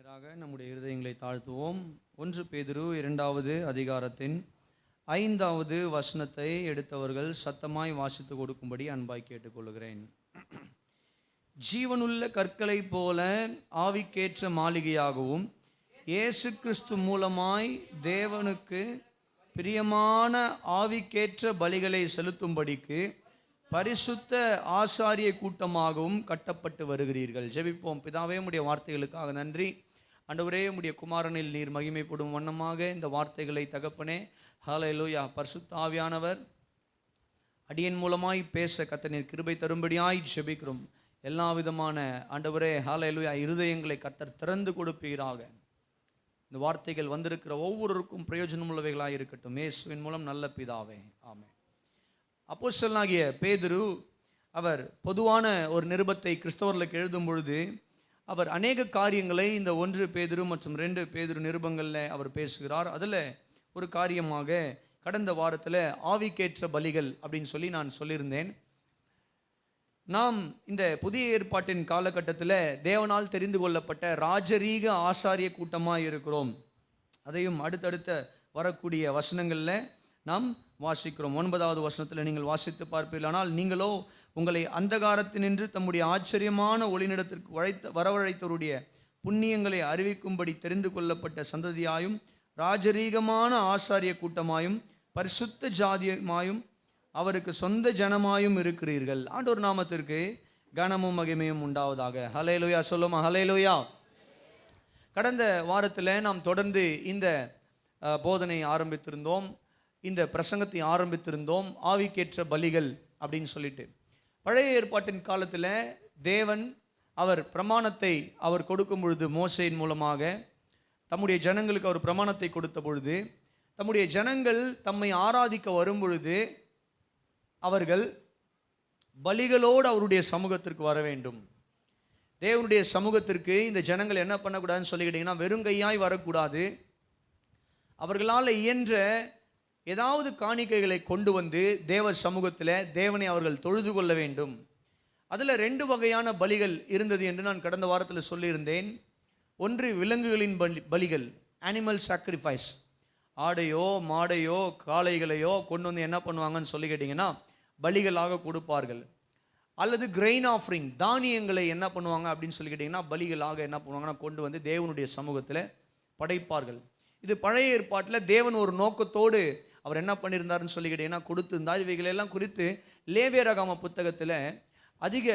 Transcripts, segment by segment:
நேராக நம்முடைய இருதயங்களை தாழ்த்துவோம். 1 பேதுரு 2வது அதிகாரத்தின் 5வது வசனத்தை எடுத்தவர்கள் சத்தமாய் வாசித்து கொடுக்கும்படி அன்பாய் கேட்டுக்கொள்கிறேன். ஜீவனுள்ள கற்களை போல ஆவிக்கேற்ற மாளிகையாகவும் இயேசு கிறிஸ்து மூலமாய் தேவனுக்கு பிரியமான ஆவிக்கேற்ற பலிகளை செலுத்தும்படிக்கு பரிசுத்த ஆசாரிய கூட்டமாகவும் கட்டப்பட்டு வருகிறீர்கள். ஜெபிப்போம். பிதாவே, உம்முடைய வார்த்தைகளுக்காக நன்றி. ஆண்டவரே, உம்முடைய குமாரனில் நீர் மகிமைப்படும் வண்ணமாக இந்த வார்த்தைகளை தகப்பனே, ஹல்லேலூயா, பரிசுத்த ஆவியானவர் அடியன் மூலமாய் பேச கர்த்தர் நீர் கிருபை தரும்படியாய் ஜெபிக்கிறோம். எல்லா விதமான ஆண்டவரே, ஹல்லேலூயா, இருதயங்களை கர்த்தர் திறந்து கொடுப்பீராக. இந்த வார்த்தைகள் வந்திருக்கிற ஒவ்வொருவருக்கும் பிரயோஜனமுள்ளவைகளாக இருக்கட்டும். இயேசுவின் மூலம் நல்ல பிதாவே, ஆமென். அப்போஸ்தலனாகிய பேதுரு அவர் பொதுவான ஒரு நிருபத்தை கிறிஸ்தவர்களுக்கு எழுதும் பொழுது அவர் அநேக காரியங்களை இந்த 1 பேதுரு மற்றும் 2 பேதுரு நிருபங்களில் அவர் பேசுகிறார். அதில் ஒரு காரியமாக கடந்த வாரத்தில் ஆவிக்கேற்ற பலிகள் அப்படின்னு சொல்லி நான் சொல்லியிருந்தேன். நாம் இந்த புதிய ஏற்பாட்டின் காலகட்டத்தில் தேவனால் தெரிந்து கொள்ளப்பட்ட ராஜரீக ஆசாரிய கூட்டமாக இருக்கிறோம். அதையும் அடுத்தடுத்த வரக்கூடிய வசனங்களில் நாம் வாசிக்கிறோம். 9வது வசனத்தில் நீங்கள் வாசித்து பார்ப்பீர்கள். ஆனால் நீங்களோ உங்களை அந்தகாரத்தினின்று தம்முடைய ஆச்சரியமான ஒளிநிடத்திற்கு வரவழைத்தவருடைய புண்ணியங்களை அறிவிக்கும்படி தெரிந்து கொள்ளப்பட்ட சந்ததியாயும் ராஜரீகமான ஆசாரிய கூட்டமாயும் பரிசுத்த ஜாதியமாயும் அவருக்கு சொந்த ஜனமாயும் இருக்கிறீர்கள். ஆண்டவர் நாமத்திற்கு கனமும் மகிமையும் உண்டாவதாக. ஹல்லேலூயா சொல்லுமா, ஹல்லேலூயா. கடந்த வாரத்தில் நாம் தொடர்ந்து இந்த போதனை ஆரம்பித்திருந்தோம், இந்த பிரசங்கத்தை ஆரம்பித்திருந்தோம், ஆவிக்கேற்ற பலிகள் அப்படின்னு சொல்லிட்டு. பழைய ஏற்பாட்டின் காலத்தில் தேவன் அவர் பிரமாணத்தை அவர் கொடுக்கும் பொழுது மோசேயின் மூலமாக தம்முடைய ஜனங்களுக்கு அவர் பிரமாணத்தை கொடுத்த பொழுது தம்முடைய ஜனங்கள் தம்மை ஆராதிக்க வரும் பொழுது அவர்கள் பலிகளோடு அவருடைய சமூகத்திற்கு வர வேண்டும். தேவனுடைய சமூகத்திற்கு இந்த ஜனங்கள் என்ன பண்ணக்கூடாதுன்னு சொல்லிக்கிட்டிங்கன்னா, வெறுங்கையாய் வரக்கூடாது. அவர்களால் இயன்ற ஏதாவது காணிக்கைகளை கொண்டு வந்து தேவ சமூகத்தில் தேவனை அவர்கள் தொழுது கொள்ள வேண்டும். அதில் 2 வகையான பலிகள் இருந்தது என்று நான் கடந்த வாரத்தில் சொல்லியிருந்தேன். ஒன்று விலங்குகளின் பலிகள், அனிமல் சாக்ரிஃபைஸ். ஆடையோ மாடையோ காளைகளையோ கொண்டு வந்து என்ன பண்ணுவாங்கன்னு சொல்லி கேட்டிங்கன்னா பலிகளாக கொடுப்பார்கள். அல்லது கிரெயின் ஆஃபரிங், தானியங்களை என்ன பண்ணுவாங்க அப்படின்னு சொல்லி கேட்டிங்கன்னா பலிகளாக என்ன பண்ணுவாங்கன்னா கொண்டு வந்து தேவனுடைய சமூகத்தில் படைப்பார்கள். இது பழைய ஏற்பாட்டில் தேவன் ஒரு நோக்கத்தோடு அவர் என்ன பண்ணியிருந்தாருன்னு சொல்லி கேட்டிங்கன்னா கொடுத்திருந்தார். இவைகளெல்லாம் குறித்து லேவியராகம புத்தகத்தில் அதிக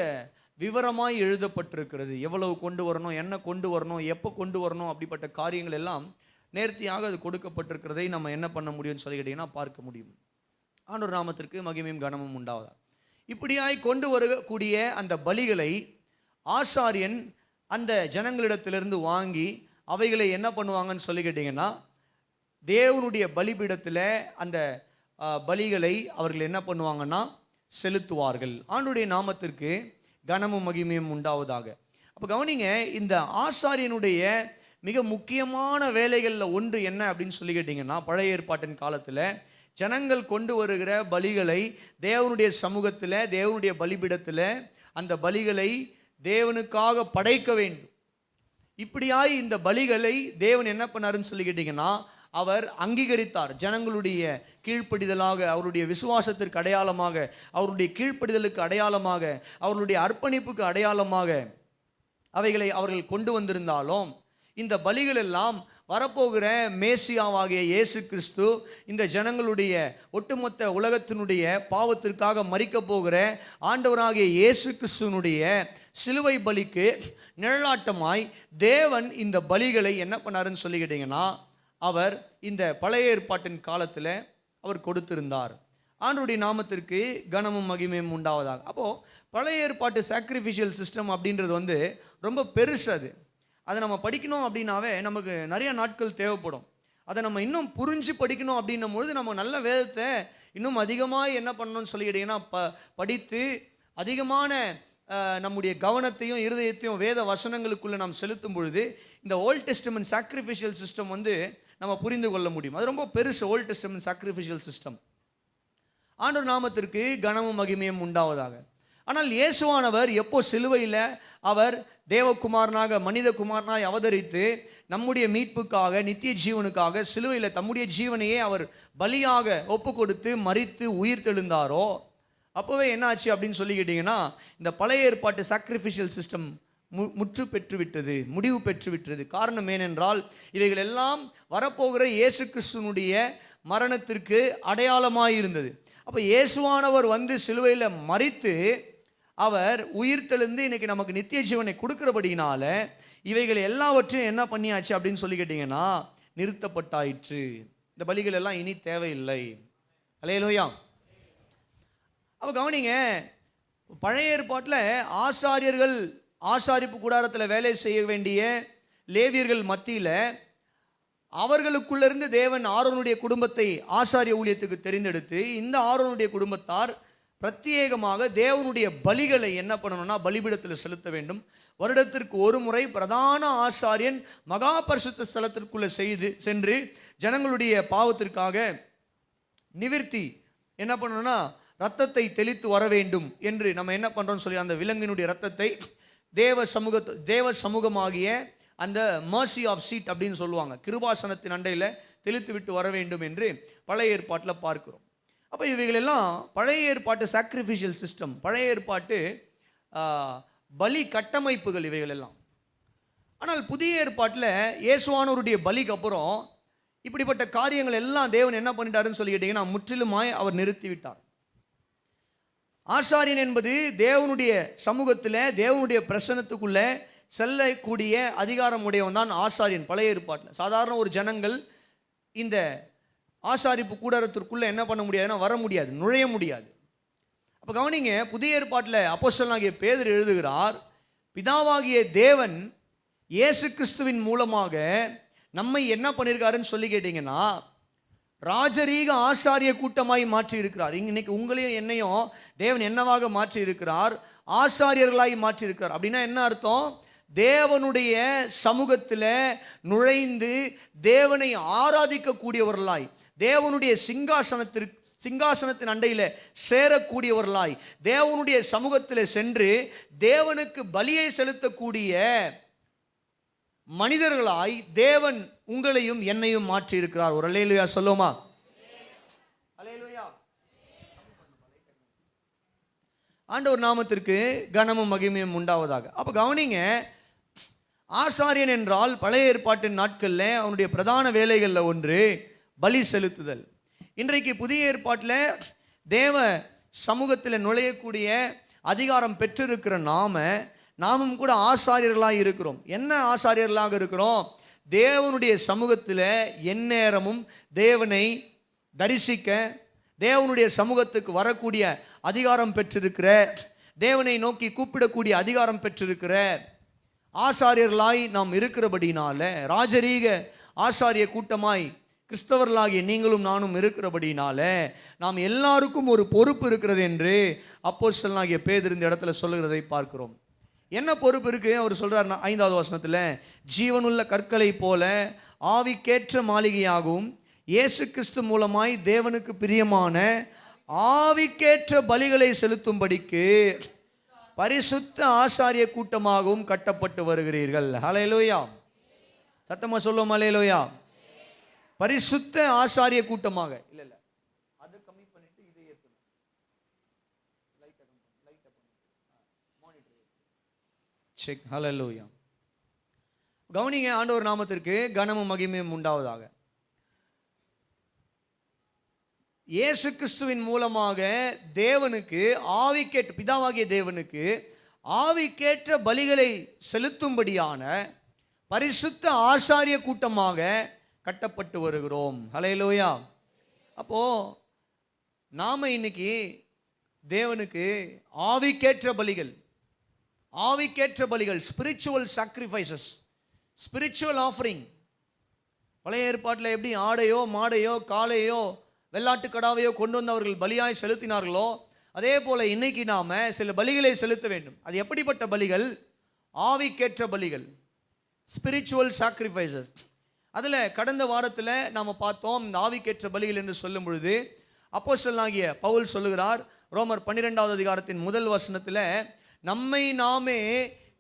விவரமாய் எழுதப்பட்டிருக்கிறது. எவ்வளவு கொண்டு வரணும், என்ன கொண்டு வரணும், எப்போ கொண்டு வரணும், அப்படிப்பட்ட காரியங்கள் எல்லாம் நேர்த்தியாக அது கொடுக்கப்பட்டிருக்கிறதை நம்ம என்ன பண்ண முடியும்னு சொல்லி கேட்டிங்கன்னா பார்க்க முடியும். ஆண்டவர் நாமத்திற்கு மகிமையும் கனமும் உண்டாவதா. இப்படியாய் கொண்டு வரக்கூடிய அந்த பலிகளை ஆசாரியன் அந்த ஜனங்களிடத்திலிருந்து வாங்கி அவைகளை என்ன பண்ணுவாங்கன்னு சொல்லி கேட்டிங்கன்னா தேவனுடைய பலிபீடத்தில் அந்த பலிகளை அவர்கள் என்ன பண்ணுவாங்கன்னா செலுத்துவார்கள். ஆண்டுடைய நாமத்திற்கு கனமும் மகிமையும் உண்டாவதாக. அப்போ கவனிங்க, இந்த ஆசாரியனுடைய மிக முக்கியமான வேலைகளில் ஒன்று என்ன அப்படின்னு சொல்லி கேட்டிங்கன்னா, பழைய ஏற்பாட்டின் காலத்தில் ஜனங்கள் கொண்டு வருகிற பலிகளை தேவனுடைய சமூகத்தில் தேவனுடைய பலிபீடத்தில் அந்த பலிகளை தேவனுக்காக படைக்க வேண்டும். இப்படியாய் இந்த பலிகளை தேவன் என்ன பண்ணாருன்னு சொல்லி கேட்டிங்கன்னா அவர் அங்கீகரித்தார். ஜனங்களுடைய கீழ்ப்படிதலாக, அவருடைய விசுவாசத்திற்கு அடையாளமாக, அவருடைய கீழ்ப்படிதலுக்கு அடையாளமாக, அவர்களுடைய அர்ப்பணிப்புக்கு அடையாளமாக அவைகளை அவர்கள் கொண்டு வந்திருந்தாலும் இந்த பலிகள் எல்லாம் வரப்போகிற மேசியாவாகிய இயேசு கிறிஸ்து இந்த ஜனங்களுடைய ஒட்டுமொத்த உலகத்தினுடைய பாவத்திற்காக மரிக்க போகிற ஆண்டவராகிய இயேசு கிறிஸ்துவனுடைய சிலுவை பலிக்கு நிழலாட்டமாய் தேவன் இந்த பலிகளை என்ன பண்ணாருன்னு சொல்லி கேட்டிங்கன்னா அவர் இந்த பழைய ஏற்பாட்டின் காலத்தில் அவர் கொடுத்திருந்தார். ஆண்டவருடைய நாமத்திற்கு கனமும் மகிமையும் உண்டாவதாக. அப்போது பழைய ஏற்பாட்டு சாக்ரிஃபிஷியல் சிஸ்டம் அப்படின்றது ரொம்ப பெருசு. அதை நம்ம படிக்கணும் அப்படின்னாவே நமக்கு நிறைய நாட்கள் தேவைப்படும். அதை நம்ம இன்னும் புரிஞ்சு படிக்கணும் அப்படின்னும் பொழுது நம்ம நல்ல வேதத்தை இன்னும் அதிகமாக என்ன பண்ணணும்னு சொல்லி கேட்டிங்கன்னா படித்து அதிகமான நம்முடைய கவனத்தையும் இருதயத்தையும் வேத வசனங்களுக்குள்ளே நாம் செலுத்தும் பொழுது இந்த ஓல்ட் டெஸ்டமென்ட் சாக்ரிஃபிஷியல் சிஸ்டம் நம்ம புரிந்து கொள்ள முடியும். அது ரொம்ப பெருசு, ஓல்ட் டெஸ்டமென்ட் சாக்ரிஃபிஷியல் சிஸ்டம். ஆண்டவர் நாமத்திற்கு கனமும் மகிமையும் உண்டாவதாக. ஆனால் இயேசுவானவர் எப்போ சிலுவையில் அவர் தேவகுமாரனாக மனித குமாரனாய் அவதரித்து நம்முடைய மீட்புக்காக நித்திய ஜீவனுக்காக சிலுவையில் தம்முடைய ஜீவனையே அவர் பலியாக ஒப்பு கொடுத்து மரித்து உயிர் தெழுந்தாரோ அப்போவே என்ன ஆச்சு அப்படின்னு சொல்லி கேட்டிங்கன்னா, இந்த பழைய ஏற்பாட்டு சாக்ரிஃபிஷியல் சிஸ்டம் முற்று பெற்றுவிட்டது, முடிவு பெற்றுவிட்டது. காரணம் ஏனென்றால் இவைகள் எல்லாம் வரப்போகிற இயேசு கிறிஸ்துவனுடைய மரணத்திற்கு அடையாளமாக இருந்தது. அப்போ இயேசுவானவர் வந்து சிலுவையில் மரித்து அவர் உயிர் தெழுந்து இன்னைக்கு நமக்கு நித்திய ஜீவனை கொடுக்கிறபடினால இவைகள் எல்லாவற்றையும் என்ன பண்ணியாச்சு அப்படின்னு சொல்லி கேட்டிங்கன்னா நிறுத்தப்பட்டாயிற்று. இந்த பலிகள் எல்லாம் இனி தேவையில்லை. அல்லேலூயா. அப்போ கவனிங்க, பழைய ஏற்பாட்டில் ஆசாரியர்கள் ஆசாரிப்பு கூடாரத்தில் வேலை செய்ய வேண்டிய லேவியர்கள் மத்தியில் அவர்களுக்குள்ளிருந்து தேவன் ஆரோனுடைய குடும்பத்தை ஆசாரிய ஊழியத்துக்கு தெரிந்தெடுத்து இந்த ஆரோனுடைய குடும்பத்தார் பிரத்யேகமாக தேவனுடைய பலிகளை என்ன பண்ணணும்னா பலிபீடத்தில் செலுத்த வேண்டும். வருடத்திற்கு ஒரு முறை பிரதான ஆசாரியன் மகா பரிசுத்த ஸ்தலத்திற்குள்ளே சென்று ஜனங்களுடைய பாவத்திற்காக நிவிர்த்தி என்ன பண்ணணும்னா ரத்தத்தை தெளித்து வர வேண்டும் என்று நம்ம என்ன பண்ணுறோம்னு சொல்லி அந்த விலங்கினுடைய ரத்தத்தை தேவ சமூகமாகிய அந்த மர்சி ஆஃப் சீட் அப்படின்னு சொல்லுவாங்க, கிருபாசனத்தின் அண்டையில் தெளித்து விட்டு வர வேண்டும் என்று பழைய ஏற்பாட்டில் பார்க்கிறோம். அப்போ இவைகளெல்லாம் பழைய ஏற்பாட்டு சாக்ரிஃபிஷியல் சிஸ்டம், பழைய ஏற்பாட்டு பலி கட்டமைப்புகள் இவைகள் எல்லாம். ஆனால் புதிய ஏற்பாட்டில் இயேசுவானவருடைய பலிக்கு அப்புறம் இப்படிப்பட்ட காரியங்கள் எல்லாம் தேவன் என்ன பண்ணிட்டாருன்னு சொல்லி கேட்டிங்கன்னா முற்றிலுமாய் அவர் நிறுத்திவிட்டார். ஆசாரியன் என்பது தேவனுடைய சமூகத்தில் தேவனுடைய பிரசன்னத்துக்குள்ள செல்லக்கூடிய அதிகாரம் உடையவன் தான் ஆசாரியன். பழைய ஏற்பாட்டில் சாதாரண ஒரு ஜனங்கள் இந்த ஆசாரிப்பு கூடாரத்திற்குள்ளே என்ன பண்ண முடியாதுன்னா வர முடியாது, நுழைய முடியாது. அப்போ கவனிங்க, புதிய ஏற்பாட்டில் அப்போஸ்தலனாகிய பேதுரு எழுதுகிறார், பிதாவாகிய தேவன் இயேசு கிறிஸ்துவின் மூலமாக நம்மை என்ன பண்ணியிருக்காருன்னு சொல்லி கேட்டிங்கன்னா ராஜரீக ஆசாரிய கூட்டமாய் மாற்றி இருக்கிறார். இன்னைக்கு உங்களையும் என்னையும் தேவன் என்னவாக மாற்றி இருக்கிறார்? ஆசாரியர்களாய் மாற்றி இருக்கிறார். அப்படின்னா என்ன அர்த்தம்? தேவனுடைய சமூகத்தில் நுழைந்து தேவனை ஆராதிக்கக்கூடியவர்களாய், தேவனுடைய சிங்காசனத்தின் அண்டையில் சேரக்கூடியவர்களாய், தேவனுடைய சமூகத்தில் சென்று தேவனுக்கு பலியை செலுத்தக்கூடிய மனிதர்களாய் தேவன் உங்களையும் என்னையும் மாற்றி இருக்கிறார். ஒரு அல்லேலூயா சொல்லுமா? அல்லேலூயா. ஆண்டவர் நாமத்திற்கு கனமும் மகிமையும் உண்டாவதாக. அப்போ கவனிங்க, ஆசாரியன் என்றால் பழைய ஏற்பாட்டின் நாட்களில் அவனுடைய பிரதான வேலைகளில் ஒன்று பலி செலுத்துதல். இன்றைக்கு புதிய ஏற்பாட்டில் தேவ சமூகத்தில் நுழையக்கூடிய அதிகாரம் பெற்றிருக்கிற நாமும் கூட ஆசாரியர்களாக இருக்கிறோம். என்ன ஆசாரியர்களாக இருக்கிறோம்? தேவனுடைய சமூகத்தில் எந்நேரமும் தேவனை தரிசிக்க, தேவனுடைய சமூகத்துக்கு வரக்கூடிய அதிகாரம் பெற்றிருக்கிற, தேவனை நோக்கி கூப்பிடக்கூடிய அதிகாரம் பெற்றிருக்கிற ஆசாரியர்களாய் நாம் இருக்கிறபடினால, ராஜரீக ஆசாரிய கூட்டமாய் கிறிஸ்தவர்களாகிய நீங்களும் நானும் இருக்கிறபடினால நாம் எல்லாருக்கும் ஒரு பொறுப்பு இருக்கிறது என்று அப்போஸ்தலனாகிய பேதுரு இந்த இடத்துல சொல்லுகிறதை பார்க்கிறோம். என்ன பொறுப்பு இருக்கு? அவர் சொல்றார் 5வது வசனத்தில், ஜீவனுள்ள கற்களை போல ஆவிக்கேற்ற மாளிகையாகவும் இயேசு கிறிஸ்து மூலமாய் தேவனுக்கு பிரியமான ஆவிக்கேற்ற பலிகளை செலுத்தும்படிக்கு பரிசுத்த ஆசாரிய கூட்டமாகவும் கட்டப்பட்டு வருகிறீர்கள். ஹல்லேலூயா. சத்தமா சொல்லுவோம் ஹல்லேலூயா. பரிசுத்த ஆசாரிய கூட்டமாக. இல்ல அது கம்மி பண்ணிட்டு இதை ஏற்றணும். செக். ஹல்லேலூயா. கவனிங்க, ஆண்டவர் நாமத்திற்கு கனமும் மகிமையும் உண்டாவதாக. இயேசு கிறிஸ்துவின் மூலமாக தேவனுக்கு ஆவிக்கேற்ற, பிதாவாகிய தேவனுக்கு ஆவிக்கேற்ற பலிகளை செலுத்தும்படியான பரிசுத்த ஆசாரிய கூட்டமாக கட்டப்பட்டு வருகிறோம். ஹல்லேலூயா. அப்போ நாம இன்னைக்கு தேவனுக்கு ஆவிக்கேற்ற பலிகள், ஸ்பிரிச்சுவல் சாக்ரிஃபைசஸ், ஸ்பிரிச்சுவல் ஆஃபரிங். பழைய ஏற்பாட்டில் எப்படி ஆடையோ மாடையோ காளையோ வெள்ளாட்டுக்கடாவையோ கொண்டு வந்து அவர்கள் பலியாய் செலுத்தினார்களோ, அதே போல இன்னைக்கு நாம சில பலிகளை செலுத்த வேண்டும். அது எப்படிப்பட்ட பலிகள்? ஆவிக்கேற்ற பலிகள், ஸ்பிரிச்சுவல் சாக்ரிஃபைசஸ். அதில் கடந்த வாரத்தில் நாம் பார்த்தோம், இந்த ஆவிக்கேற்ற பலிகள் என்று சொல்லும் பொழுது அப்போஸ்தலனாகிய பவுல் சொல்லுகிறார், ரோமர் 12வது அதிகாரத்தின் முதல் வசனத்தில், நம்மை நாமே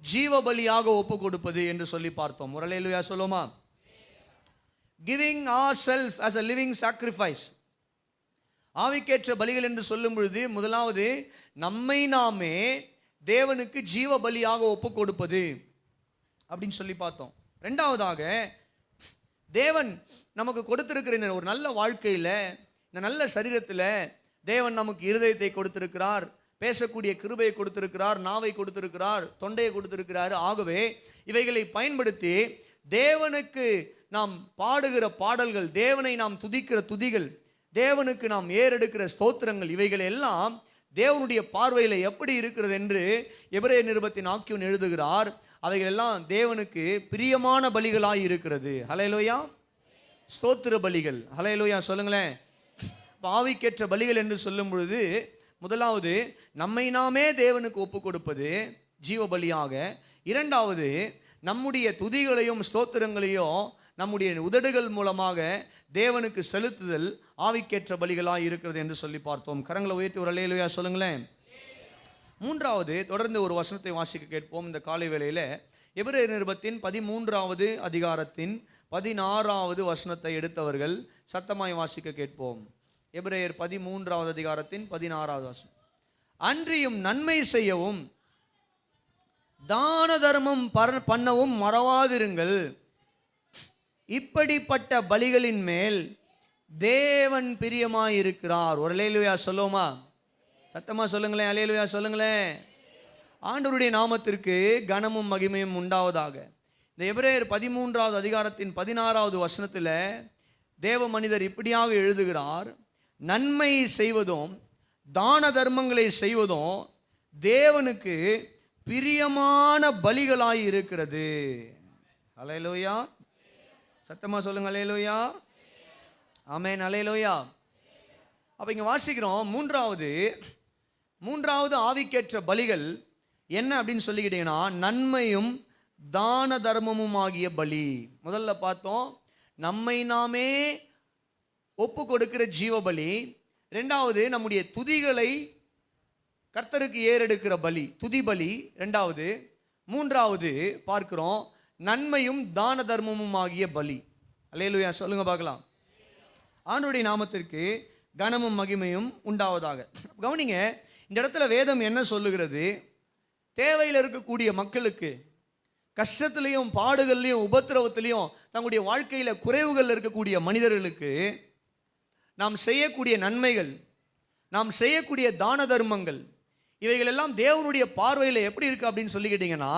ஜீவ பலியாக ஒப்பு கொடுப்பது என்று சொல்லி பார்த்தோம். ஒரு அல்லேலூயா சொல்லுமா? Giving ourselves as a living sacrifice. ஆவிக்கேற்ற பலிகள் என்று சொல்லும் பொழுது முதலாவது நம்மை நாமே தேவனுக்கு ஜீவ பலியாக ஒப்பு கொடுப்பது அப்படின்னு சொல்லி பார்த்தோம். ரெண்டாவதாக தேவன் நமக்கு கொடுத்திருக்கிற இந்த ஒரு நல்ல வாழ்க்கையில், இந்த நல்ல சரீரத்தில் தேவன் நமக்கு இருதயத்தை கொடுத்திருக்கிறார், பேசக்கூடிய கிருபையை கொடுத்திருக்கிறார், நாவை கொடுத்திருக்கிறார், தொண்டையை கொடுத்திருக்கிறார். ஆகவே இவைகளை பயன்படுத்தி தேவனுக்கு நாம் பாடுகிற பாடல்கள், தேவனை நாம் துதிக்கிற துதிகள், தேவனுக்கு நாம் ஏறெடுக்கிற ஸ்தோத்திரங்கள், இவைகள் எல்லாம் தேவனுடைய பார்வையில் எப்படி இருக்கிறது என்று எபிரேயர் நிருபத்தின் ஆக்கியோன் எழுதுகிறார். அவைகள் எல்லாம் தேவனுக்கு பிரியமான பலிகளாய் இருக்கிறது. ஹல்லேலூயா. ஸ்தோத்திர பலிகள். ஹல்லேலூயா சொல்லுங்களேன். ஆவிக்கேற்ற பலிகள் என்று சொல்லும் பொழுது முதலாவது நம்மை நாமே தேவனுக்கு ஒப்பு கொடுப்பது ஜீவ பலியாக. இரண்டாவது நம்முடைய துதிகளையும் ஸ்தோத்திரங்களையும் நம்முடைய உதடுகள் மூலமாக தேவனுக்கு செலுத்துதல் ஆவிக்கேற்ற பலிகளாக இருக்கிறது என்று சொல்லி பார்த்தோம். கரங்களை உயர்த்தி ஒரு அல்லேலூயா சொல்லுங்களேன். மூன்றாவது, தொடர்ந்து ஒரு வசனத்தை வாசிக்க கேட்போம் இந்த காலை வேளையில். எபிரேயர் நிருபத்தின் 13வது அதிகாரத்தின் 16வது வசனத்தை எடுத்தவர்கள் சத்தமாய் வாசிக்க கேட்போம். எபிரேயர் 13வது அதிகாரத்தின் 16வது வசனம். அன்றியும் நன்மை செய்யவும் தான தர்மம் பண்ணவும் மறவாதிருங்கள், இப்படிப்பட்ட பலிகளின் மேல் தேவன் பிரியமாயிருக்கிறார். ஒரு அல்லேலூயா சொல்லுவோமா? சத்தமா சொல்லுங்களேன், அல்லேலூயா சொல்லுங்களேன். ஆண்டவருடைய நாமத்திற்கு கனமும் மகிமையும் உண்டாவதாக. இந்த எபிரேயர் 13வது அதிகாரத்தின் 16வது வசனத்தில் தேவ மனிதர் இப்படியாக எழுதுகிறார்: நன்மை செய்வதும் தான தர்மங்களை செய்வதும் தேவனுக்கு பிரியமான பலிகளாய் இருக்கிறது. அல்லேலூயா. சத்தமா சொல்லுங்க, அல்லேலூயா. ஆமென், அல்லேலூயா. அப்ப இங்க வாசிக்கிறோம், மூன்றாவது ஆவிக்கேற்ற பலிகள் என்ன அப்படின்னு சொல்லிக்கிட்டீங்கன்னா, நன்மையும் தான தர்மமும் ஆகிய பலி. முதல்ல பார்த்தோம் நம்மை நாமே ஒப்பு கொடுக்கிற ஜீவ பலி. ரெண்டாவது நம்முடைய துதிகளை கர்த்தருக்கு ஏறெடுக்கிற பலி, துதி பலி ரெண்டாவது. மூன்றாவது பார்க்கிறோம் நன்மையும் தான தர்மமும் ஆகிய பலி. அல்லேலூயா சொல்லுங்க பார்க்கலாம். ஆண்டவருடைய நாமத்திற்கு கனமும் மகிமையும் உண்டாவதாக. கவனிங்க, இந்த இடத்துல வேதம் என்ன சொல்லுகிறது? தேவையில் இருக்கக்கூடிய மக்களுக்கு, கஷ்டத்திலையும் பாடுகள்லையும் உபத்திரவத்திலையும் தங்களுடைய வாழ்க்கையில் குறைவுகள் இருக்கக்கூடிய மனிதர்களுக்கு நாம் செய்யக்கூடிய நன்மைகள், நாம் செய்யக்கூடிய தான தர்மங்கள், இவைகள் எல்லாம் தேவனுடைய பார்வையில் எப்படி இருக்கு அப்படின்னு சொல்லிக்கிட்டீங்கன்னா,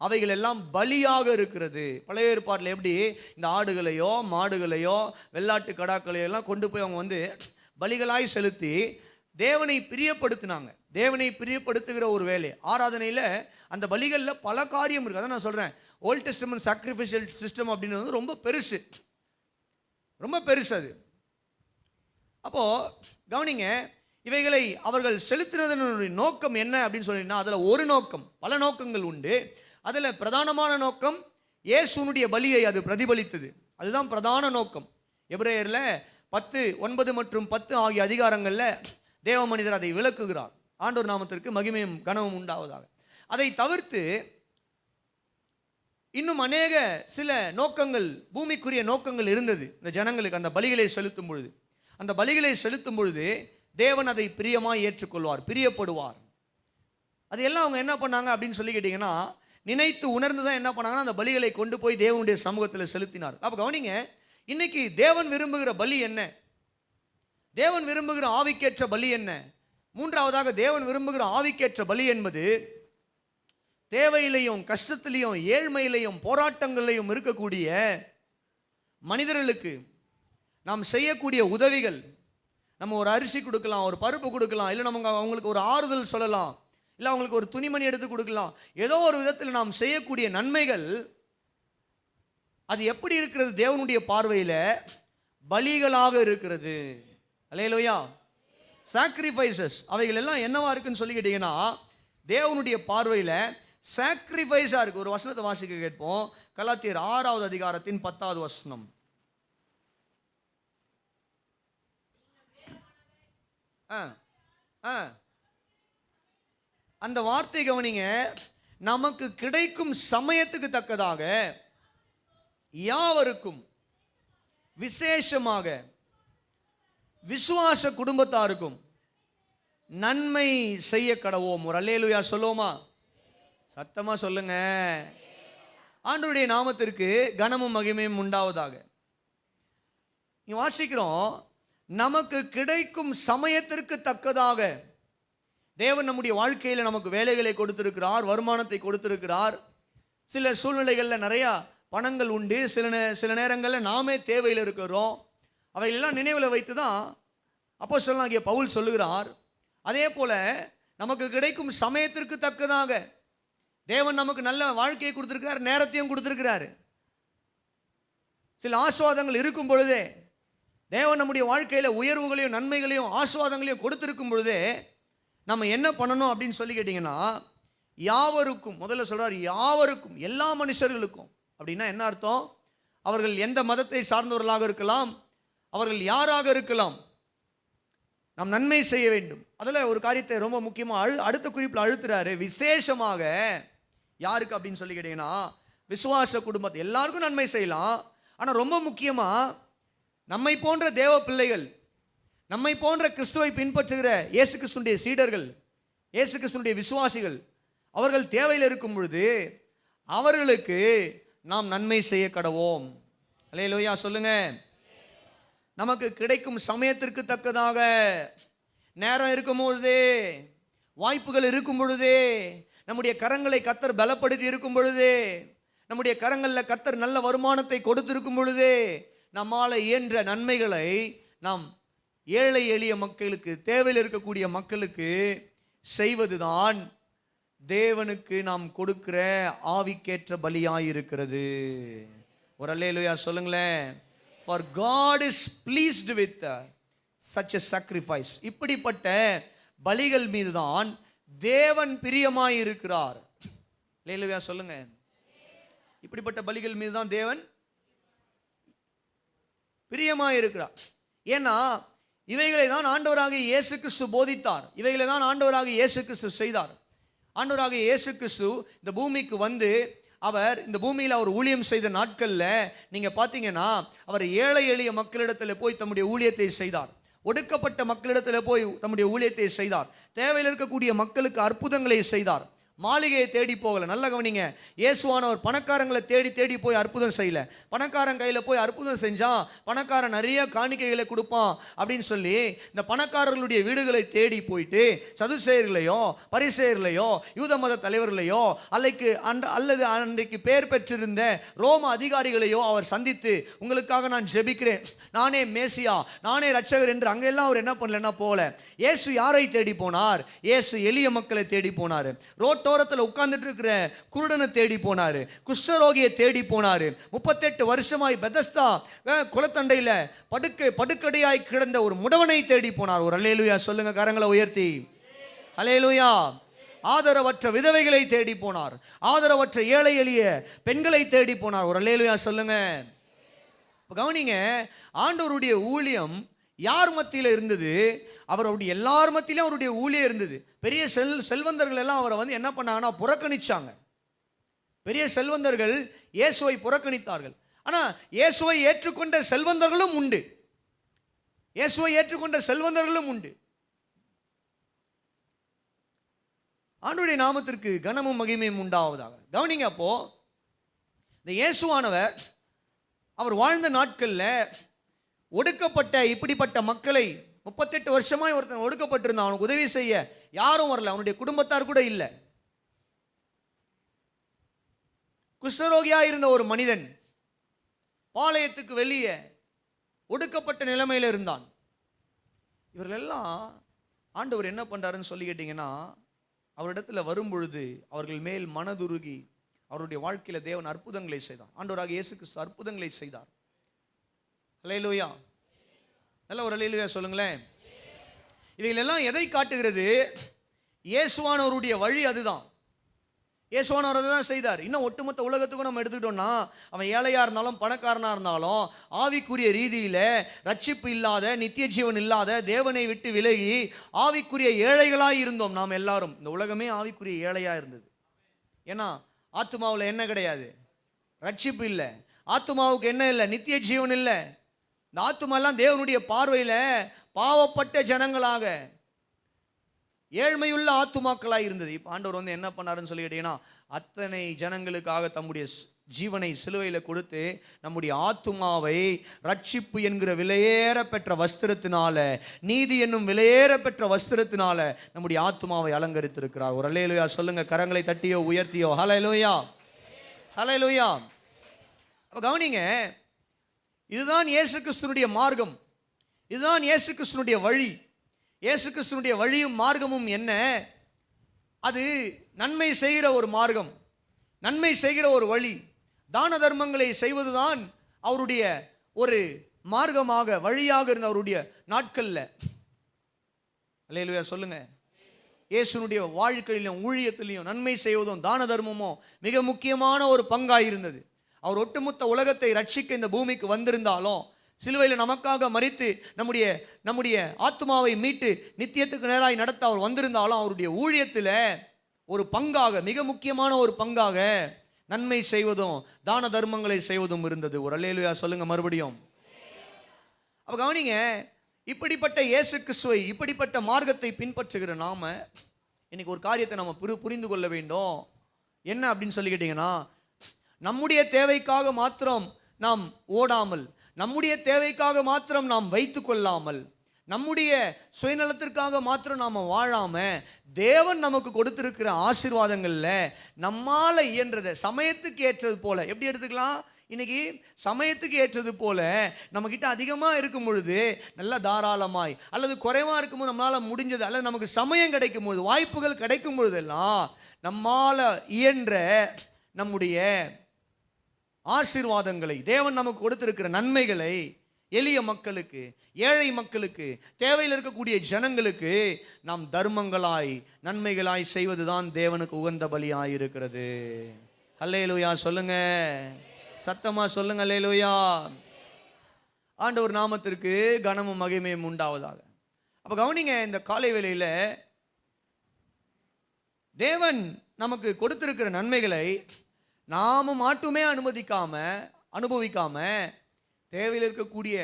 அவைகள் எல்லாம் பலியாக இருக்கிறது. பழைய ஏற்பாட்டில் எப்படி இந்த ஆடுகளையோ மாடுகளையோ வெள்ளாட்டு கடாக்களையோ எல்லாம் கொண்டு போய் அவங்க பலிகளாய் செலுத்தி தேவனை பிரியப்படுத்தினாங்க. தேவனை பிரியப்படுத்துகிற ஒரு வேலை ஆராதனையில் அந்த பலிகளில் பல காரியம் இருக்குது. அதான் நான் சொல்கிறேன், ஓல்ட் டெஸ்டமென்ட் சாக்ரிஃபிஷியல் சிஸ்டம் அப்படின்றது ரொம்ப பெருசு, ரொம்ப பெருசு அது. அப்போது கவனிங்க, இவைகளை அவர்கள் செலுத்தினதனுடைய நோக்கம் என்ன அப்படின்னு சொன்னீங்கன்னா, அதில் ஒரு நோக்கம், பல நோக்கங்கள் உண்டு. அதில் பிரதானமான நோக்கம் இயேசுனுடைய பலியை அது பிரதிபலித்தது. அதுதான் பிரதான நோக்கம். எபிரேயரில் 10, 9 மற்றும் 10 ஆகிய அதிகாரங்களில் தேவ மனிதர் அதை விளக்குகிறார். ஆண்டவர் நாமத்திற்கு மகிமையும் கனமும் உண்டாவதாக. அதை தவிர்த்து இன்னும் அநேக சில நோக்கங்கள், பூமிக்குரிய நோக்கங்கள் இருந்தது இந்த ஜனங்களுக்கு. அந்த பலிகளை செலுத்தும் பொழுது, அந்த பலிகளை செலுத்தும் பொழுது தேவன் அதை பிரியமாய் ஏற்றுக்கொள்வார், பிரியப்படுவார். அது எல்லாம் அவங்க என்ன பண்ணாங்க அப்படின்னு சொல்லி கேட்டிங்கன்னா, நினைத்து உணர்ந்து தான் என்ன பண்ணாங்கன்னா அந்த பலிகளை கொண்டு போய் தேவனுடைய சமூகத்தில் செலுத்தினார். அப்போ கவனிங்க, இன்னைக்கு தேவன் விரும்புகிற பலி என்ன? தேவன் விரும்புகிற ஆவிக்கேற்ற பலி என்ன? மூன்றாவதாக தேவன் விரும்புகிற ஆவிக்கேற்ற பலி என்பது தேவையிலையும் கஷ்டத்திலையும் ஏழ்மையிலையும் போராட்டங்களையும் இருக்கக்கூடிய மனிதர்களுக்கு நாம் செய்யக்கூடிய உதவிகள். நம்ம ஒரு அரிசி கொடுக்கலாம், ஒரு பருப்பு கொடுக்கலாம், இல்லை நம்ம அவங்களுக்கு ஒரு ஆறுதல் சொல்லலாம், இல்லை அவங்களுக்கு ஒரு துணிமணி எடுத்து கொடுக்கலாம். ஏதோ ஒரு விதத்தில் நாம் செய்யக்கூடிய நன்மைகள் அது எப்படி இருக்கிறது? தேவனுடைய பார்வையில் பலிகளாக இருக்கிறது. அல்லேலூயா. சாக்ரிஃபைசஸ் அவைகள் எல்லாம் என்னவா இருக்குன்னு சொல்லிக்கிட்டீங்கன்னா, தேவனுடைய பார்வையில் சாக்ரிஃபைஸாக இருக்கு. ஒரு வசனத்தை வாசிக்க கேட்போம். கலாத்தியர் 6வது அதிகாரத்தின் 10வது வசனம். அந்த வார்த்தை கவனிங்க. நமக்கு கிடைக்கும் சமயத்துக்கு தக்கதாக யாவருக்கும், விசேஷமாக விசுவாச குடும்பத்தாருக்கும் நன்மை செய்ய கடவோம். ஒரு அல்லேலூயா சொல்லுவோமா? சத்தமா சொல்லுங்க. ஆண்டவருடைய நாமத்திற்கு கனமும் மகிமையும் உண்டாவதாக. நீ வாசிக்கிறோம், நமக்கு கிடைக்கும் சமயத்திற்கு தக்கதாக தேவன் நம்முடைய வாழ்க்கையில் நமக்கு வேலைகளை கொடுத்திருக்கிறார், வருமானத்தை கொடுத்திருக்கிறார். சில சூழ்நிலைகளில் நிறையா பணங்கள் உண்டு, சில நேரங்களில் நாமே தேவையில் இருக்கிறோம். அவைகளெல்லாம் நினைவில் வைத்து தான் அப்போஸ்தலனாகிய பவுல் சொல்லுகிறார். அதே போல நமக்கு கிடைக்கும் சமயத்திற்கு தக்கதாக தேவன் நமக்கு நல்ல வாழ்க்கையை கொடுத்திருக்கிறார், நேரத்தையும் கொடுத்திருக்கிறார். சில ஆசீர்வாதங்கள் இருக்கும் பொழுதே, தேவன் நம்முடைய வாழ்க்கையில் உயர்வுகளையும் நன்மைகளையும் ஆசீர்வாதங்களையும் கொடுத்திருக்கும் பொழுதே நம்ம என்ன பண்ணணும் அப்படின்னு சொல்லி கேட்டிங்கன்னா, யாவருக்கும், முதல்ல சொல்றார் யாவருக்கும், எல்லா மனுஷர்களுக்கும். அப்படின்னா என்ன அர்த்தம்? அவர்கள் எந்த மதத்தை சார்ந்தவர்களாக இருக்கலாம், அவர்கள் யாராக இருக்கலாம், நாம் நன்மை செய்ய வேண்டும். அதில் ஒரு காரியத்தை ரொம்ப முக்கியமாக அடுத்த குறிப்பில் அழுத்துறாரு. விசேஷமாக யாருக்கு அப்படின்னு சொல்லி கேட்டீங்கன்னா, விசுவாச குடும்பத்தை எல்லாருக்கும் நன்மை செய்யலாம். ஆனால் ரொம்ப முக்கியமாக நம்மை போன்ற தேவ பிள்ளைகள், நம்மை போன்ற கிறிஸ்துவை பின்பற்றுகிற இயேசு கிறிஸ்துடைய சீடர்கள், இயேசு கிறிஸ்துடைய விசுவாசிகள், அவர்கள் தேவையில் இருக்கும் பொழுது அவர்களுக்கு நாம் நன்மை செய்ய கடவோம். அல்லேலூயா சொல்லுங்க. நமக்கு கிடைக்கும் சமயத்திற்கு தக்கதாக, நேரம் இருக்கும் பொழுதே, வாய்ப்புகள் இருக்கும் பொழுதே, நம்முடைய கரங்களை கர்த்தர் பலப்படுத்தி இருக்கும் பொழுதே, நம்முடைய கரங்களில் கர்த்தர் நல்ல வருமானத்தை கொடுத்திருக்கும் பொழுதே, நம்மால் இயன்ற நன்மைகளை நாம் ஏழை எளிய மக்களுக்கு, தேவையில் இருக்கக்கூடிய மக்களுக்கு செய்வதுதான் தேவனுக்கு நாம் கொடுக்கிற ஆவிக்கேற்ற பலியாயிருக்கிறது. ஒரு அல்லேலூயா சொல்லுங்களேன். For God is pleased with such a sacrifice. இப்படிப்பட்ட பலிகள் மீதுதான் தேவன் பிரியமாயிருக்கிறார். அல்லேலூயா சொல்லுங்க. இப்படிப்பட்ட பலிகள் மீதுதான் தேவன் பிரியமாயிருக்கிறார். ஏன்னா இவைகளை தான் ஆண்டவராகிய இயேசு கிறிஸ்து போதித்தார், இவைகளை தான் ஆண்டவராகிய இயேசு கிறிஸ்து செய்தார். ஆண்டவராகிய இயேசு கிறிஸ்து இந்த பூமிக்கு வந்து அவர் இந்த பூமியில் அவர் ஊழியம் செய்த நாட்களில் நீங்கள் பார்த்தீங்கன்னா, அவர் ஏழை எளிய மக்களிடத்தில் போய் தம்முடைய ஊழியத்தை செய்தார். ஒடுக்கப்பட்ட மக்களிடத்தில் போய் தம்முடைய ஊழியத்தை செய்தார். தேவையில் இருக்கக்கூடிய மக்களுக்கு அற்புதங்களை செய்தார். மாளிகையை தேடி போகலை. நல்ல கவனிங்க. இயேசுவானவர் பணக்காரங்களை தேடி தேடி போய் அற்புதம் செய்யல. பணக்காரன் கையில் போய் அற்புதம் செஞ்சான், பணக்காரன் நிறைய காணிக்கைகளை கொடுப்பான் அப்படின்னு சொல்லி இந்த பணக்காரர்களுடைய வீடுகளை தேடி போயிட்டு சதுசேயர்களையோ பரிசேயர்களையோ யூத மத தலைவர்களையோ அல்லது அன்றைக்கு பெயர் பெற்றிருந்த ரோம அதிகாரிகளையோ அவர் சந்தித்து, உங்களுக்காக நான் ஜெபிக்கிறேன், நானே மேசியா, நானே ரட்சகர் என்று அங்கெல்லாம் அவர் என்ன பண்ணலன்னா போகல. இயேசு யாரை தேடி போனார்? இயேசு எளிய மக்களை தேடி போனார். ரோட்டோரத்தில் உட்கார்ந்துட்டு இருக்கிற குருடனை தேடி போனார், குஷ்டரோகியை தேடி போனார். 38 வருஷமாய் பெதஸ்தா குளத்தண்டையில் படுக்கடையாய் கிடந்த ஒரு முடவனை தேடி போனார். ஒரு அல்லேலூயா சொல்லுங்க, கரங்களை உயர்த்தி. அல்லேலூயா. ஆதரவற்ற விதவைகளை தேடி போனார், ஆதரவற்ற ஏழை எளிய பெண்களை தேடி போனார். ஒரு அல்லேலூயா சொல்லுங்க. கவனிங்க, ஆண்டவருடைய ஊழியம் யார் மத்தியில் இருந்தது? அவருடைய எல்லார் மத்தியிலும் அவருடைய ஊழியம் இருந்தது. பெரிய செல்வந்தர்கள் எல்லாம் அவரை வந்து என்ன பண்ணாங்கன்னா புறக்கணிச்சாங்க. பெரிய செல்வந்தர்கள் இயேசுவை புறக்கணித்தார்கள். ஆனால் இயேசுவை ஏற்றுக்கொண்ட செல்வந்தர்களும் உண்டு, இயேசுவை ஏற்றுக்கொண்ட செல்வந்தர்களும் உண்டு. ஆண்டவருடைய நாமத்திற்கு கனமும் மகிமையும் உண்டாவதாக. கவனிங்க, அப்போ இந்த இயேசுவானவர் அவர் வாழ்ந்த நாட்களில் ஒடுக்கப்பட்ட இப்படிப்பட்ட மக்களை 38 வருஷமாய் ஒருத்தன் ஒடுக்கப்பட்டிருந்தான். அவனுக்கு உதவி செய்ய யாரும் வரல, அவனுடைய குடும்பத்தார் கூட இல்லை. குஷ்டரோகியாக இருந்த ஒரு மனிதன் பாளையத்துக்கு வெளியே ஒடுக்கப்பட்ட நிலைமையில் இருந்தான். இவர்களெல்லாம் ஆண்டவர் என்ன பண்றாருன்னு சொல்லி கேட்டீங்கன்னா, அவரிடத்துல வரும் பொழுது அவர்கள் மேல் மனதுருகி அவருடைய வாழ்க்கையில தேவன் அற்புதங்களை செய்தார். ஆண்டவராக இயேசு கிறிஸ்து அற்புதங்களை செய்தார். அல்லேலூயா. நல்ல ஒரு அல்லேலூயா சொல்லுங்களேன். இவைகள் எல்லாம் எதை காட்டுகிறது? இயேசுவானவருடைய வழி அதுதான். இயேசுவானவர் அதை தான் செய்தார். இன்னும் ஒட்டுமொத்த உலகத்துக்கும் நம்ம எடுத்துக்கிட்டோம்னா, அவன் ஏழையாக இருந்தாலும் பணக்காரனாக இருந்தாலும் ஆவிக்குரிய ரீதியில் ரட்சிப்பு இல்லாத, நித்திய ஜீவன் இல்லாத, தேவனை விட்டு விலகி ஆவிக்குரிய ஏழைகளாக இருந்தோம் நாம் எல்லாரும். இந்த உலகமே ஆவிக்குரிய ஏழையாக இருந்தது. ஏன்னா ஆத்துமாவில் என்ன கிடையாது? ரட்சிப்பு இல்லை. ஆத்துமாவுக்கு என்ன இல்லை? நித்திய ஜீவன் இல்லை. இந்த ஆத்துமாலாம் தேவனுடைய பார்வையில் பாவப்பட்ட ஜனங்களாக, ஏழ்மையுள்ள ஆத்துமாக்களாக இருந்தது. இப்போ ஆண்டவர் என்ன பண்ணாருன்னு சொல்லி கேட்டீங்கன்னா, அத்தனை ஜனங்களுக்காக தம்முடைய ஜீவனை சிலுவையில் கொடுத்து நம்முடைய ஆத்துமாவை ரட்சிப்பு என்கிற விலையேற பெற்ற வஸ்திரத்தினால, நீதி என்னும் விலையேற பெற்ற வஸ்திரத்தினால நம்முடைய ஆத்துமாவை அலங்கரித்திருக்கிறார். ஒரு அல்லேலூயா சொல்லுங்க. கரங்களை தட்டியோ உயர்த்தியோ ஹல்லேலூயா, ஹல்லேலூயா. அப்ப கவனிங்க, இதுதான் இயேசு கிறிஸ்துனுடைய மார்க்கம், இதுதான் இயேசு கிறிஸ்துனுடைய வழி. இயேசு கிறிஸ்துனுடைய வழியும் மார்க்கமும் என்ன? அது நன்மை செய்கிற ஒரு மார்க்கம், நன்மை செய்கிற ஒரு வழி. தான தர்மங்களை செய்வதுதான் அவருடைய ஒரு மார்க்கமாக, வழியாக இருந்த அவருடைய நாட்களில். அல்லேலூயா சொல்லுங்க. இயேசுனுடைய வாழ்க்கையிலும் ஊழியத்திலையும் நன்மை செய்வதும் தான தர்மமும் மிக முக்கியமான ஒரு பங்காக இருந்தது. அவர் ஒட்டுமொத்த உலகத்தை ரட்சிக்க இந்த பூமிக்கு வந்திருந்தாலும், சிலுவையில் நமக்காக மரித்து நம்முடைய ஆத்மாவை மீட்டு நித்தியத்துக்கு நேராய் நடத்த அவர் வந்திருந்தாலும், அவருடைய ஊழியத்தில் ஒரு பங்காக, மிக முக்கியமான ஒரு பங்காக நன்மை செய்வதும் தான தர்மங்களை செய்வதும் இருந்தது. ஒரு அல்லேலூயா சொல்லுங்க மறுபடியும். அப்ப கவனிங்க, இப்படிப்பட்ட இயேசு கிறிஸ்துவை, இப்படிப்பட்ட மார்க்கத்தை பின்பற்றுகிற நாம இன்னைக்கு ஒரு காரியத்தை நம்ம புரிந்து கொள்ள வேண்டும். என்ன அப்படின்னு சொல்லி கேட்டீங்கன்னா, நம்முடைய தேவைக்காக மாத்திரம் நாம் ஓடாமல், நம்முடைய தேவைக்காக மாத்திரம் நாம் வைத்து கொள்ளாமல், நம்முடைய சுயநலத்திற்காக மாத்திரம் நாம் வாழாம, தேவன் நமக்கு கொடுத்திருக்கிற ஆசீர்வாதங்கள்ல நம்மால இயன்றதை சமயத்துக்கு ஏற்றது போல, எப்படி எடுத்துக்கலாம்? இன்னைக்கு சமயத்துக்கு ஏற்றது போல நம்ம கிட்ட அதிகமாக இருக்கும் பொழுது நல்லா தாராளமாய், அல்லது குறைவா இருக்கும்போது நம்மளால முடிஞ்சது, அல்லது நமக்கு சமயம் கிடைக்கும் பொழுது, வாய்ப்புகள் கிடைக்கும் பொழுதெல்லாம் நம்மால இயன்ற நம்முடைய ஆசீர்வாதங்களை, தேவன் நமக்கு கொடுத்திருக்கிற நன்மைகளை எளிய மக்களுக்கு, ஏழை மக்களுக்கு, தேவையில் இருக்கக்கூடிய ஜனங்களுக்கு நாம் தர்மங்களாய், நன்மைகளாய் செய்வதுதான் தேவனுக்கு உகந்த பலியாய் இருக்கிறது. அல்லேலூயா சொல்லுங்க, சத்தமா சொல்லுங்க அல்லேலூயா. ஆண்டவர் நாமத்திற்கு கனமும் மகிமையும் உண்டாவதாக. அப்ப கவனிங்க, இந்த காலை வேளையில தேவன் நமக்கு கொடுத்திருக்கிற நன்மைகளை நாம மட்டுமே அனுபவிக்காம தேவையில் இருக்கக்கூடிய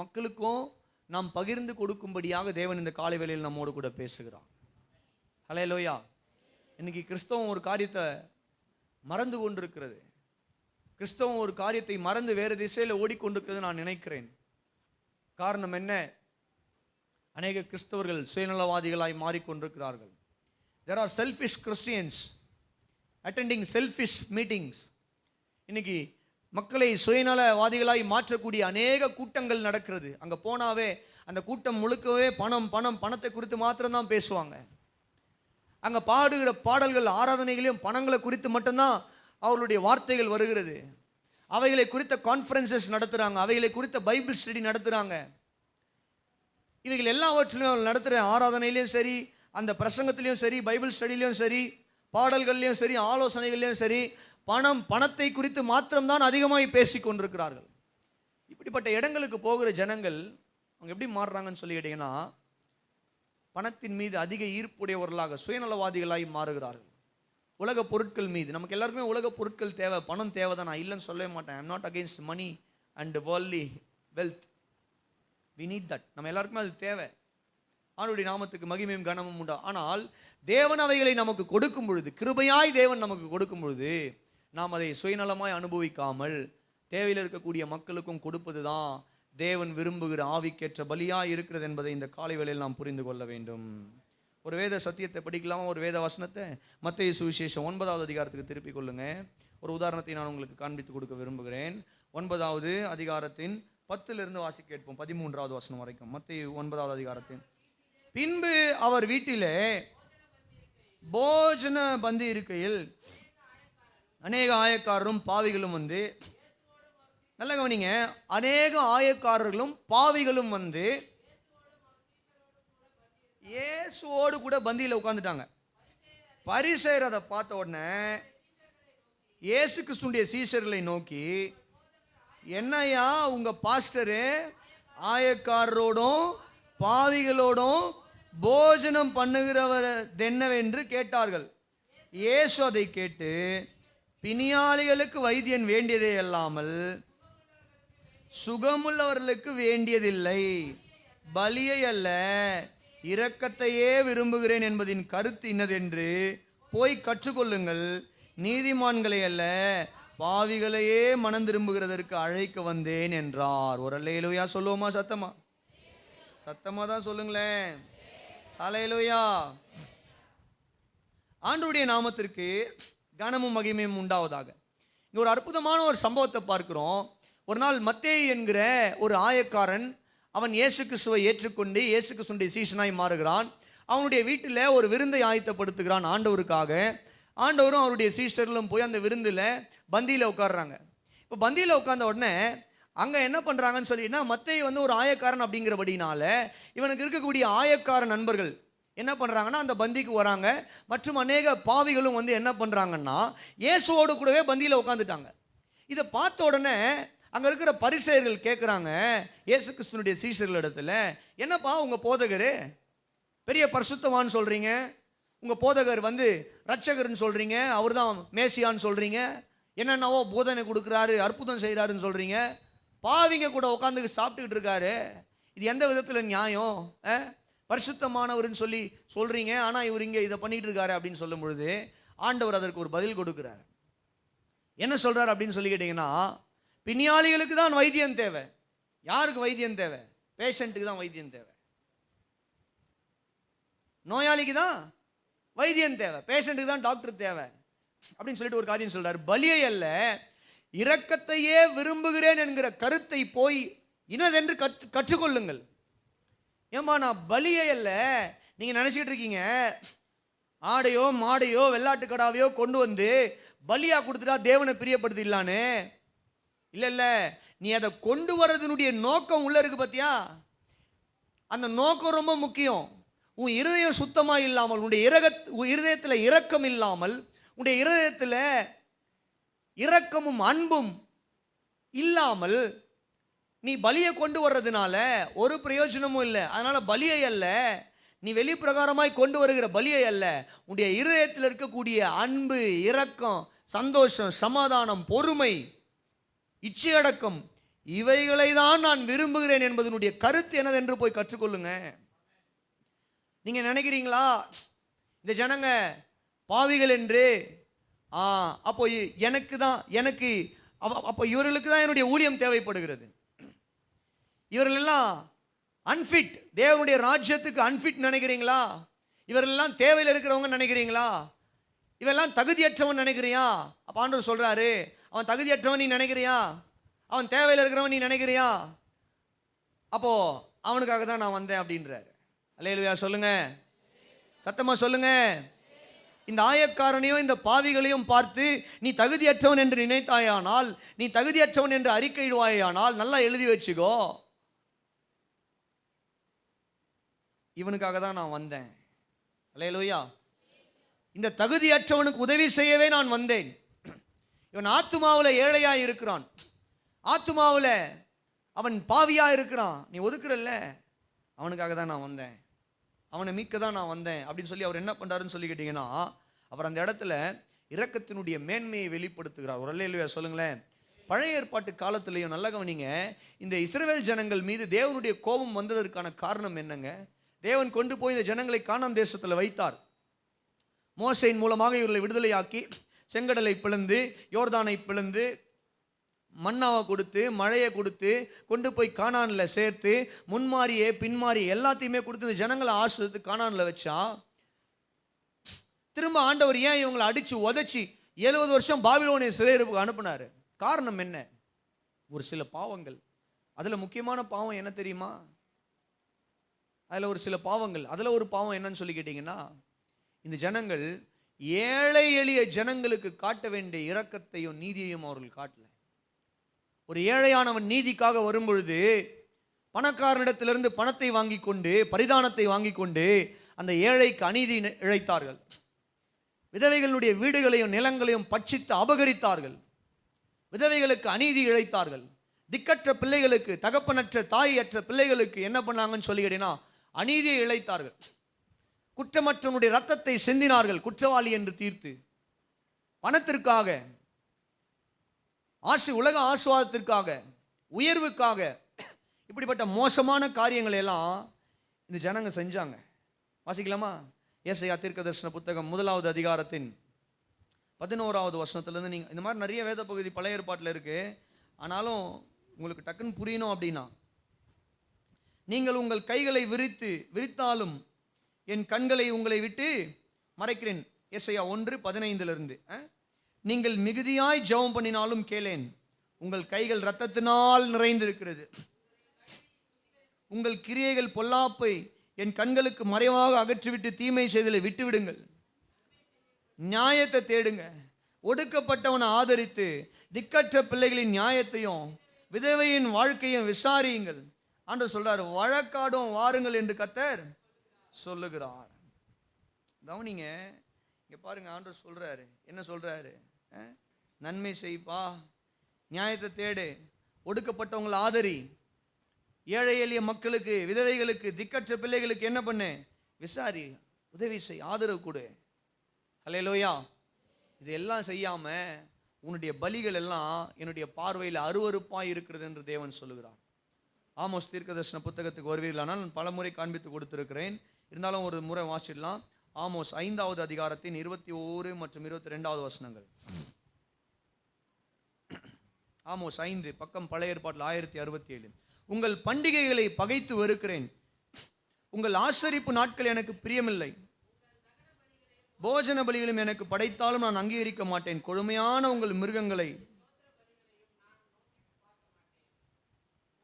மக்களுக்கும் நாம் பகிர்ந்து கொடுக்கும்படியாக தேவன் இந்த காலை வேளையில் நம்மோடு கூட பேசுகிறார். ஹல்லேலூயா. இன்னைக்கு கிறிஸ்தவம் ஒரு காரியத்தை மறந்து கொண்டிருக்கிறது. கிறிஸ்தவம் ஒரு காரியத்தை மறந்து வேறு திசையில் ஓடிக்கொண்டிருக்கிறது நான் நினைக்கிறேன். காரணம் என்ன? அநேக கிறிஸ்தவர்கள் சுயநலவாதிகளாய் மாறிக்கொண்டிருக்கிறார்கள். There are selfish Christians attending selfish meetings. இன்னைக்கு மக்களை சுயநலவாதிகளாய் மாற்றக்கூடிய அநேக கூட்டங்கள் நடக்கிறது. அங்கே போனாவே அந்த கூட்டம் முழுக்கவே பணத்தை குறித்து மாத்திரம்தான் பேசுவாங்க. அங்கே பாடுகிற பாடல்கள், ஆராதனைகளையும் பணங்களை குறித்து மட்டும்தான் அவர்களுடைய வார்த்தைகள் வருகிறது. அவைகளை குறித்த கான்ஃபரன்சஸ் நடத்துகிறாங்க, அவைகளை குறித்த பைபிள் ஸ்டடி நடத்துகிறாங்க. இவைகள் எல்லாவற்றிலும் அவர்கள் நடத்துகிற ஆராதனையிலையும் சரி, அந்த பிரசங்கத்திலையும் சரி, பைபிள் ஸ்டடிலையும் சரி, பாடல்கள்லையும் சரி, ஆலோசனைகள்லையும் சரி, பணத்தை குறித்து மாத்திரம்தான் அதிகமாக பேசி கொண்டிருக்கிறார்கள். இப்படிப்பட்ட இடங்களுக்கு போகிற ஜனங்கள் அவங்க எப்படி மாறுறாங்கன்னு சொல்லி கேட்டீங்கன்னா, பணத்தின் மீது அதிக ஈர்ப்புடையவர்களாக, சுயநலவாதிகளாய் மாறுகிறார்கள். உலக பொருட்கள் மீது, நமக்கு எல்லாருக்குமே உலக பொருட்கள் தேவை, பணம் தேவை தான், நான் இல்லைன்னு சொல்லவே மாட்டேன். I'm not against money and worldly wealth. We need that. நம்ம எல்லாருக்குமே அது தேவை. ஆண்டவருடைய நாமத்துக்கு மகிமையும் கனமும் உண்டா. ஆனால் தேவன் அவைகளை நமக்கு கொடுக்கும் பொழுது, கிருபையாய் தேவன் நமக்கு கொடுக்கும் பொழுது, நாம் அதை சுயநலமாய் அனுபவிக்காமல் தேவையில் இருக்கக்கூடிய மக்களுக்கும் கொடுப்பது தான் தேவன் விரும்புகிற ஆவிக்கேற்ற பலியாய் இருக்கிறது என்பதை இந்த காலை வேளையில் நாம் புரிந்து கொள்ள வேண்டும். ஒரு வேத சத்தியத்தை படிக்கலாமா? ஒரு வேத வசனத்தை மத்தேயு சுவிசேஷம் 9வது அதிகாரத்துக்கு திருப்பிக் கொள்ளுங்க. ஒரு உதாரணத்தை நான் உங்களுக்கு காண்பித்து கொடுக்க விரும்புகிறேன். 9வது அதிகாரத்தின் 10லிருந்து வாசிக்க கேட்போம், 13வது வசனம் வரைக்கும். மத்தேயு 9வது அதிகாரத்தின். பின்பு அவர் வீட்டிலே போஜன பந்தி இருக்கையில் அநேக ஆயக்காரரும் பாவிகளும் வந்து, நல்ல கவனிங்க, அநேக ஆயக்காரர்களும் பாவிகளும் வந்து இயேசுவோடு கூட பந்தியில் உட்கார்ந்துட்டாங்க. பரிசேயர் அதை பார்த்த உடனே இயேசு கிறிஸ்துடைய சீஷர்களை நோக்கி, என்னையா உங்க பாஸ்டரு ஆயக்காரரோடும் பாவிகளோடும் போஜனம் பண்ணுகிறவர் என்னவென்று கேட்டார்கள். இயேசு அதை கேட்டு, பிணியாளிகளுக்கு வைத்தியன் வேண்டியதே அல்லாமல் சுகமுள்ளவர்களுக்கு வேண்டியதில்லை, பலியை அல்ல இரக்கத்தையே விரும்புகிறேன் என்பதின் கருத்து இன்னதென்று போய் கற்றுக்கொள்ளுங்கள். நீதிமான்களை அல்ல பாவிகளையே மனம் திரும்புகிறதற்கு அழைக்க வந்தேன் என்றார். ஒரு அல்லேலூயா சொல்லுவோமா? சத்தமா சத்தமா தான் சொல்லுங்களேன். அல்லேலூயா. ஆண்டவருடைய நாமத்திற்கு கனமும் மகிமையும் உண்டாவதாக. இங்க ஒரு அற்புதமான ஒரு சம்பவத்தை பார்க்கிறோம். ஒரு நாள் மத்தேயு என்கிற ஒரு ஆயக்காரன், அவன் இயேசு கிறிஸ்துவை ஏற்றுக்கொண்டு இயேசு கிறிஸ்துவின் சீஷனாய் மாறுகிறான். அவனுடைய வீட்டில் ஒரு விருந்தை ஆயத்தப்படுத்துகிறான் ஆண்டவருக்காக. ஆண்டவரும் அவருடைய சீஷர்களும் போய் அந்த விருந்தில் பந்தியில் உட்காடுறாங்க. இப்போ பந்தியில் உட்கார்ந்த உடனே அங்கே என்ன பண்ணுறாங்கன்னு சொல்லினா, மத்தேயு ஒரு ஆயக்காரன் அப்படிங்கிறபடினால இவனுக்கு இருக்கக்கூடிய ஆயக்கார நண்பர்கள் என்ன பண்ணுறாங்கன்னா அந்த பந்திக்கு வராங்க. மற்றும் அநேக பாவிகளும் என்ன பண்ணுறாங்கன்னா இயேசுவோடு கூடவே பந்தியில் உட்காந்துட்டாங்க. இதை பார்த்த உடனே அங்கே இருக்கிற பரிசேயர்கள் கேட்குறாங்க இயேசு கிறிஸ்துனுடைய சீஷர்களிடத்தில், என்னப்பா உங்கள் போதகர் பெரிய பரிசுத்தவான்னு சொல்கிறீங்க, உங்கள் போதகர் ரட்சகர்னு சொல்கிறீங்க, அவர் தான் மேசியான்னு சொல்கிறீங்க, என்னென்னவோ போதனை கொடுக்குறாரு, அற்புதம் செய்கிறாருன்னு சொல்கிறீங்க, பாவிங்க கூட உட்காந்து சாப்பிட்டுக்கிட்டு இருக்காரு, இது எந்த விதத்தில் நியாயம்? பரிசுத்தமானவர்னு சொல்லி சொல்கிறீங்க, ஆனால் இவர் இங்கே இதை பண்ணிகிட்டு இருக்காரு அப்படின்னு சொல்லும் பொழுது ஆண்டவர் அதற்கு ஒரு பதில் கொடுக்குறார். என்ன சொல்கிறார் அப்படின்னு சொல்லி கேட்டிங்கன்னா, பிணியாளிகளுக்கு தான் வைத்தியம் தேவை. யாருக்கு வைத்தியம் தேவை? பேஷண்ட்டுக்கு தான் வைத்தியம் தேவை. நோயாளிக்கு தான் வைத்தியம் தேவை, பேஷண்ட்டுக்கு தான் டாக்டர் தேவை அப்படின்னு சொல்லிட்டு ஒரு காரியம் சொல்றாரு. பலியை அல்ல இரக்கத்தையே விரும்புகிறேன் என்கிற கருத்தை போய் இனதென்று கற்றுக்கொள்ளுங்கள். ஏமா நான் பலியை அல்ல, நீங்க நினைச்சிட்டு இருக்கீங்க ஆடையோ மாடையோ வெள்ளாட்டு கடாவையோ கொண்டு வந்து பலியா கொடுத்துட்டா தேவனை பிரியப்படுத்திடலான்னு. இல்ல இல்ல, நீ அதை கொண்டு வர்றதுனுடைய நோக்கம் உள்ள இருக்கு பார்த்தியா, அந்த நோக்கம் ரொம்ப முக்கியம். உன் இருதயம் சுத்தமாக இல்லாமல், உன்னுடைய இருதயத்தில் இரக்கம் இல்லாமல், உன்னுடைய இருதயத்தில் இரக்கமும் அன்பும் இல்லாமல் நீ பலியை கொண்டு வர்றதுனால ஒரு பிரயோஜனமும் இல்லை. அதனால பலியை அல்ல, நீ வெளிப்பிரகாரமாய் கொண்டு வருகிற பலியை அல்ல, உன்னுடைய இருதயத்தில் இருக்கக்கூடிய அன்பு, இரக்கம், சந்தோஷம், சமாதானம், பொறுமை, இச்சையடக்கம், இவைகளை தான் நான் விரும்புகிறேன் என்பதனுடைய கருத்து என்னதென்று போய் கற்றுக்கொள்ளுங்க. நீங்க நினைக்கிறீங்களா இந்த ஜனங்க பாவிகள் என்று? அப்போ அப்போ இவர்களுக்கு தான் என்னுடைய ஊழியம் தேவைப்படுகிறது, இவர்கள் எல்லாம் அன்ஃபிட், தேவனுடைய ராஜ்யத்துக்கு அன்ஃபிட் நினைக்கிறீங்களா? இவரெல்லாம் தேவையில் இருக்கிறவங்க நினைக்கிறீங்களா? இவெல்லாம் தகுதியற்றவன் நினைக்கிறியா? அப்ப ஆண்டவர் சொல்றாரு, அவன் தகுதியற்றவன் நீ நினைக்கிறியா? அவன் தேவையில் இருக்கிறவன் நீ நினைக்கிறியா? அப்போ அவனுக்காக தான் நான் வந்தேன் அப்படின்றாரு. அல்லேலூயா சொல்லுங்க, சத்தமா சொல்லுங்க. இந்த ஆயக்காரனையும் இந்த பாவிகளையும் பார்த்து நீ தகுதியற்றவன் என்று நினைத்தாயானால், நீ தகுதியற்றவன் என்று அறிக்கையிடுவாயானால் நல்லா எழுதி வச்சுக்கோ, இவனுக்காக தான் நான் வந்தேன். அல்லேலூயா. இந்த தகுதியற்றவனுக்கு உதவி செய்யவே நான் வந்தேன். இவன் ஆத்துமாவில் ஏழையா இருக்கிறான், ஆத்துமாவில் அவன் பாவியா இருக்கிறான், நீ ஒதுக்குறல்ல, அவனுக்காக தான் நான் வந்தேன், அவனை மீட்க தான் நான் வந்தேன் அப்படின்னு சொல்லி அவர் என்ன பண்றாருன்னு சொல்லி கேட்டீங்கன்னா, அவர் அந்த இடத்துல இரக்கத்தினுடைய மேன்மையை வெளிப்படுத்துகிறார். ஒரு அல்லேலூயா சொல்லுங்களேன். பழைய ஏற்பாட்டு காலத்திலையும் நல்ல கவனிங்க, இந்த இஸ்ரவேல் ஜனங்கள் மீது தேவனுடைய கோபம் வந்ததற்கான காரணம் என்னங்க? தேவன் கொண்டு போய் இந்த ஜனங்களை கானான் தேசத்தில் வைத்தார். மோசேயின் மூலமாக இவர்களை விடுதலையாக்கி செங்கடலை பிளந்து, யோர்தானை பிளந்து, மன்னாவை கொடுத்து, மழையை கொடுத்து, கொண்டு போய் கானானில் சேர்த்து, முன்மாரியே பின்மாரி எல்லாத்தையுமே கொடுத்து இந்த ஜனங்களை ஆசிரியத்து கானானில் வச்சா, திரும்ப ஆண்டவர் ஏன் இவங்களை அடிச்சு உதச்சி 70 வருஷம் பாபிலோனிய சிறையிருப்புக்கு அனுப்புனாரு? காரணம் என்ன? ஒரு சில பாவங்கள். அதுல முக்கியமான பாவம் என்ன தெரியுமா? அதுல ஒரு சில பாவங்கள், அதுல ஒரு பாவம் என்னன்னு சொல்லி கேட்டீங்கன்னா, இந்த ஜனங்கள் ஏழை எளிய ஜனங்களுக்கு காட்ட வேண்டிய இரக்கத்தையும் நீதியையும் அவர்கள் காட்டல. ஒரு ஏழையானவன் நீதிக்காக வரும்பொழுது பணக்காரனிடத்திலிருந்து பணத்தை வாங்கி கொண்டு, பரிதானத்தை வாங்கி கொண்டு அந்த ஏழைக்கு அநீதி இழைத்தார்கள். விதவைகளுடைய வீடுகளையும் நிலங்களையும் பட்சித்து அபகரித்தார்கள். விதவைகளுக்கு அநீதி இழைத்தார்கள். திக்கற்ற பிள்ளைகளுக்கு, தகப்பனற்ற தாயற்ற பிள்ளைகளுக்கு என்ன பண்ணாங்கன்னு சொல்லி கேட்டீங்கன்னா அநீதியை இழைத்தார்கள். குற்றமற்றவனுடைய ரத்தத்தை சிந்தினார்கள், குற்றவாளி என்று தீர்த்து. பணத்திற்காக, உலக ஆசீர்வாதத்திற்காக, உயர்வுக்காக, இப்படிப்பட்ட மோசமான காரியங்களை எல்லாம் இந்த ஜனங்க செஞ்சாங்க. வாசிக்கலாமா? ஏசாயா தீர்க்கதரிசன புத்தகம் 1வது அதிகாரத்தின் 11வது வசனத்திலிருந்து. நீங்கள் இந்த மாதிரி நிறைய வேத பகுதி பழைய ஏற்பாட்டில் இருக்கு. ஆனாலும் உங்களுக்கு டக்குன்னு புரியணும் அப்படின்னா, நீங்கள் உங்கள் கைகளை விரித்தாலும் என் கண்களை உங்களை விட்டு மறைக்கிறேன். ஏசாயா 1:15 நீங்கள் மிகுதியாய் ஜெபம் பண்ணினாலும் கேளேன், உங்கள் கைகள் இரத்தத்தினால் நிறைந்திருக்கிறது. உங்கள் கிரியைகள் பொல்லாப்பை என் கண்களுக்கு மறைவாக அகற்றிவிட்டு தீமை செய்தலை விட்டுவிடுங்கள். நியாயத்தை தேடுங்க, ஒடுக்கப்பட்டவனை ஆதரித்து திக்கற்ற பிள்ளைகளின் நியாயத்தையும் விதவையின் வாழ்க்கையும் விசாரியுங்கள். ஆண்டவர் சொல்றார், வழக்காடும் வாருங்கள் என்று கர்த்தர் சொல்லுகிறார். கவனிங்க, இங்க பாருங்க, ஆண்டவர் சொல்றாரு, என்ன சொல்றாரு? நன்மை செய்ப்பா, நியாயத்தை தேடு, ஒடுக்கப்பட்டவங்களை ஆதரி, ஏழை எளிய மக்களுக்கு, விதவைகளுக்கு, திக்கற்ற பிள்ளைகளுக்கு என்ன பண்ணு? விசாரி, உதவி செய், ஆதரவு கொடு. அல்லேலூயா. இதெல்லாம் செய்யாம உன்னுடைய பலிகள் எல்லாம் என்னுடைய பார்வையில் அருவருப்பாய் இருக்கிறது என்று தேவன் சொல்லுகிறார். ஆமோஸ் தீர்க்கதரிசன புத்தகத்துக்கு வருவீர்களானால் நான் பல முறை காண்பித்து கொடுத்திருக்கிறேன். இருந்தாலும் ஒரு முறை வாசிடலாம். ஆமோஸ் 5வது அதிகாரத்தின் 21 மற்றும் 22வது வசனங்கள். ஆமோஸ் 5 பக்கம் பழைய ஏற்பாட்டில் 1067. உங்கள் பண்டிகைகளை பகைத்து வெறுக்கிறேன், உங்கள் ஆசரிப்பு நாட்கள் எனக்கு பிரியமில்லை, போஜன பலிகளும் எனக்கு படைத்தாலும் நான் அங்கீகரிக்க மாட்டேன். கொழுமையான உங்கள் மிருகங்களை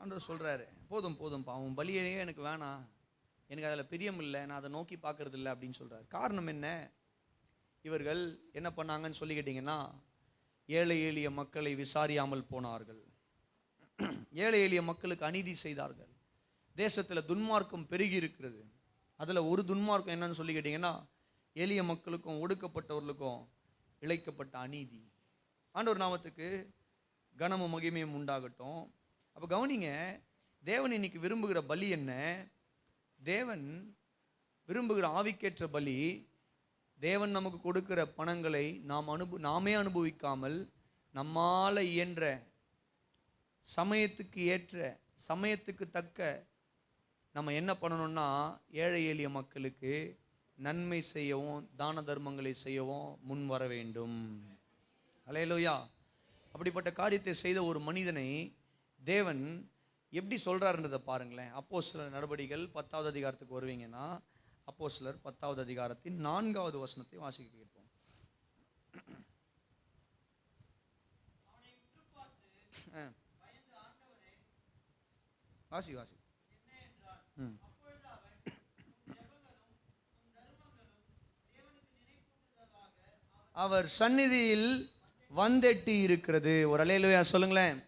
ஆண்டவர் சொல்றாரு, போதும் போதும்பா, உன் பலியே எனக்கு வேணாம், எனக்கு அதில் பிரியம் இல்லை, நான் அதை நோக்கி பார்க்கறது இல்லை அப்படின்னு சொல்றாரு. காரணம் என்ன? இவர்கள் என்ன பண்ணாங்கன்னு சொல்லி கேட்டீங்கன்னா, ஏழை எளிய மக்களை விசாரியாமல் போனார்கள், ஏழை எளிய மக்களுக்கு அநீதி செய்தார்கள். தேசத்தில் துன்மார்க்கம் பெருகி இருக்கிறது. அதில் ஒரு துன்மார்க்கம் என்னன்னு சொல்லி கேட்டீங்கன்னா, எளிய மக்களுக்கும் ஒடுக்கப்பட்டவர்களுக்கும் இழைக்கப்பட்ட அநீதி. ஆண்டவர் நாமத்துக்கு கனமும் மகிமையும் உண்டாகட்டும். அப்போ கவனிங்க, தேவன் இன்னைக்கு விரும்புகிற பலி என்ன? தேவன் விரும்புகிற ஆவிக்கேற்ற பலி. தேவன் நமக்கு கொடுக்கிற பணங்களை நாமே அனுபவிக்காமல் நம்மால இயன்ற சமயத்துக்கு ஏற்ற, சமயத்துக்கு தக்க நம்ம என்ன பண்ணணும்னா, ஏழை எளிய மக்களுக்கு நன்மை செய்யவும் தான தர்மங்களை செய்யவும் முன் வர வேண்டும். அல்லேலூயா. அப்படிப்பட்ட காரியத்தை செய்த ஒரு மனிதனை தேவன் எப்படி சொல்றாருன்றதை பாருங்களேன். அப்போஸ்தலர் நடபடிகள் 10வது அதிகாரத்துக்கு வருவீங்கன்னா, அப்போஸ்தலர் 10வது அதிகாரத்தின் 4வது வசனத்தை வாசிக்க கேட்போம். வாசி வாசி. அவர் சந்நிதியில் வந்தெட்டி இருக்கிறது. ஒரு அல்லேலூயா சொல்லுங்களேன்.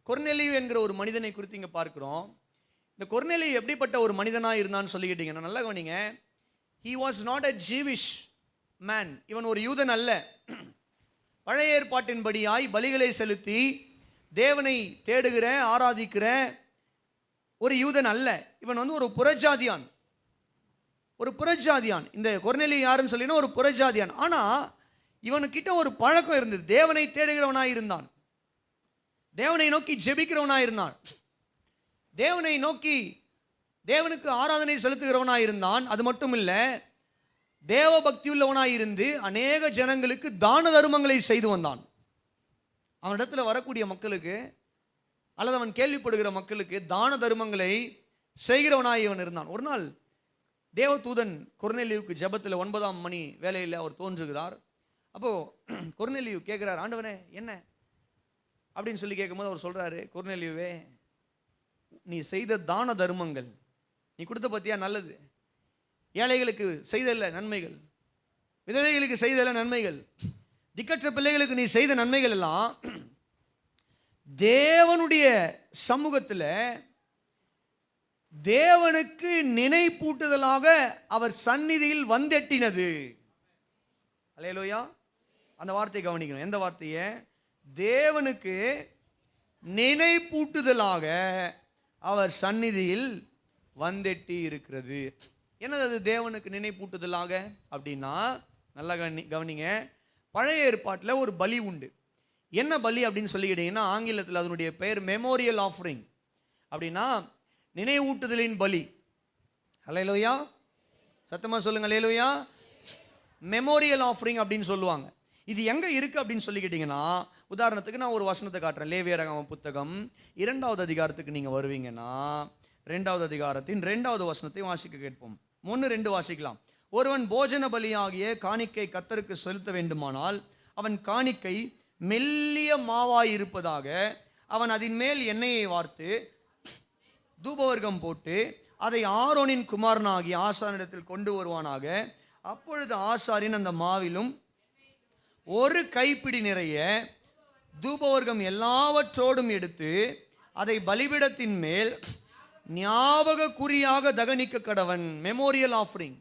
கொர்நேலியு என்கிற ஒரு மனிதனை குறித்து இங்க பார்க்கிறோம். இந்த கொர்நேலியு எப்படிப்பட்ட ஒரு மனிதனா இருந்தான்னு சொல்லிக்கிட்டீங்கன்னா, நல்லா கவனிங்க. he was not a Jewish man. இவன் ஒரு யூதன் அல்ல. பழைய ஏற்பாட்டின்படியாய் பலிகளை செலுத்தி தேவனை தேடுகிற, ஆராதிக்கிற ஒரு யூதன் அல்ல. இவன் ஒரு புறஜாதியான், ஒரு புறஜாதியான். இந்த கொர்நேலியு யாருன்னு சொல்லினா ஒரு புறஜாதியான். ஆனா இவனுக்கிட்ட ஒரு பழக்கம் இருந்தது. தேவனை தேடுகிறவனாய் இருந்தான், தேவனை நோக்கி ஜெபிக்கிறவனாய் இருந்தான், தேவனை நோக்கி தேவனுக்கு ஆராதனை செலுத்துகிறவனாய் இருந்தான். அது மட்டும் இல்ல, தேவ பக்தி உள்ளவனாய் இருந்து அநேக ஜனங்களுக்கு தான தர்மங்களை செய்து வந்தான். அவனிடத்துல வரக்கூடிய மக்களுக்கு அல்லது அவன் கேள்விப்படுகிற மக்களுக்கு தான தர்மங்களை செய்கிறவனாய் இவன் இருந்தான். ஒரு நாள் தேவதூதன் கொர்நேலியுக்கு ஜெபத்தில் 9ஆம் மணி வேலையில் அவர் தோன்றுகிறார். அப்போ கொர்நேலியு கேட்கிறார், ஆண்டவனே என்ன அப்படின்னு சொல்லி கேட்கும்போது அவர் சொல்றாரு, கொர்நேலியுவே, நீ செய்த தான தர்மங்கள், நீ கொடுத்த பத்தியா நல்லது, ஏழைகளுக்கு செய்தல்ல நன்மைகள், விதவைகளுக்கு செய்தல்ல நன்மைகள், திக்கற்ற பிள்ளைகளுக்கு நீ செய்த நன்மைகள் எல்லாம் தேவனுடைய சமூகத்தில் தேவனுக்கு நினைப்பூட்டுதலாக அவர் சந்நிதியில் வந்தெட்டினது. அல்லேலூயா. அந்த வார்த்தையை கவனிக்கணும். எந்த வார்த்தையை? தேவனுக்கு நினைப்பூட்டுதலாக அவர் சந்நிதியில் வந்தெட்டி இருக்கிறது. என்னது அது தேவனுக்கு நினைப்பூட்டுதலாக அப்படின்னா, நல்லா கவனிங்க. பழைய ஏற்பாட்டில் ஒரு பலி உண்டு. என்ன பலி அப்படின்னு சொல்லிக்கிட்டீங்கன்னா, ஆங்கிலத்தில் அதனுடைய பெயர் மெமோரியல் ஆஃபரிங். அப்படின்னா நினைவூட்டுதலின் பலி. அல்லேலூயா, சத்தமாக சொல்லுங்க அல்லேலூயா. மெமோரியல் ஆஃபரிங் அப்படின்னு சொல்லுவாங்க. இது எங்கே இருக்குது அப்படின்னு சொல்லிக்கிட்டிங்கன்னா, உதாரணத்துக்கு நான் ஒரு வசனத்தை காட்டுறேன். லேவியராகமம் புத்தகம் 2வது அதிகாரத்துக்கு நீங்கள் வருவீங்கன்னா, 2வது அதிகாரத்தின் 2வது வசனத்தை வாசிக்க கேட்போம். 1-2 வாசிக்கலாம். ஒருவன் போஜன பலியாகிய காணிக்கை கர்த்தருக்கு செலுத்த வேண்டுமானால் அவன் காணிக்கை மெல்லிய மாவாயிருப்பதாக, அவன் அதன் மேல் எண்ணெயை வார்த்து தூபவர்க்கம் போட்டு அதை ஆரோனின் குமாரனாகிய ஆசாரிடத்தில் கொண்டு வருவானாக. அப்பொழுது ஆசாரியன் அந்த மாவிலும் ஒரு கைப்பிடி நிறைய தூபவர்க்கம் எல்லாவற்றோடும் எடுத்து அதை பலிபீடத்தின் மேல் ஞாபக குறியாக தகனிக்க கடவன். மெமோரியல் ஆஃபரிங்,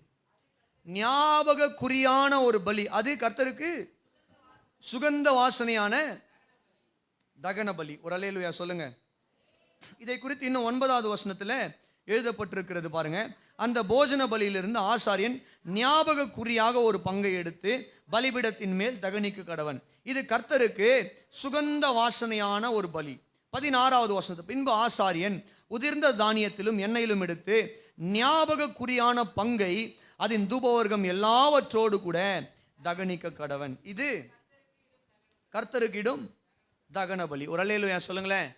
ஞாபக குறியான ஒரு பலி. அது கர்த்தருக்கு சுகந்த வாசனையான தகன பலி. ஒரு அல்லேலூயா சொல்லுங்க. இதை குறித்து இன்னும் 9வது வசனத்தில் எழுதப்பட்டிருக்கிறது பாருங்க. அந்த போஜன பலியிலிருந்து ஆசாரியன் ஞாபக குறியாக ஒரு பங்கை எடுத்து பலிபீடத்தின் மேல் தகனிக்க கடவன். இது கர்த்தருக்கு சுகந்த வாசனையான ஒரு பலி. 16வது வசனத்து பின்பு ஆசாரியன் உதிர்ந்த தானியத்திலும் எண்ணெயிலும் எடுத்து ஞாபக குறியான பங்கை அதன் தூபவர்க்கம் எல்லாவற்றோடு கூட தகனிக்க கடவன். இது கர்த்தருக்கு இடும் தகன பலி. ஒரு அல்லேலூயா சொல்லுங்களேன்.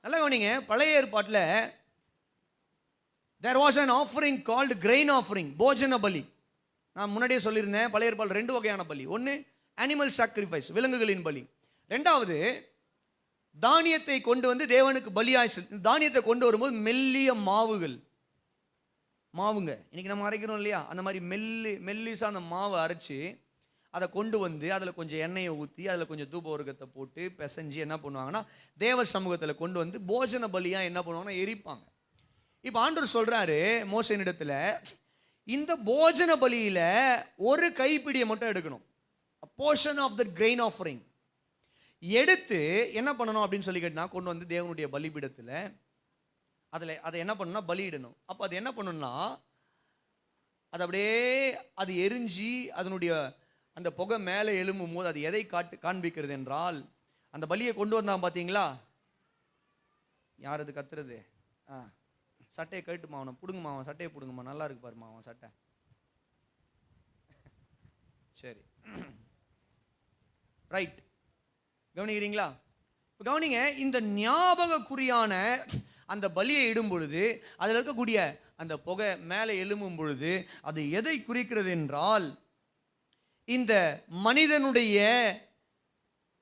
நல்லா கவனிங்க. பழைய ஏற்பாட்டில் there was an offering called grain offering, போஜன பலி. நான் முன்னாடியே சொல்லியிருந்தேன், பழைய ஏற்பாடு 2 வகையான பலி. ஒன்று அனிமல் சாக்ரிஃபைஸ், விலங்குகளின் பலி. 2வது தானியத்தை கொண்டு வந்து தேவனுக்கு பலியாய். தானியத்தை கொண்டு வரும்போது மெல்லிய மாவுங்க இன்னைக்கு நம்ம அரைக்கிறோம் இல்லையா, அந்த மாதிரி மெல்லிசா அந்த மாவை அரைச்சி அதை கொண்டு வந்து அதில் கொஞ்சம் எண்ணெயை ஊற்றி அதில் கொஞ்சம் தூபவர்க்கத்தை போட்டு பிசைஞ்சு என்ன பண்ணுவாங்கன்னா தேவ சமூகத்தில் கொண்டு வந்து போஜன பலியாக என்ன பண்ணுவாங்கன்னா எரிப்பாங்க. இப்போ ஆண்டவர் சொல்றாரு மோசேனிடத்தில், இந்த போஜன பலியில ஒரு கைப்பிடியை மட்டும் எடுக்கணும். a portion of the grain offering எடுத்து என்ன பண்ணணும் அப்படின்னு சொல்லி கேட்டா, கொண்டு வந்து தேவனுடைய பலிபீடத்தில் அதை என்ன பண்ணணும்னா பலியிடணும். அப்போ அது என்ன பண்ணணும்னா, அது அப்படியே அது எரிஞ்சு அதனுடைய அந்த புகை மேலே எழும்பும் போது அது எதை காண்பிக்கிறது என்றால், அந்த பலியை கொண்டு வந்தான் பார்த்தீங்களா, யார் அது கத்துறது? சட்டையை கட்டுமா, அவனை பிடுங்குமா, அவன் சட்டையை பிடுங்குமா, நல்லா இருக்கு பாருமா அவன் சட்டை. சரி, ரைட், கவனிக்கிறீங்களா? இப்போ கவனிங்க. இந்த ஞாபக குறியான அந்த பலியை இடும் பொழுது அதில் இருக்கக்கூடிய அந்த புகை மேலே எழும்பும் பொழுது அது எதை குறிக்கிறது என்றால், இந்த மனிதனுடைய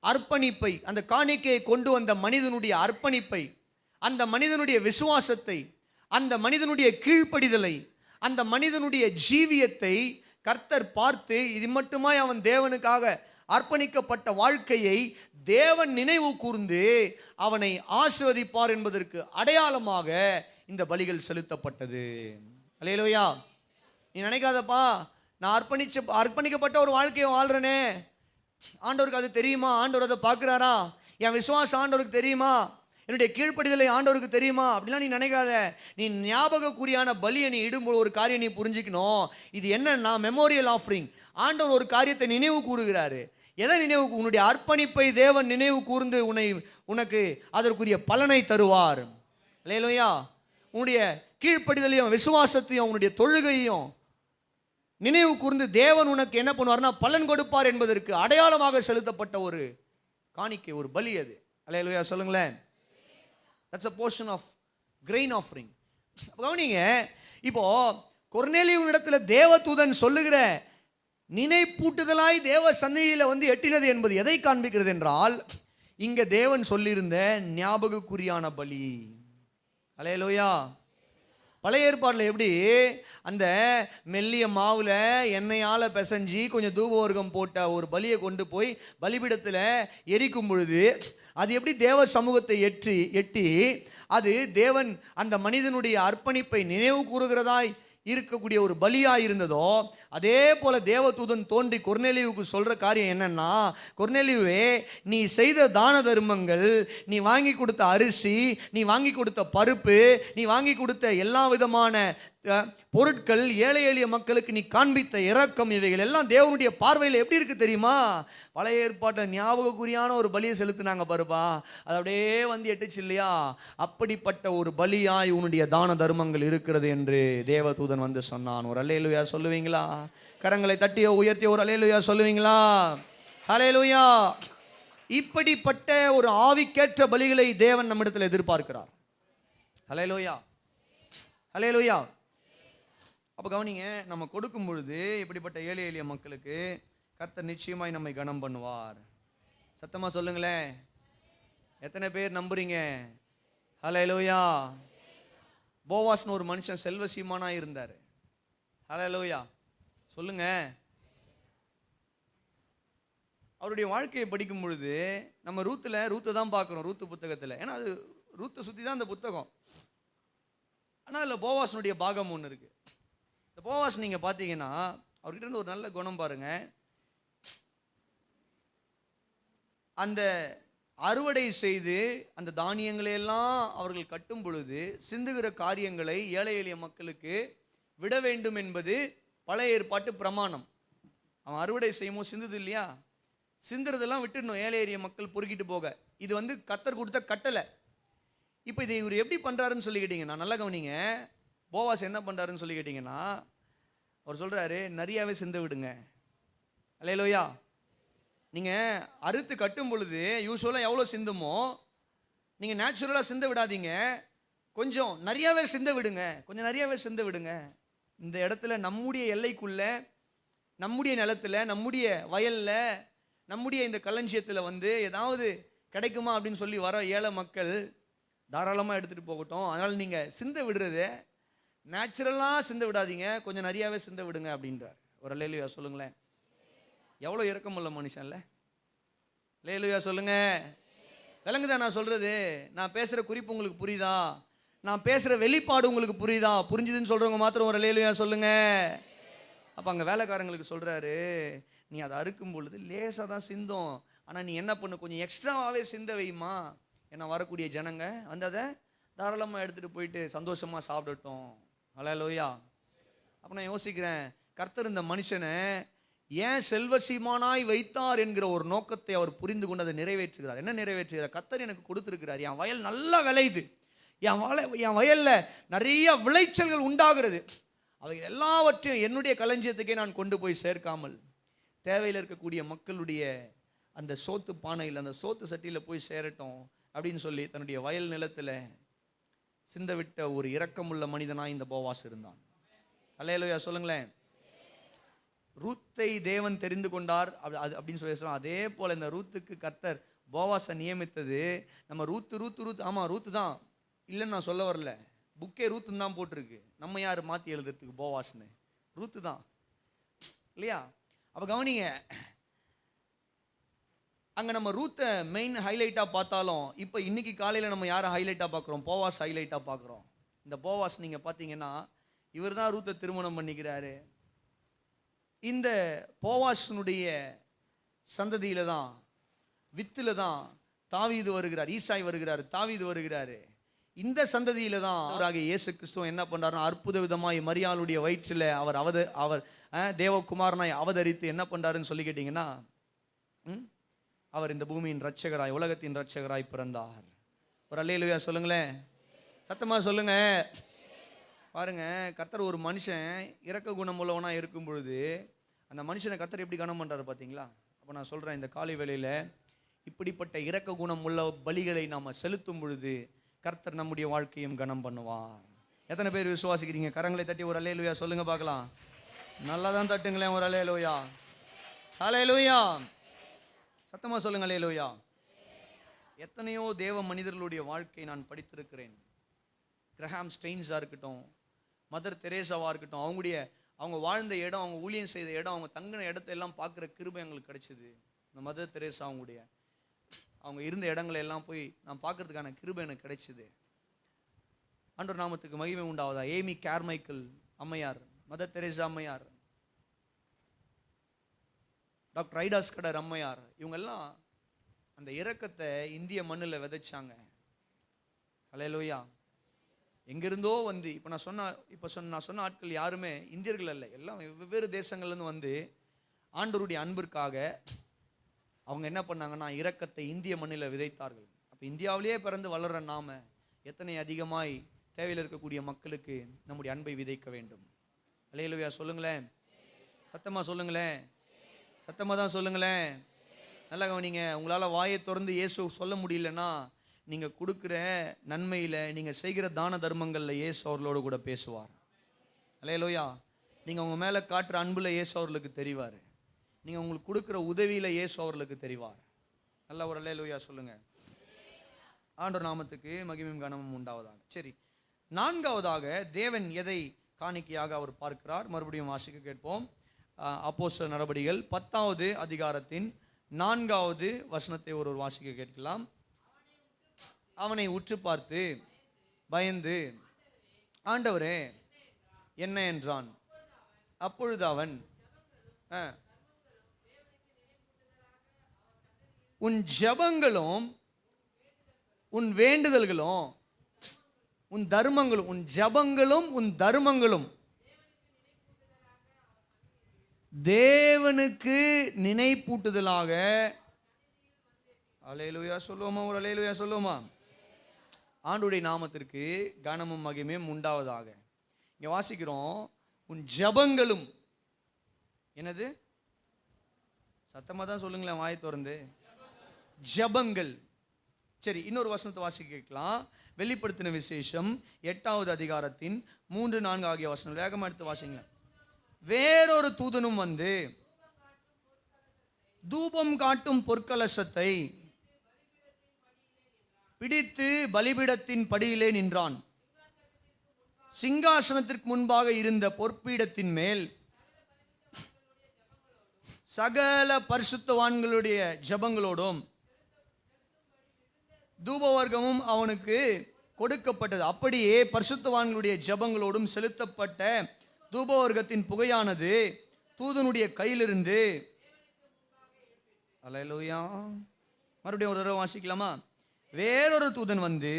அர்ப்பணிப்பை, அந்த காணிக்கையை கொண்டு வந்த மனிதனுடைய அர்ப்பணிப்பை, அந்த மனிதனுடைய விசுவாசத்தை, அந்த மனிதனுடைய கீழ்ப்படிதலை, அந்த மனிதனுடைய ஜீவியத்தை கர்த்தர் பார்த்து, இது மட்டுமாய் அவன் தேவனுக்காக அர்ப்பணிக்கப்பட்ட வாழ்க்கையை தேவன் நினைவு கூர்ந்து அவனை ஆசீர்வதிப்பார் என்பதற்கு அடையாளமாக இந்த பலிகள் செலுத்தப்பட்டது. அல்லேலூயா. நீ நினைக்காதப்பா, நான் அர்ப்பணிக்கப்பட்ட ஒரு வாழ்க்கையை வாழ்றேனே, ஆண்டவருக்கு அது தெரியுமா, ஆண்டவர் அதை பார்க்குறாரா, என் விசுவாசம் ஆண்டவருக்கு தெரியுமா, என்னுடைய கீழ்ப்படிதலை ஆண்டவருக்கு தெரியுமா அப்படிலாம் நீ நினைக்காத. நீ ஞாபக குறியான பலியை நீ இடும்போது ஒரு காரியம் நீ புரிஞ்சுக்கணும். இது என்னன்னா மெமோரியல் ஆஃபரிங். ஆண்டவர் ஒரு காரியத்தை நினைவு கூறுகிறாரு. எதை நினைவு? உன்னுடைய அர்ப்பணிப்பை தேவன் நினைவு கூர்ந்து உனக்கு அதற்குரிய பலனை தருவார். அல்லேலூயா. உன்னுடைய கீழ்ப்படிதலையும் விசுவாசத்தையும் உன்னுடைய தொழுகையும் நினைவு கூர்ந்து தேவன் உனக்கு என்ன பண்ணுவார்னா பலன் கொடுப்பார் என்பதற்கு அடையாளமாக செலுத்தப்பட்ட ஒரு காணிக்கை, ஒரு பலி அது. அல்லேலூயா சொல்லுங்களேன். That's a portion of grain offering. கவனிங்க. இப்போ கொர்நேலியுவினிடத்துல தேவதூதன் சொல்லுகிற நினைப்பூட்டுதலாய் தேவ சந்நிதியில வந்து எட்டினது என்பது எதை காண்பிக்கிறது என்றால், இங்க தேவன் சொல்லியிருந்த ஞாபகக்குறியான பலி. அல்லேலூயா. பழைய ஏற்பாடுல எப்படி அந்த மெல்லிய மாவுல எண்ணெயால பிசைஞ்சி கொஞ்சம் தூபவர்க்கம் போட்ட ஒரு பலியை கொண்டு போய் பலிபீடத்தில் எரிக்கும் பொழுது அது எப்படி தேவ சமூகத்தை எட்டி அது தேவன் அந்த மனிதனுடைய அர்ப்பணிப்பை நினைவு கூறுகிறதாய் இருக்கக்கூடிய ஒரு பலியாக இருந்ததோ, அதே போல தேவதூதன் தோன்றி கொர்நேலியுவுக்கு சொல்ற காரியம் என்னன்னா, கொர்நேலியுவே, நீ செய்த தான தர்மங்கள், நீ வாங்கி கொடுத்த அரிசி, நீ வாங்கி கொடுத்த பருப்பு, நீ வாங்கி கொடுத்த எல்லா விதமான பொருட்கள், ஏழை எளிய மக்களுக்கு நீ காண்பித்த இரக்கம், இவைகள் எல்லாம் தேவனுடைய பார்வையில் எப்படி இருக்கு தெரியுமா? பழைய ஏற்பாட்டை ஞாபகக்குறியான ஒரு பலியை செலுத்தினாங்க பாருப்பா, அது அப்படியே வந்து எட்டுச்சு இல்லையா? அப்படிப்பட்ட ஒரு பலியாய் உன்னுடைய தான தர்மங்கள் இருக்கிறது என்று தேவதூதன் வந்து சொன்னான். ஒரு அல்லேலூயா சொல்லுவீங்களா? கரங்களை தட்டியோ உயர்த்தியோ ஒரு அல்லேலூயா சொல்லுவீங்களா? அல்லேலூயா. இப்படிப்பட்ட ஒரு ஆவிக்கேற்ற பலிகளை தேவன் நம்மிடத்தில் எதிர்பார்க்கிறார். அல்லேலூயா, அல்லேலூயா. அப்போ கவனிங்க, நம்ம கொடுக்கும் பொழுது இப்படிப்பட்ட ஏழை எளிய மக்களுக்கு கர்த்தர் நிச்சயமாய் நம்மை கனம் பண்ணுவார். சத்தமா சொல்லுங்களேன். எத்தனை பேர் நம்புறீங்க? ஹல்லேலூயா. போவாஸ்னு ஒரு மனுஷன் செல்வசீமானா இருந்தார். ஹல்லேலூயா சொல்லுங்க. அவருடைய வாழ்க்கையை படிக்கும் பொழுது நம்ம ரூத்தை தான் பார்க்குறோம், ரூத்து புத்தகத்தில். ஏன்னா அது ரூத்தை சுற்றி தான் அந்த புத்தகம். ஆனால் அதில் போவாசனுடைய பாகம் ஒன்று இருக்கு. இந்த போவாஸ் நீங்கள் பார்த்தீங்கன்னா அவர்கிட்ட இருந்து ஒரு நல்ல குணம் பாருங்க. அந்த அறுவடை செய்து அந்த தானியங்களை எல்லாம் அவர்கள் கட்டும் பொழுது சிந்துகிற காரியங்களை ஏழை எளிய மக்களுக்கு விட வேண்டும் என்பது பழைய ஏற்பாட்டு பிரமாணம். அவன் அறுவடை செய்யுமோ சிந்துது இல்லையா, சிந்துறதெல்லாம் விட்டுடணும் ஏழை எளிய மக்கள் பொறுக்கிட்டு போக. இது வந்து கர்த்தர் கொடுத்த கட்டளை. இப்போ இதை இவர் எப்படி பண்ணுறாருன்னு சொல்லி கேட்டிங்கன்னா, நல்லா கவனிங்க, போவாஸ் என்ன பண்ணுறாருன்னு சொல்லி கேட்டிங்கன்னா, அவர் சொல்கிறாரு நிறையாவே சிந்த விடுங்க. அல்லேலூயா. நீங்கள் அறுத்து கட்டும் பொழுது யூஸ்வலாக எவ்வளோ சிந்துமோ நீங்கள் நேச்சுரலாக சிந்த விடாதீங்க, கொஞ்சம் நிறையாவே சிந்த விடுங்க, கொஞ்சம் நிறையாவே சிந்த விடுங்க. இந்த இடத்துல நம்முடைய எல்லைக்குள்ள, நம்முடைய நிலத்தில், நம்முடைய வயலில், நம்முடைய இந்த களஞ்சியத்தில் வந்து ஏதாவது கிடைக்குமா அப்படின்னு சொல்லி வர ஏழை மக்கள் தாராளமாக எடுத்துகிட்டு போகட்டும். அதனால் நீங்கள் சிந்த விடுறது நேச்சுரலாக சிந்த விடாதீங்க, கொஞ்சம் நிறையாவே சிந்த விடுங்க அப்படின்றார். ஒரு அல்லேலூயா சொல்லுங்களேன். எவ்வளோ இரக்கமுள்ள மனுஷன்ல. அல்லேலூயா சொல்லுங்க. விளங்குதா நான் சொல்கிறது? நான் பேசுகிற குறிப்பு உங்களுக்கு புரியுதா? நான் பேசுகிற வெளிப்பாடு உங்களுக்கு புரியுதா? புரிஞ்சுதுன்னு சொல்கிறவங்க மாத்திரம் ஒரு அல்லேலூயா சொல்லுங்க. அப்போ அங்கே வேலைக்காரங்களுக்கு சொல்கிறாரு, நீ அதை அறுக்கும் பொழுது லேசாக தான் சிந்தோம், ஆனால் நீ என்ன பண்ணு, கொஞ்சம் எக்ஸ்ட்ராவாகவே சிந்த வைமா, ஏன்னா வரக்கூடிய ஜனங்க வந்து அதை தாராளமாக எடுத்துகிட்டு போயிட்டு சந்தோஷமாக சாப்பிடட்டும். அல்லேலூயா. அப்போ நான் யோசிக்கிறேன், கர்த்தர் இந்த மனுஷனை ஏன் செல்வசீமானாய் வைத்தார் என்கிற ஒரு நோக்கத்தை அவர் புரிந்து கொண்டு அதை நிறைவேற்றுகிறார். என்ன நிறைவேற்றுகிறார்? கர்த்தர் எனக்கு கொடுத்துருக்கிறார், என் வயல் நல்லா விளையுது, என் வயலில் நிறைய விளைச்சல்கள் உண்டாகிறது, அவை எல்லாவற்றையும் என்னுடைய களஞ்சியத்துக்கே நான் கொண்டு போய் சேர்க்காமல் தேவையில் இருக்கக்கூடிய மக்களுடைய அந்த சோத்து பானையில், அந்த சோத்து சட்டியில் போய் சேரட்டும் அப்படின்னு சொல்லி தன்னுடைய வயல் நிலத்தில் சிந்தவிட்ட ஒரு இரக்கமுள்ள மனிதனாய் இந்த போவாஸ் இருந்தான். அல்லேலூயா சொல்லுங்களேன். ரூத்தை தேவன் தெரிந்து கொண்டார் அப்படின்னு சொல்லி சொல்லுவோம். அதே போல் இந்த ரூத்துக்கு கர்த்தர் போவாஸை நியமித்தது. நம்ம ரூத்து ஆமாம் ரூத்து தான் இல்லைன்னு நான் சொல்ல வரல, புக்கே ரூத்துன்னு தான் போட்டிருக்கு. நம்ம யார் மாற்றி எழுதுறதுக்கு போவாஸ்ன்னு? ரூத்து தான் இல்லையா? அப்போ கவனிங்க, அங்கே நம்ம ரூத்தை மெயின் ஹைலைட்டாக பார்த்தாலும் இப்போ இன்னைக்கு காலையில் நம்ம யாரை ஹைலைட்டாக பார்க்குறோம்? போவாஸ் ஹைலைட்டாக பார்க்குறோம். இந்த போவாஸ் நீங்கள் பார்த்தீங்கன்னா இவர் தான் ரூத்தை திருமணம் பண்ணிக்கிறாரு. இந்த போவாஸினுடைய சந்ததியில் தான், வித்தில் தான் தாவீது வருகிறார், ஈசாய் வருகிறார், தாவீது வருகிறாரு. இந்த சந்ததியில தான் அவராக இயேசு கிறிஸ்துவ என்ன பண்றாருன்னா, அற்புத விதமாய் மரியாளுடைய வயிற்றில் அவர் தேவகுமாரனாய் அவதரித்து என்ன பண்றாருன்னு சொல்லி கேட்டீங்கன்னா, அவர் இந்த பூமியின் ரட்சகராய், உலகத்தின் ரட்சகராய் பிறந்தார். ஒரு அல்லேலூயா சொல்லுங்களேன், சத்தமா சொல்லுங்க. பாருங்க, கர்த்தர் ஒரு மனுஷன் இரக்க குணம் உள்ளவனா இருக்கும் பொழுது அந்த மனுஷனை கர்த்தர் எப்படி கனம் பண்றாரு பார்த்தீங்களா? அப்போ நான் சொல்றேன், இந்த காலை வேளையில இப்படிப்பட்ட இரக்க குணம் உள்ள பலிகளை நாம செலுத்தும் பொழுது கர்த்தர் நம்முடைய வாழ்க்கையும் கனம் பண்ணுவார். எத்தனை பேர் விசுவாசிக்கிறீங்க? கரங்களை தட்டி ஒரு அல்லேலூயா சொல்லுங்க பார்க்கலாம். நல்லா தான் தட்டுங்களேன், ஒரு அல்லேலூயா. அல்லேலூயா சத்தமா சொல்லுங்க அல்லேலூயா. எத்தனையோ தேவ மனிதர்களுடைய வாழ்க்கை நான் படித்திருக்கிறேன். கிரஹாம் ஸ்டெயின்ஸாக இருக்கட்டும், மதர் தெரேசாவாக இருக்கட்டும், அவங்க வாழ்ந்த இடம், அவங்க ஊழியம் செய்த இடம், அவங்க தங்கின இடத்தையெல்லாம் பார்க்குற கிருபை எங்களுக்கு கிடைச்சிது. இந்த மதர் தெரேசா அவங்க இருந்த இடங்களை எல்லாம் போய் நான் பார்க்கறதுக்கான கிருபை எனக்கு கிடைச்சிது. ஆண்டவர் நாமத்துக்கு மகிமை உண்டாவதா. ஏமி கேர்மைக்கல் அம்மையார், மதர் தெரேசா அம்மையார், டாக்டர் ஐடாஸ் கடர் அம்மையார், இவங்கெல்லாம் அந்த இரக்கத்தை இந்திய மண்ணில் விதைச்சாங்க. அல்லேலூயா. எங்கிருந்தோ வந்து நான் சொன்ன ஆட்கள் யாருமே இந்தியர்கள் அல்ல, எல்லாம் வெவ்வேறு தேசங்கள்லேருந்து வந்து ஆண்டவருடைய அன்பிற்காக அவங்க என்ன பண்ணாங்கன்னா இரக்கத்தை இந்திய மண்ணில் விதைத்தார்கள். அப்போ இந்தியாவிலேயே பிறந்து வளர்ற நாம எத்தனை அதிகமாய் தேவையில் இருக்கக்கூடிய மக்களுக்கு நம்முடைய அன்பை விதைக்க வேண்டும். அல்லேலூயா சொல்லுங்களேன், சத்தமாக சொல்லுங்களேன், சத்தமாக தான் சொல்லுங்களேன். நல்லா கவனிங்க. உங்களால் வாயை திறந்து இயேசு சொல்ல முடியலன்னா நீங்கள் கொடுக்குற நன்மையில், நீங்கள் செய்கிற தான தர்மங்களில் இயேசு அவர்களோடு கூட பேசுவார். அல்லேலூயா. நீங்கள் உங்கள் மேலே காட்டுற அன்பில் இயேசு அவர்களுக்கு தெரிவார். நீங்கள் உங்களுக்கு கொடுக்குற உதவியில் இயேசு அவர்களுக்கு தெரிவார். நல்லா ஒரு அல்லேலூயா சொல்லுங்கள். ஆண்டவர் நாமத்துக்கு மகிமையும் கனமும் உண்டாவதாக. சரி, நான்காவதாக தேவன் எதை காணிக்கையாக அவர் பார்க்கிறார்? மறுபடியும் வாசிக்க கேட்போம். அப்போஸ்தலர் நடபடிகள் 10வது அதிகாரத்தின் 4வது வசனத்தை ஒருவர் வாசிக்க கேட்கலாம். அவனை உற்று பார்த்து பயந்து, ஆண்டவரே என்ன என்றான். அப்பொழுது அவன், உன் ஜெபங்களும் உன் வேண்டுதல்களும் உன் தர்மங்களும், உன் ஜெபங்களும் உன் தர்மங்களும் தேவனுக்கு நினைப்பூட்டுதலாக. அல்லேலூயா சொல்லுவோமா? ஒரு அல்லேலூயா சொல்லுவோமா? ஆண்டவருடைய நாமத்திற்கு கனமும் மகிமையும் உண்டாவதாக. இங்க வாசிக்கிறோம், உன் ஜெபங்களும். என்னது? சத்தமா தான் சொல்லுங்களேன், வாயை திறந்து. ஜெபங்கள். சரி, இன்னொரு வசனத்தை வாசிக்க கேட்கலாம். வெளிப்படுத்தின விசேஷம் 8வது அதிகாரத்தின் 3, 4 ஆகிய வசனம் வேகமா எடுத்து வாசிங்க. வேறொரு தூதனும் வந்து தூபம் காட்டும் பொற்கலசத்தை பிடித்து பலிபீடத்தின் படியிலே நின்றான். சிங்காசனத்திற்கு முன்பாக இருந்த பொற்பீடத்தின் மேல் சகல பரிசுத்தவான்களுடைய ஜெபங்களோடும் தூபவர்க்கமும் அவனுக்கு கொடுக்கப்பட்டது. அப்படியே பரிசுத்தவான்களுடைய ஜெபங்களோடும் செலுத்தப்பட்ட தூபவர்க்கத்தின் புகையானது தூதனுடைய கையிலிருந்து. அல்லேலூயா. மறுபடியும் ஒரு தடவை வாசிக்கலாமா? வேறொரு தூதன் வந்து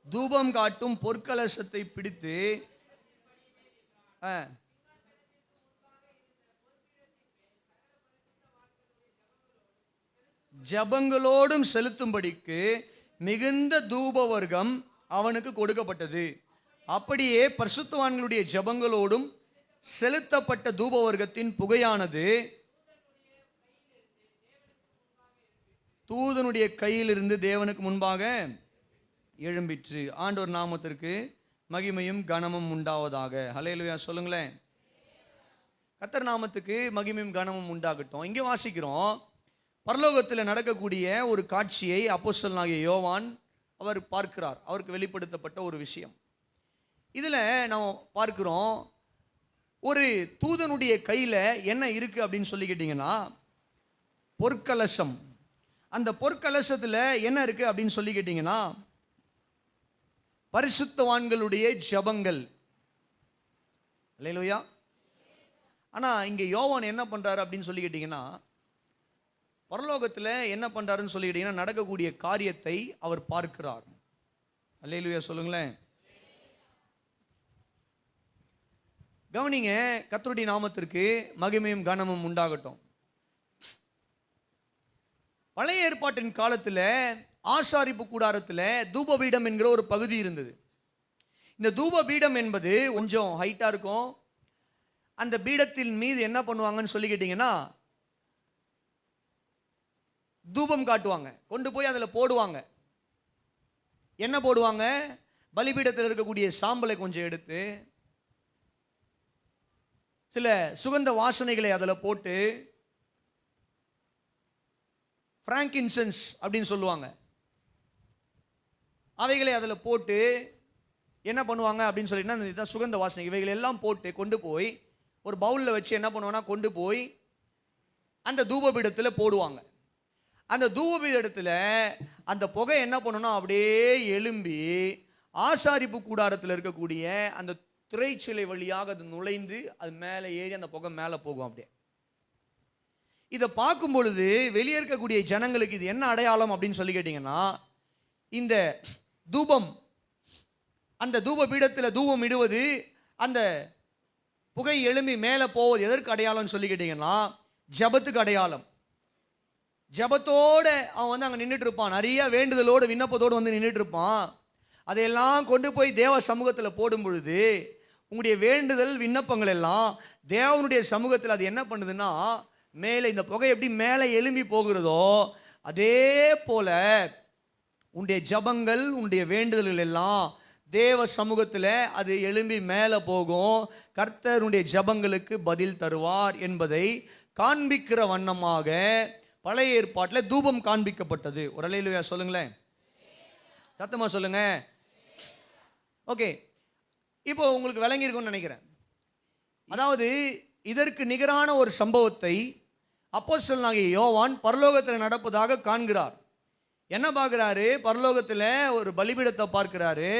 தூபம் காட்டும் பொற்கலசத்தை பிடித்து ஜபங்களோடும் செலுத்தும்படிக்கு மிகுந்த தூபவர்க்கம் அவனுக்கு கொடுக்கப்பட்டது. அப்படியே பரிசுத்தவான்களுடைய ஜபங்களோடும் செலுத்தப்பட்ட தூபவர்க்கத்தின் புகையானது தூதனுடைய கையிலிருந்து தேவனுக்கு முன்பாக எழும்பிற்று. ஆண்டவர் நாமத்திற்கு மகிமையும் கனமும் உண்டாவதாக. அல்லேலூயா சொல்லுங்களேன். கர்த்தர் நாமத்துக்கு மகிமையும் கனமும் உண்டாகட்டும். இங்கே வாசிக்கிறோம், பரலோகத்தில் நடக்கக்கூடிய ஒரு காட்சியை அப்போஸ்தலனாகிய யோவான் அவர் பார்க்கிறார். அவருக்கு வெளிப்படுத்தப்பட்ட ஒரு விஷயம். இதில் நாம் பார்க்கிறோம், ஒரு தூதனுடைய கையில் என்ன இருக்குது அப்படின்னு சொல்லி கேட்டிங்கன்னா பொற்கலசம். அந்த பொற்கலசத்தில் என்ன இருக்குது அப்படின்னு சொல்லி கேட்டிங்கன்னா பரிசுத்தவான்களுடைய ஜெபங்கள். அல்லேலூயா. ஆனால் இங்கே யோவான் என்ன பண்ணுறாரு அப்படின்னு சொல்லி கேட்டிங்கன்னா, பரலோகத்தில் என்ன பண்ணுறாருன்னு சொல்லி கேட்டிங்கன்னா நடக்கக்கூடிய காரியத்தை அவர் பார்க்கிறார். அல்லேலூயா சொல்லுங்களேன். கவனிங்க, கர்த்தருடைய நாமத்திற்கு மகிமையும் கனமும் உண்டாகட்டும். பழைய ஏற்பாட்டின் காலத்தில் ஆசாரிப்பு கூடாரத்தில் தூபபீடம் என்கிற ஒரு பகுதி இருந்தது. இந்த தூபபீடம் என்பது கொஞ்சம் ஹைட்டாக இருக்கும். அந்த பீடத்தின் மீது என்ன பண்ணுவாங்கன்னு சொல்லி கேட்டிங்கன்னா தூபம் காட்டுவாங்க, கொண்டு போய் அதில் போடுவாங்க. என்ன போடுவாங்க? பலிபீடத்தில் இருக்கக்கூடிய சாம்பலை கொஞ்சம் எடுத்து சில சுகந்த வாசனைகளை அதில் போட்டு, பிராங்கின்சென்ஸ் அப்படின்னு சொல்லுவாங்க, அவைகளை அதில் போட்டு என்ன பண்ணுவாங்க அப்படின்னு சொல்லிட்டுனா இதுதான் சுகந்த வாசனை. இவைகள் எல்லாம் போட்டு கொண்டு போய் ஒரு பவுலில் வச்சு என்ன பண்ணுவாங்கன்னா கொண்டு போய் அந்த தூபபீடத்தில் போடுவாங்க. அந்த தூபபீடத்தில் அந்த புகை என்ன பண்ணணும்னா அப்படியே எழும்பி ஆசாரிப்பு கூடாரத்தில் இருக்கக்கூடிய அந்த திரைச்சிலை வழியாக அது நுழைந்து அது மேலே ஏறி அந்த புகை மேலே போகும். அப்படியே இதை பார்க்கும் பொழுது வெளியே இருக்கக்கூடிய ஜனங்களுக்கு இது என்ன அடையாளம் அப்படின்னு சொல்லி கேட்டிங்கன்னா, இந்த தூபம் அந்த தூப பீடத்தில் தூபம் இடுவது, அந்த புகை எழும்பி மேலே போவது எதற்கு அடையாளம்னு சொல்லி கேட்டீங்கன்னா, ஜபத்துக்கு அடையாளம். ஜபத்தோட அவன் அங்கே நின்றுட்டு இருப்பான், நிறைய வேண்டுதலோடு விண்ணப்பத்தோடு நின்றுட்டு இருப்பான். அதையெல்லாம் கொண்டு போய் தேவ சமூகத்தில் போடும் பொழுது உங்களுடைய வேண்டுதல் விண்ணப்பங்கள் எல்லாம் தேவனுடைய சமூகத்தில் அது என்ன பண்ணுதுன்னா, மேலே இந்த புகை எப்படி மேலே எழும்பி போகிறதோ அதே போல உன்னுடைய ஜபங்கள், உன்னுடைய வேண்டுதல்கள் எல்லாம் தேவ சமூகத்தில் அது எழும்பி மேலே போகும். கர்த்தர் உன்னுடைய ஜபங்களுக்கு பதில் தருவார் என்பதை காண்பிக்கிற வண்ணமாக பழைய ஏற்பாட்டில் தூபம் காண்பிக்கப்பட்டது. ஒரு அல்லேலூயா சொல்லுங்களேன், சத்தமா சொல்லுங்க. ஓகே, இப்போ உங்களுக்கு விளங்கியிருக்கும்னு நினைக்கிறேன். அதாவது இதற்கு நிகரான ஒரு சம்பவத்தை அப்போஸ்தலனாகிய யோவான் பரலோகத்தில் நடப்பதாக காண்கிறார். என்ன பார்க்கிறாரு? பரலோகத்தில் ஒரு பலிபீடத்தை பார்க்கிறாரு.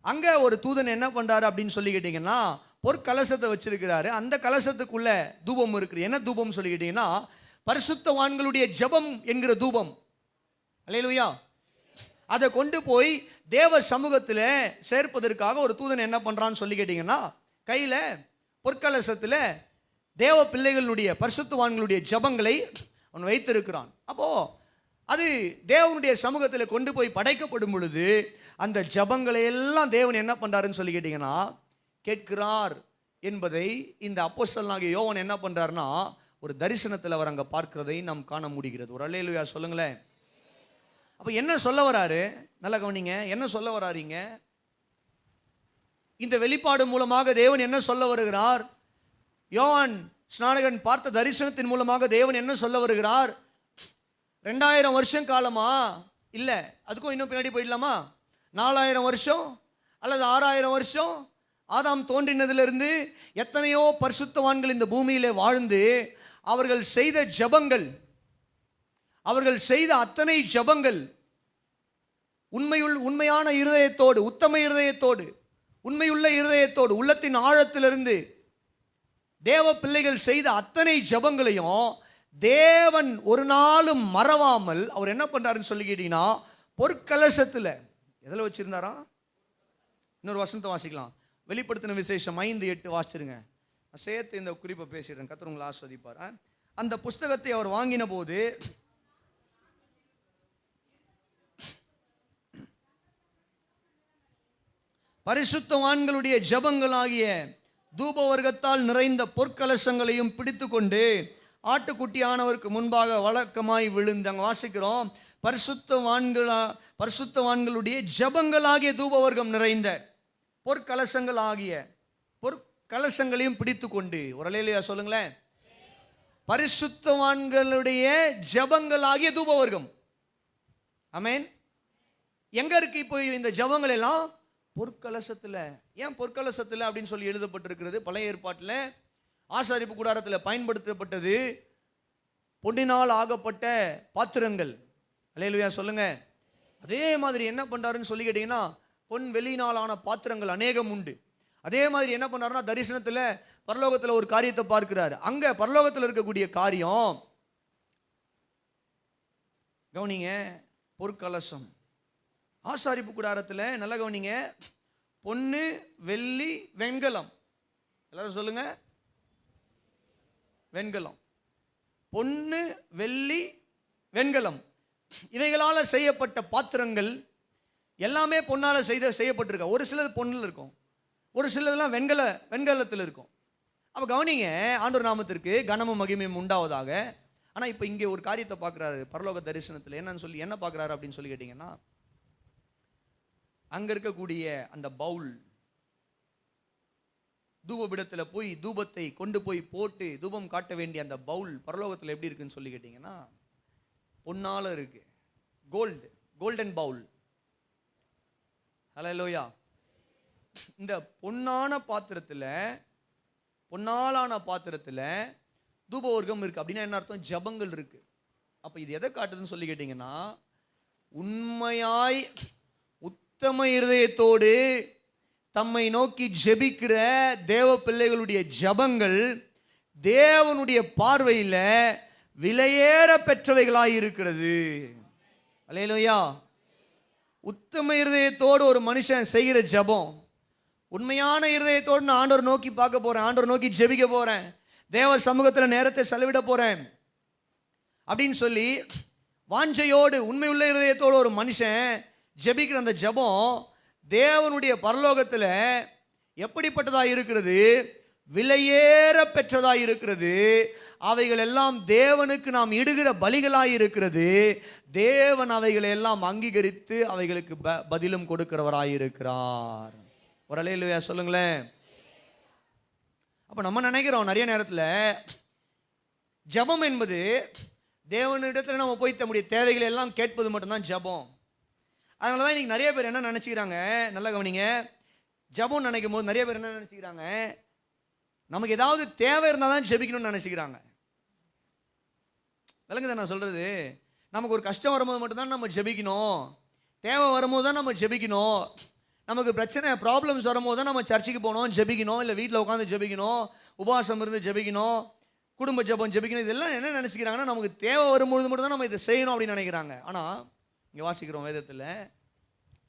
அங்கே ஒரு தூதன் என்ன பண்ணுறாரு அப்படின்னு சொல்லி கேட்டிங்கன்னா, பொற்கலசத்தை வச்சிருக்கிறாரு. அந்த கலசத்துக்குள்ள தூபம் இருக்குது. என்ன தூபம் சொல்லி கேட்டிங்கன்னா, பரிசுத்தவான்களுடைய ஜெபம் என்கிற தூபம். அல்லேலூயா. அதை கொண்டு போய் தேவ சமூகத்தில் சேர்ப்பதற்காக ஒரு தூதன் என்ன பண்ணுறான்னு சொல்லி கேட்டிங்கன்னா, கையில் பொற்கலசத்தில் தேவ பிள்ளைகளுடைய பரிசுத்தவான்களுடைய ஜபங்களை அவன் வைத்திருக்கிறான். அப்போது அது தேவனுடைய சமூகத்தில் கொண்டு போய் படைக்கப்படும் பொழுது அந்த ஜபங்களை எல்லாம் தேவன் என்ன பண்ணுறாருன்னு சொல்லி கேட்டிங்கன்னா கேட்கிறார் என்பதை இந்த அப்போஸ்தலனாகிய யோவான் என்ன பண்ணுறாருன்னா, ஒரு தரிசனத்தில் அவர் அங்கே பார்க்கிறதை நாம் காண முடிகிறது. ஒரு அல்லேலூயா சொல்லுங்களேன். அப்போ என்ன சொல்ல வராரு? நல்லா கவனிங்க, என்ன சொல்ல வராருங்க? இந்த வெளிப்பாடு மூலமாக தேவன் என்ன சொல்ல வருகிறார்? யோவான் ஸ்நானகன் பார்த்த தரிசனத்தின் மூலமாக தேவன் என்ன சொல்ல வருகிறார்? 2000 வருஷம் காலமா? இல்லை, அதுக்கும் இன்னும் பின்னாடி போயிடலாமா? 4000 வருஷம் அல்லது 6000 வருஷம்? ஆதாம் தோன்றினதிலிருந்து எத்தனையோ பரிசுத்தவான்கள் இந்த பூமியிலே வாழ்ந்து அவர்கள் செய்த ஜபங்கள், அவர்கள் செய்த அத்தனை ஜபங்கள் உண்மையான இருதயத்தோடு, உத்தம இருதயத்தோடு, உண்மையுள்ள இருதயத்தோடு, உள்ளத்தின் ஆழத்திலிருந்து தேவ பிள்ளைகள் செய்த அத்தனை ஜபங்களையும் தேவன் ஒரு நாளும் மறவாமல் அவர் என்ன பண்றாருன்னு சொல்லி கேட்டீங்கன்னா, பொற்கலசத்தில் எதில் வச்சிருந்தாரா? இன்னொரு வசனத்தை வாசிக்கலாம். வெளிப்படுத்தின விசேஷம் 5:8 வாசிச்சிருங்க. சேர்த்து இந்த குறிப்பை பேசிடுறேன், கர்த்தர் உங்களை ஆஸ்வதிப்பார். அந்த புஸ்தகத்தை அவர் வாங்கின போது பரிசுத்தவான்களுடைய ஜபங்களாகிய தூப வர்க்கத்தால் நிறைந்த பொற்கலசங்களையும் பிடித்து கொண்டு ஆட்டுக்குட்டியானவருக்கு முன்பாக வழக்கமாய் விழுந்தாங்க. வாசிக்கிறோம், பரிசுத்தவான்களுடைய ஜபங்களாகிய தூப வர்க்கம் நிறைந்த பொற்கலசங்களையும் பிடித்து கொண்டு. ஒரு அல்லேலூயா சொல்லுங்களேன். பரிசுத்தவான்களுடைய ஜபங்களாகிய தூப வர்க்கம். ஆமென். எங்க இருக்கு இப்போ இந்த ஜபங்கள் எல்லாம்? பொற்கலசத்தில். ஏன் பொற்கலசத்தில் அப்படின்னு சொல்லி எழுதப்பட்டிருக்கிறது? பழைய ஏற்பாட்டில் ஆசாரிப்பு கூடாரத்தில் பயன்படுத்தப்பட்டது பொன்னினால் ஆகப்பட்ட பாத்திரங்கள். அல்லேலூயா சொல்லுங்க. அதே மாதிரி என்ன பண்றாருன்னு சொல்லி கேட்டீங்கன்னா, பொன் வெளியினாலான பாத்திரங்கள் அநேகம் உண்டு. அதே மாதிரி என்ன பண்ணாருன்னா, தரிசனத்தில் பரலோகத்தில் ஒரு காரியத்தை பார்க்கிறாரு. அங்க பரலோகத்தில் இருக்கக்கூடிய காரியம் கவனிங்க, பொற்கலசம். ஆசாரிப்பு கூடாரத்தில் நல்ல கவனிங்க, பொன்னு, வெள்ளி, வெண்கலம். எல்லாரும் சொல்லுங்க, வெண்கலம். பொன்னு, வெள்ளி, வெண்கலம், இவைகளால் செய்யப்பட்ட பாத்திரங்கள் எல்லாமே பொன்னால செய்யப்பட்டிருக்க. ஒரு சிலது பொன்னில் இருக்கும், ஒரு சிலதெல்லாம் வெண்கலத்தில் இருக்கும். அப்போ கவனிங்க, ஆண்டவர் நாமத்திற்கு கனமும் மகிமையும் உண்டாவதாக. ஆனால் இப்போ இங்கே ஒரு காரியத்தை பார்க்குறாரு பரலோக தரிசனத்தில். என்னன்னு சொல்லி என்ன பார்க்குறாரு அப்படின்னு சொல்லி கேட்டிங்கன்னா, அங்கே இருக்கக்கூடிய அந்த பவுல், தூபபீடத்தில் போய் தூபத்தை கொண்டு போய் போட்டு தூபம் காட்ட வேண்டிய அந்த பவுல் பரலோகத்தில் எப்படி இருக்குன்னு சொல்லி கேட்டிங்கன்னா, பொன்னால இருக்கு. கோல்டன் பவுல். ஹல்லேலூயா. இந்த பொன்னான பாத்திரத்தில் தூபவர்க்கம் இருக்கு. அப்படின்னா என்ன அர்த்தம்? ஜபங்கள் இருக்கு. அப்போ இது எதை காட்டுதுன்னு சொல்லி கேட்டிங்கன்னா, உண்மையாய் உத்தம இருதயத்தோடு தம்மை நோக்கி ஜெபிக்கிற தேவ பிள்ளைகளுடைய ஜபங்கள் தேவனுடைய பார்வையில் விலையேற பெற்றவைகளாய் இருக்கிறது. அல்லேலூயா. உத்தம இருதயத்தோடு ஒரு மனுஷன் செய்கிற ஜெபம், உண்மையான இருதயத்தோடு நான் ஆண்டவர் நோக்கி பார்க்க போறேன், ஆண்டவர் நோக்கி ஜெபிக்க போறேன், தேவ சமூகத்தில் நேரத்தை செலவிட போறேன் அப்படின்னு சொல்லி வாஞ்சையோடு உண்மையுள்ள இருதயத்தோடு ஒரு மனுஷன் ஜெபிக்கிற அந்த ஜெபம் தேவனுடைய பரலோகத்தில் எப்படிப்பட்டதாக இருக்கிறது? விலையேற பெற்றதாக இருக்கிறது. அவைகள் எல்லாம் தேவனுக்கு நாம் இடுகிற பலிகளாய் இருக்கிறது. தேவன் அவைகளை எல்லாம் அங்கீகரித்து அவைகளுக்கு பதிலும் கொடுக்கிறவராய் இருக்கிறார். ஒரு அல்லேலூயா சொல்லுங்களேன். அப்ப நம்ம நினைக்கிறோம் நிறைய நேரத்தில் ஜெபம் என்பது தேவனிடத்தில் நம்ம போய் நம்முடைய தேவைகளை எல்லாம் கேட்பது மட்டும்தான் ஜெபம். அதனால தான் இன்னைக்கு நிறைய பேர் என்ன நினச்சிக்கிறாங்க, நல்லா கவனிங்க, ஜெபம் நினைக்கும் போது நிறைய பேர் என்ன நினச்சிக்கிறாங்க, நமக்கு ஏதாவது தேவை இருந்தால் தான் ஜெபிக்கணும்னு நினச்சிக்கிறாங்க. விளங்குதா நான் சொல்கிறது? நமக்கு ஒரு கஷ்டம் வரும்போது மட்டும்தான் நம்ம ஜெபிக்கணும், தேவை வரும்போது தான் நம்ம ஜெபிக்கணும், நமக்கு பிரச்சனை ப்ராப்ளம்ஸ் வரும்போது தான் நம்ம சர்ச்சுக்கு போகணும் ஜெபிக்கணும், இல்லை வீட்டில் உட்காந்து ஜெபிக்கணும், உபவாசம் இருந்து ஜெபிக்கணும், குடும்ப ஜெபம் ஜெபிக்கணும். இதெல்லாம் என்ன நினச்சிக்கிறாங்கன்னா, நமக்கு தேவை வரும்பொழுது மட்டும் தான் நம்ம இதை செய்யணும் அப்படின்னு நினைக்கிறாங்க. ஆனால் இங்கே வாசிக்கிறோம் வேதத்தில்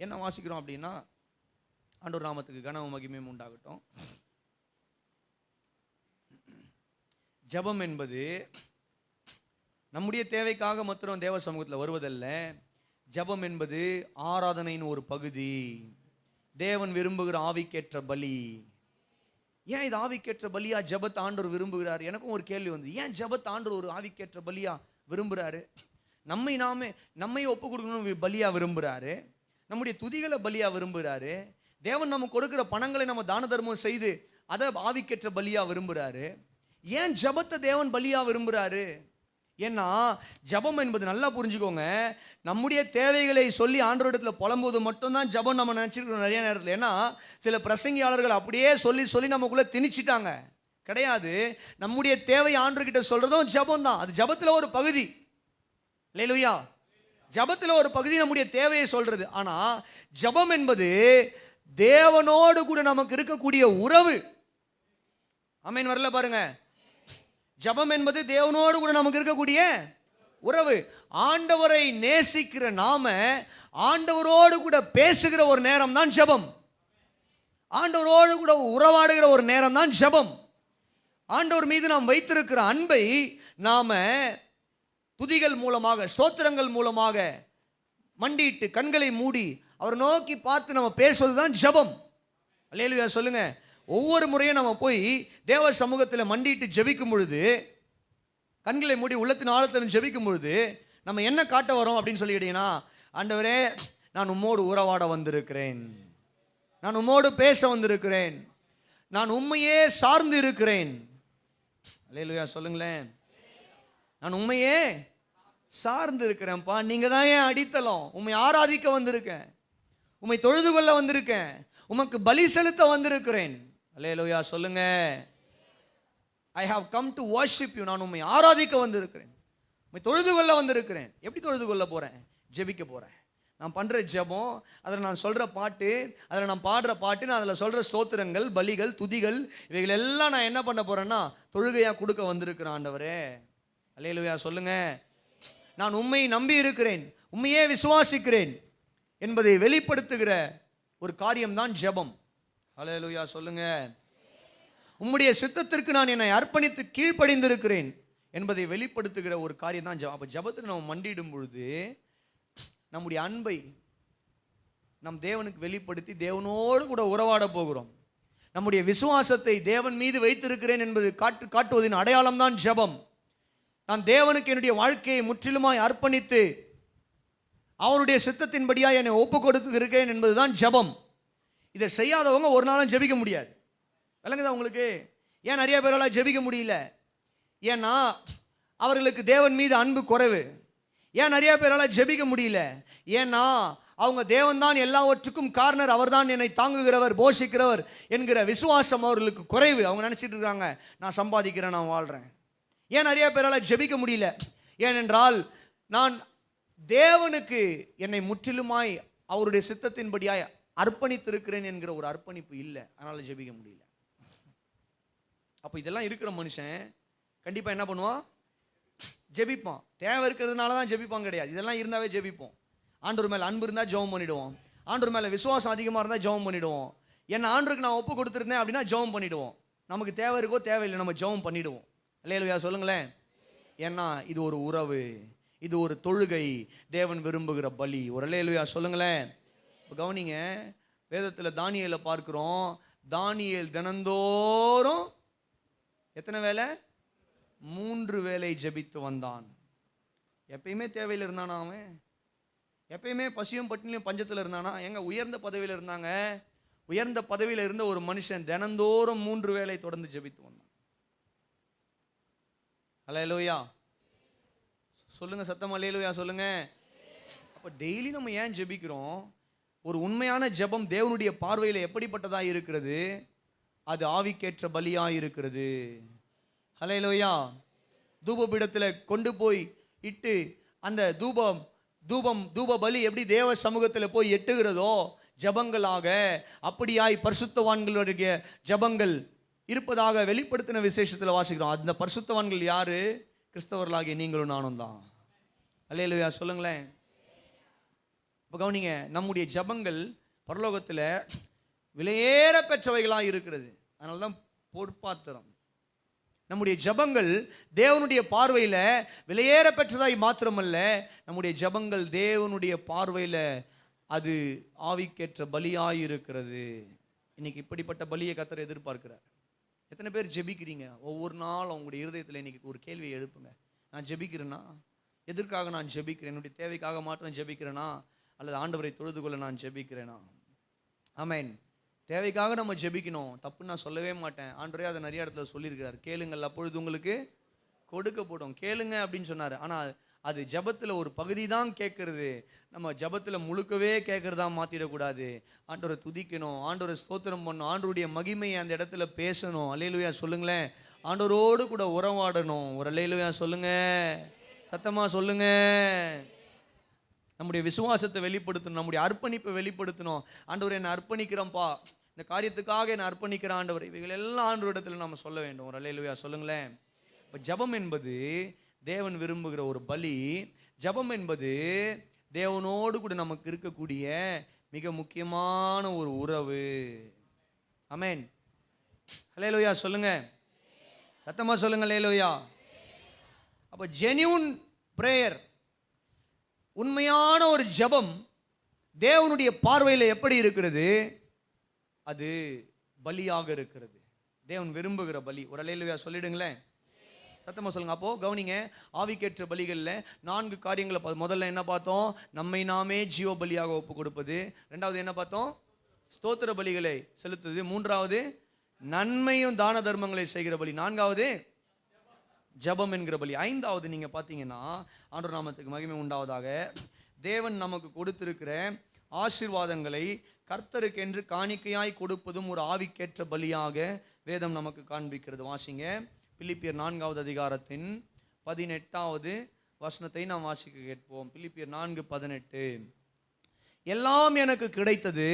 என்ன வாசிக்கிறோம் அப்படின்னா, ஆண்டவர் நாமத்துக்கு கனவு மகிமையும் உண்டாகட்டும். ஜெபம் என்பது நம்முடைய தேவைக்காக மாத்திரம் தேவ சமூகத்தில் வருவதல்ல. ஜெபம் என்பது ஆராதனையின் ஒரு பகுதி, தேவன் விரும்புகிற ஆவிக்கேற்ற பலி. ஏன் இது ஆவிக்கேற்ற பலியா ஜெபத்தை ஆண்டவர் விரும்புகிறார்? எனக்கும் ஒரு கேள்வி வந்து, ஏன் ஜெபத்தை ஆண்டவர் ஒரு ஆவிக்கேற்ற பலியா விரும்புகிறாரு? நம்மை ஒப்பு கொடுக்கணும் பலியா விரும்புகிறாரு, நம்முடைய துதிகளை பலியா விரும்புகிறாரு, தேவன் நம்ம கொடுக்குற பணங்களை நம்ம தான தர்மம் செய்து அதை ஆவிக்கேற்ற பலியா விரும்புகிறாரு. ஏன் ஜெபத்தை தேவன் பலியா விரும்புகிறாரு? ஏன்னா ஜெபம் என்பது, நல்லா புரிஞ்சுக்கோங்க, நம்முடைய தேவைகளை சொல்லி ஆண்டவரிடத்தில் புலம்போது மட்டும்தான் ஜெபம் நம்ம நினச்சிருக்கிறோம் நிறைய நேரத்தில். ஏன்னா சில பிரசங்கியாளர்கள் அப்படியே சொல்லி சொல்லி நமக்குள்ளே திணிச்சிட்டாங்க. கிடையாது, நம்முடைய தேவை ஆண்டவர்கிட்ட சொல்கிறதும் ஜெபம் தான். அது ஜெபத்தில் ஒரு பகுதி. அல்லேலூயா. ஜெபத்தில் ஒரு பகுதி நம்முடைய தேவையை சொல்கிறது. ஆனால் ஜெபம் என்பது தேவனோடு கூட நமக்கு இருக்கக்கூடிய உறவு. ஆமென் வரல பாருங்க. ஜெபம் என்பது தேவனோடு கூட நமக்கு இருக்கக்கூடிய உறவு. ஆண்டவரை நேசிக்கிற நாம ஆண்டவரோடு கூட பேசுகிற ஒரு நேரம் தான் ஜெபம். ஆண்டவரோடு கூட உறவாடுகிற ஒரு நேரம் தான் ஜெபம். ஆண்டவர் மீது நாம் வைத்திருக்கிற அன்பை நாம துதிகள் மூலமாக, ஸ்தோத்திரங்கள் மூலமாக மண்டிட்டு கண்களை மூடி அவர் நோக்கி பார்த்து நம்ம பேசுவது தான் ஜெபம். அல்லேலூயா சொல்லுங்க. ஒவ்வொரு முறையும் நம்ம போய் தேவ சமூகத்தில் மண்டிட்டு ஜெபிக்கும் பொழுது, கண்களை மூடி உள்ளத்தின் ஆழத்தில் ஜெபிக்கும் பொழுது நம்ம என்ன காட்ட வரோம் அப்படின்னு சொல்லிக்கிட்டீங்கன்னா, ஆண்டவரே நான் உம்மோடு உறவாட வந்திருக்கிறேன், நான் உம்மோடு பேச வந்திருக்கிறேன், நான் உண்மையே சார்ந்து இருக்கிறேன். அல்லேலூயா சொல்லுங்களேன். நான் உண்மையே சார்ந்து இருக்கிறேன்ப்பா, நீங்க தான் என் அடித்தளம், உண்மை ஆராதிக்க வந்திருக்கேன், உம்மை தொழுது கொள்ள வந்திருக்கேன், உமக்கு பலி செலுத்த வந்திருக்கிறேன். அல்லேலூயா சொல்லுங்க. I have come to worship you, நான் உம்மை ஆராதிக்க வந்திருக்கிறேன், உம்மை தொழுது கொள்ள வந்திருக்கிறேன். எப்படி தொழுது கொள்ள போறேன்? ஜெபிக்க போறேன். நான் பண்ற ஜெபம், அதில் நான் சொல்ற பாட்டு, அதில் நான் பாடுற பாட்டு, நான் அதில் சொல்ற ஸ்தோத்திரங்கள், பலிகள், துதிகள், இவைகள் எல்லாம் நான் என்ன பண்ண போறேன்னா தொழுகையா கொடுக்க வந்திருக்கிறேன் ஆண்டவரே. அல்லேலூயா சொல்லுங்க. நான் உம்மை நம்பி இருக்கிறேன், உம்மையே விசுவாசிக்கிறேன் என்பதை வெளிப்படுத்துகிற ஒரு காரியம்தான் ஜெபம். அல்லேலூயா சொல்லுங்க. உம்முடைய சித்தத்திற்கு நான் என்னை அர்ப்பணித்து கீழ்ப்படிந்திருக்கிறேன் என்பதை வெளிப்படுத்துகிற ஒரு காரியம் தான் ஜெபம். அப்போ ஜெபத்தில் நம்ம மண்டிடும் பொழுது நம்முடைய அன்பை நம் தேவனுக்கு வெளிப்படுத்தி தேவனோடு கூட உறவாட போகிறோம். நம்முடைய விசுவாசத்தை தேவன் மீது வைத்திருக்கிறேன் என்பது காட்டுவதின் அடையாளம் தான் ஜெபம். நான் தேவனுக்கு என்னுடைய வாழ்க்கையை முற்றிலுமாய் அர்ப்பணித்து அவருடைய சித்தத்தின்படியாக என்னை ஒப்பு கொடுத்து இருக்கிறேன் என்பதுதான் ஜெபம். இதை செய்யாதவங்க ஒரு நாளும் ஜெபிக்க முடியாது. விளங்குதா உங்களுக்கு? ஏன் நிறைய பேரால் ஜெபிக்க முடியல? ஏன்னா அவர்களுக்கு தேவன் மீது அன்பு குறைவு. ஏன் நிறைய பேரால் ஜெபிக்க முடியல? ஏன்னா அவங்க தேவன் தான் எல்லாவற்றுக்கும் காரணர், அவர் தான் என்னை தாங்குகிறவர், போஷிக்கிறவர் என்கிற விசுவாசம் அவர்களுக்கு குறைவு. அவங்க நினச்சிட்டு இருக்காங்க, நான் சம்பாதிக்கிறேன், நான் வாழ்கிறேன். ஏன் நிறைய பேரால் ஜெபிக்க முடியல? ஏனென்றால் நான் தேவனுக்கு என்னை முற்றிலுமாய் அவருடைய சித்தத்தின்படியாய் அர்ப்பணித்திருக்கிறேன் என்கிற ஒரு அர்ப்பணிப்பு இல்லை, அதனால ஜெபிக்க முடியல. அப்போ இதெல்லாம் இருக்கிற மனுஷன் கண்டிப்பாக என்ன பண்ணுவான்? ஜெபிப்பான். தேவை இருக்கிறதுனால தான் ஜெபிப்பான் கிடையாது, இதெல்லாம் இருந்தாவே ஜெபிப்போம். ஆண்டவர் மேலே அன்பு இருந்தால் ஜெபம் பண்ணிடுவோம். ஆண்டவர் மேலே விசுவாசம் அதிகமாக இருந்தால் ஜெபம் பண்ணிடுவோம். என்ன ஆண்டவருக்கு நான் ஒப்பு கொடுத்துருந்தேன் அப்படின்னா ஜெபம் பண்ணிடுவோம். நமக்கு தேவை இருக்கோ தேவையில்லை, நம்ம ஜெபம் பண்ணிடுவோம். அல்லேலூயா சொல்லுங்களேன். ஏன்னா இது ஒரு உறவு, இது ஒரு தொழுகை, தேவன் விரும்புகிற பலி. ஒரு அல்லேலூயா சொல்லுங்களேன். இப்போ கவனிங்க, வேதத்தில் தானியேலை பார்க்கிறோம். தானியேல் தினந்தோறும் எத்தனை வேளை? 3 வேளை ஜெபித்து வந்தான். எப்பயுமே தேவையில் இருந்தானா? அவன் எப்பயுமே பசியும் பட்டினியும் பஞ்சத்தில் இருந்தானா? எங்க உயர்ந்த பதவியில் இருந்தாங்க. உயர்ந்த பதவியில் இருந்த ஒரு மனுஷன் தினந்தோறும் 3 வேளை தொடர்ந்து ஜெபித்து வந்தான். அல்லேலூயா சொல்லுங்க, சத்தம் அல்லேலூயா சொல்லுங்க. அப்ப டெய்லி நம்ம ஏன் ஜெபிக்கிறோம்? ஒரு உண்மையான ஜெபம் தேவனுடைய பார்வையில் எப்படிப்பட்டதா இருக்கிறது? அது ஆவிக்கேற்ற பலியா இருக்கிறது. அல்லேலூயா. தூபபீடத்தில் கொண்டு போய் இட்டு அந்த தூப பலி எப்படி தேவ சமூகத்தில் போய் எட்டுகிறதோ ஜபங்களாக, அப்படியாய் பரிசுத்தவான்களுடைய ஜபங்கள் இருப்பதாக வெளிப்படுத்தின விசேஷத்தில் வாசிக்கிறோம். அந்த பரிசுத்தவான்கள் யாரு? கிறிஸ்தவர்களாகிய நீங்களும் நானும் தான். அல்லேலூயா சொல்லுங்களேன். இப்போ கவனிங்க, நம்முடைய ஜபங்கள் பரலோகத்தில் விலையேற பெற்றவைகளாக இருக்கிறது. அதனால தான் பொற்பாத்திரம். நம்முடைய ஜபங்கள் தேவனுடைய பார்வையில் விலையேற பெற்றதாய் மாத்திரமல்ல, நம்முடைய ஜபங்கள் தேவனுடைய பார்வையில் அது ஆவிக்கேற்ற பலியாய் இருக்கிறது. இன்னைக்கு இப்படிப்பட்ட பலியை கர்த்தர் எதிர்பார்க்கிறார். எத்தனை பேர் ஜெபிக்கிறீங்க? ஒவ்வொரு நாள் உங்களுடைய இருதயத்தில் இன்னைக்கு ஒரு கேள்வியை எழுப்புங்க. நான் ஜெபிக்கிறேன்னா எதற்காக நான் ஜெபிக்கிறேன்? என்னுடைய தேவைக்காக மாத்திரம் ஜெபிக்கிறேனா, அல்லது ஆண்டவரை தொழுது கொள்ள நான் ஜெபிக்கிறேனா? ஆமென். தேவைக்காக நம்ம ஜெபிக்கணும், தப்புன்னு நான் சொல்லவே மாட்டேன். ஆண்டவரே அதை நிறைய இடத்துல சொல்லியிருக்கிறார். கேளுங்கள் அப்பொழுது உங்களுக்கு கொடுக்கப்படும். கேளுங்க அப்படின்னு சொன்னார். ஆனால் அது ஜபத்தில் ஒரு பகுதி தான் கேட்கறது. நம்ம ஜபத்தில் முழுக்கவே கேட்கறதா மாற்றிடக்கூடாது. ஆண்டவரை துதிக்கணும், ஆண்டவரை ஸ்தோத்திரம் பண்ணணும், ஆண்டவருடைய மகிமையை அந்த இடத்துல பேசணும். அல்லேலூயா சொல்லுங்களேன். ஆண்டவரோடு கூட உறவாடணும். ஒரு அல்லேலூயா சொல்லுங்க, சத்தமாக சொல்லுங்க. நம்முடைய விசுவாசத்தை வெளிப்படுத்தணும், நம்முடைய அர்ப்பணிப்பை வெளிப்படுத்தணும். ஆண்டவர் என்னை அர்ப்பணிக்கிறோம்ப்பா, இந்த காரியத்துக்காக என்னை அர்ப்பணிக்கிற ஆண்டவர், இவைகள் எல்லாம் ஆண்டவரிடத்தில் நம்ம சொல்ல வேண்டும். ஒரு அல்லேலூயா சொல்லுங்களேன். இப்போ ஜபம் என்பது தேவன் விரும்புகிற ஒரு பலி. ஜபம் என்பது தேவனோடு கூட நமக்கு இருக்கக்கூடிய மிக முக்கியமான ஒரு உறவு. ஆமென். அல்லேலூயா சொல்லுங்க, சத்தமா சொல்லுங்க அல்லேலூயா. அப்போ ஜென்யூன் பிரேயர், உண்மையான ஒரு ஜபம் தேவனுடைய பார்வையில் எப்படி இருக்கிறது? அது பலியாக இருக்கிறது. தேவன் விரும்புகிற பலி. ஒரு அல்லேலூயா சொல்லிடுங்களேன், சத்தமாக சொல்லுங்க. அப்போ கவனிங்க, ஆவிக்கேற்ற பலிகளில் 4 காரியங்களை முதல்ல என்ன பார்த்தோம்? நம்மை நாமே ஜீவ பலியாக ஒப்பு கொடுப்பது. 2வது என்ன பார்த்தோம்? ஸ்தோத்திர பலிகளை செலுத்துவது. 3வது நன்மையும் தான தர்மங்களை செய்கிற பலி. 4வது ஜபம் என்கிற பலி. 5வது நீங்க பார்த்தீங்கன்னா, ஆண்டவர் நாமத்துக்கு மகிமை உண்டாவதாக, தேவன் நமக்கு கொடுத்திருக்கிற ஆசீர்வாதங்களை கர்த்தருக்கு என்று காணிக்கையாய் கொடுப்பதும் ஒரு ஆவிக்கேற்ற பலியாக வேதம் நமக்கு காண்பிக்கிறது. வாசிங்க, பிலிப்பியர் 4வது அதிகாரத்தின் 18வது வசனத்தை நாம் வாசிக்க கேட்போம். பிலிப்பியர் 4:18. எல்லாம் எனக்கு கிடைத்தது,